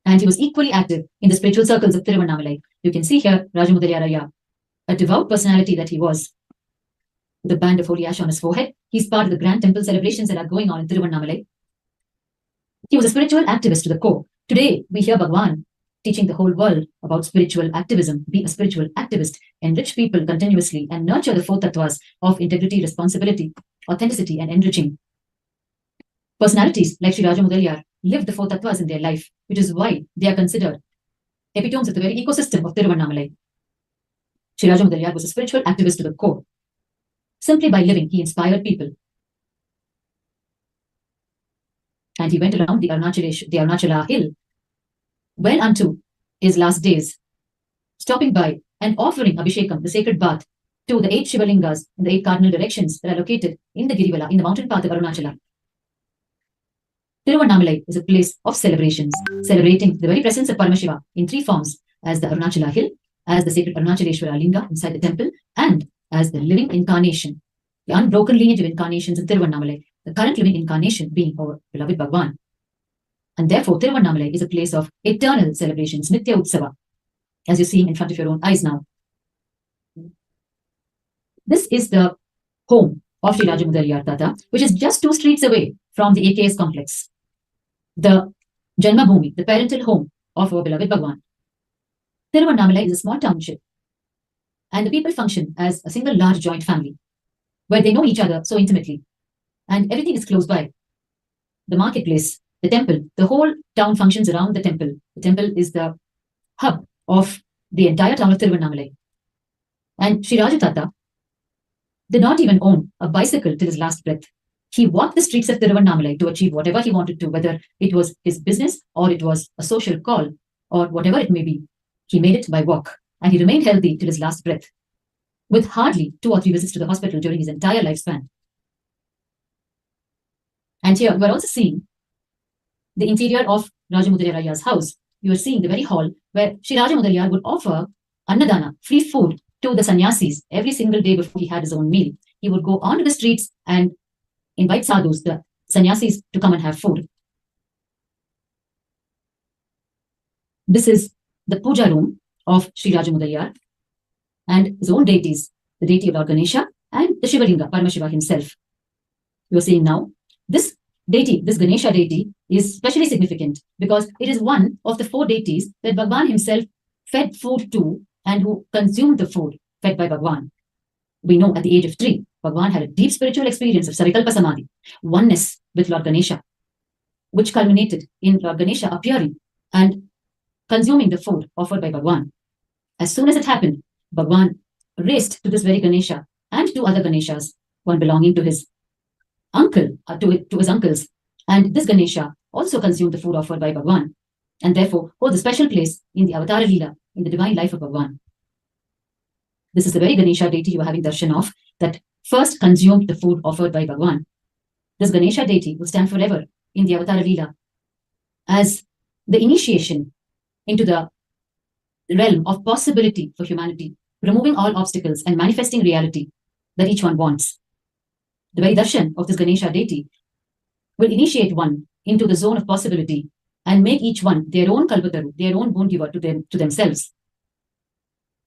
And he was equally active in the spiritual circles of Tiruvannamalai. You can see here Raja Mudaliar, a devout personality that he was, with a band of holy ash on his forehead. He's part of the grand temple celebrations that are going on in Tiruvannamalai. He was a spiritual activist to the core. Today, we hear Bhagwan teaching the whole world about spiritual activism. Be a spiritual activist, enrich people continuously, and nurture the four tattvas of integrity, responsibility, authenticity, and enriching. Personalities like Sri Raja Mudaliar live the four tattvas in their life, which is why they are considered epitomes of the very ecosystem of Tiruvannamalai. Sri Raja Mudaliar was a spiritual activist to the core. Simply by living, he inspired people. And he went around the Arunachala hill well unto his last days, stopping by and offering Abhishekam, the sacred bath, to the 8 Shivalingas in the 8 cardinal directions that are located in the Girivala, in the mountain path of Arunachala. Tiruvannamalai is a place of celebrations, celebrating the very presence of Paramashiva in 3 forms, as the Arunachala hill, as the sacred Arunachaleshwara linga inside the temple, and as the living incarnation, the unbroken lineage of incarnations in Tiruvannamalai, the current living incarnation being our beloved Bhagwan. And therefore, Tiruvannamalai is a place of eternal celebrations, Nitya Utsava, as you're seeing in front of your own eyes now. This is the home of Sri Raja Mudaliar Tata, which is just 2 streets away from the AKS complex, the JanmaBhoomi, the parental home of our beloved Bhagwan. Tiruvannamalai is a small township, and the people function as a single large joint family, where they know each other so intimately, and everything is close by. The marketplace, the temple, the whole town functions around the temple. The temple is the hub of the entire town of Tiruvannamalai. And Sri Raja Tata did not even own a bicycle till his last breath. He walked the streets of Tiruvannamalai to achieve whatever he wanted to, whether it was his business or it was a social call or whatever it may be. He made it by walk, and he remained healthy till his last breath, with hardly 2 or 3 visits to the hospital during his entire lifespan. And here you are also seeing the interior of Raja Mudaliar's house. You are seeing the very hall where Sri Raja Mudaliar would offer annadana, free food, to the sannyasis every single day before he had his own meal. He would go onto the streets and invite sadhus, the sannyasis, to come and have food. This is the puja room of Sri Raja Mudaliar and his own deities, the deity of Lord Ganesha and the Shivalinga, Paramashiva himself. You are seeing now, this deity, this Ganesha deity, is especially significant because it is one of the 4 deities that Bhagwan himself fed food to and who consumed the food fed by Bhagwan. We know at the age of 3, Bhagwan had a deep spiritual experience of Savikalpa Samadhi, oneness with Lord Ganesha, which culminated in Lord Ganesha appearing and consuming the food offered by Bhagwan. As soon as it happened, Bhagwan raced to this very Ganesha and 2 other Ganeshas, one belonging to his uncle, to his uncles, and this Ganesha also consumed the food offered by Bhagwan, and therefore holds a special place in the Avatara Leela, in the divine life of Bhagwan. This is the very Ganesha deity you are having darshan of that first consumed the food offered by Bhagwan. This Ganesha deity will stand forever in the Avatara Leela as the initiation into the realm of possibility for humanity, removing all obstacles and manifesting reality that each one wants. The very darshan of this Ganesha deity will initiate one into the zone of possibility and make each one their own Kalpataru, their own boon giver to themselves.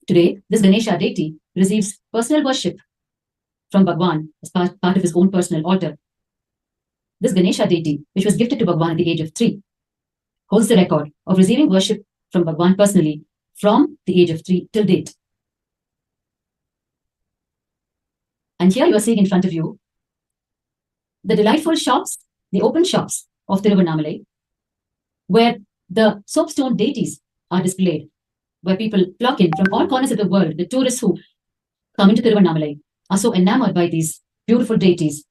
Today, this Ganesha deity receives personal worship from Bhagwan as part of his own personal altar. This Ganesha deity, which was gifted to Bhagwan at the age of 3, holds the record of receiving worship from Bhagwan personally from the age of 3 till date. And here you are seeing in front of you the delightful shops, the open shops of Tiruvannamalai, where the soapstone deities are displayed, where people flock in from all corners of the world. The tourists who come into Tiruvannamalai are so enamored by these beautiful deities,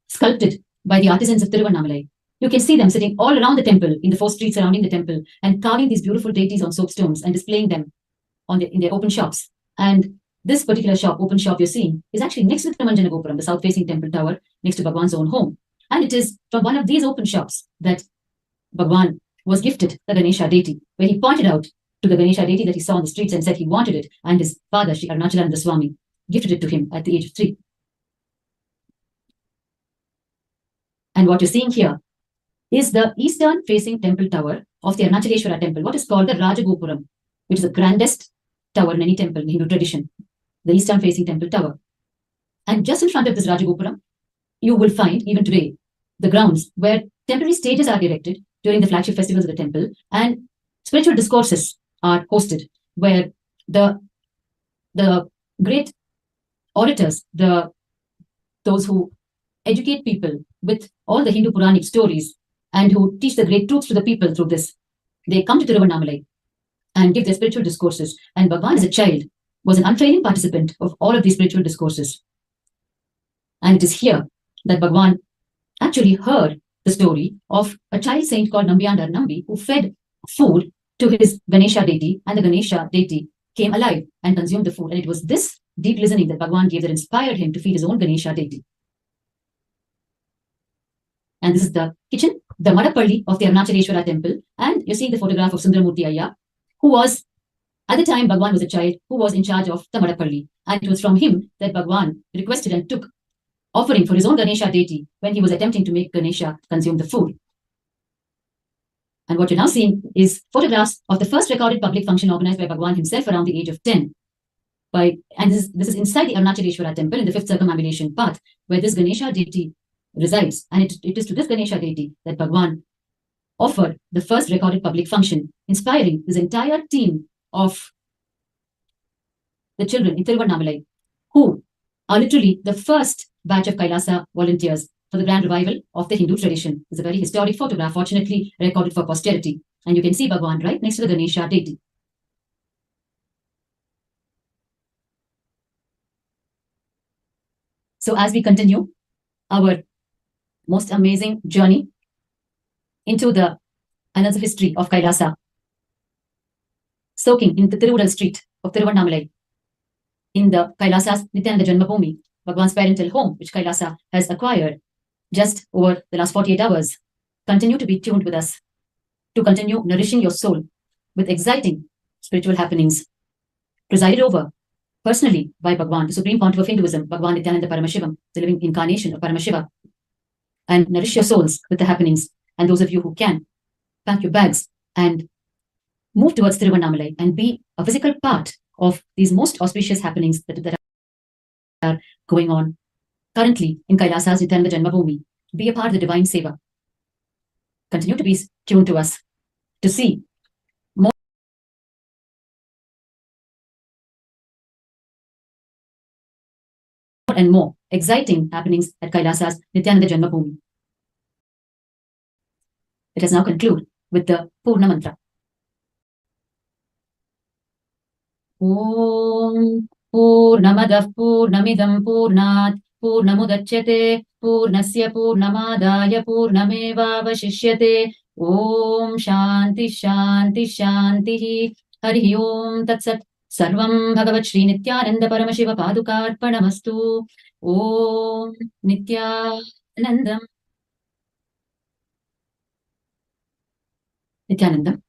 sculpted by the artisans of Tiruvannamalai. You can see them sitting all around the temple, in the 4 streets surrounding the temple, and carving these beautiful deities on soapstones and displaying them in their open shops. And this particular shop, open shop you're seeing, is actually next to the Manjana Gopuram, the south-facing temple tower, next to Bhagwan's own home. And it is from one of these open shops that Bhagwan was gifted the Ganesha deity, where he pointed out to the Ganesha deity that he saw on the streets and said he wanted it, and his father, Sri Arunachaleshwara Swami, gifted it to him at the age of 3. And what you're seeing here is the eastern facing temple tower of the Arunachaleshwara temple, what is called the Rajagopuram, which is the grandest tower in any temple in Hindu tradition, the eastern facing temple tower. And just in front of this Rajagopuram, you will find even today the grounds where temporary stages are erected during the flagship festivals of the temple, and spiritual discourses are hosted where the great orators, those who educate people with all the Hindu Puranic stories and who teach the great truths to the people through this, they come to Tiruvannamalai and give their spiritual discourses. And Bhagwan as a child was an unfailing participant of all of these spiritual discourses. And it is here that Bhagwan actually heard the story of a child saint called Nambiandar Nambi who fed food to his Ganesha deity, and the Ganesha deity came alive and consumed the food. And it was this deep listening that Bhagwan gave that inspired him to feed his own Ganesha deity. And this is the kitchen, the Madapalli of the Arunachaleshwara temple. And you're seeing the photograph of Sundaramurti Ayya, who was, at the time Bhagwan was a child, who was in charge of the Madapalli. And it was from him that Bhagwan requested and took offering for his own Ganesha deity when he was attempting to make Ganesha consume the food. And what you're now seeing is photographs of the first recorded public function organized by Bhagwan himself around the age of 10. And this is inside the Arunachaleshwara temple in the 5th circumambulation path, where this Ganesha deity resides. And it is to this Ganesha deity that Bhagwan offered the first recorded public function, inspiring his entire team of the children in Tiruvannamalai, who are literally the first batch of Kailasa volunteers for the grand revival of the Hindu tradition. It's a very historic photograph, fortunately recorded for posterity. And you can see Bhagwan right next to the Ganesha deity. So as we continue our most amazing journey into the annals of history of Kailasa, soaking in the Tiruvural street of Tiruvannamalai, in the Kailasa's Nithyananda JanmaBhoomi, Bhagwan's parental home, which Kailasa has acquired just over the last 48 hours. Continue to be tuned with us, to continue nourishing your soul with exciting spiritual happenings, presided over personally by Bhagwan, the Supreme Pontiff of Hinduism, Bhagwan Nithyananda Paramashivam, the living incarnation of Paramashiva. And nourish your souls with the happenings. And those of you who can, pack your bags and move towards Tiruvannamalai and be a physical part of these most auspicious happenings that are going on currently in Kailasa's Nithyananda JanmaBhoomi. Be a part of the divine seva. Continue to be tuned to us to see more and more exciting happenings at Kailasa's Nithyananda JanmaBhoomi. Let us now conclude with the Purna Mantra. Om Purnamadah Purnamidam Purnat Purnamudachyate Purnasya Purnamadaya Purnamevavashishyate. Om Shanti Shanti Shanti. Harihi Om Tatsat. Sarvam Bhagavat Shri Nithyananda Paramashiva Padukarpanamastu. Om Nithyanandam. Nithyanandam.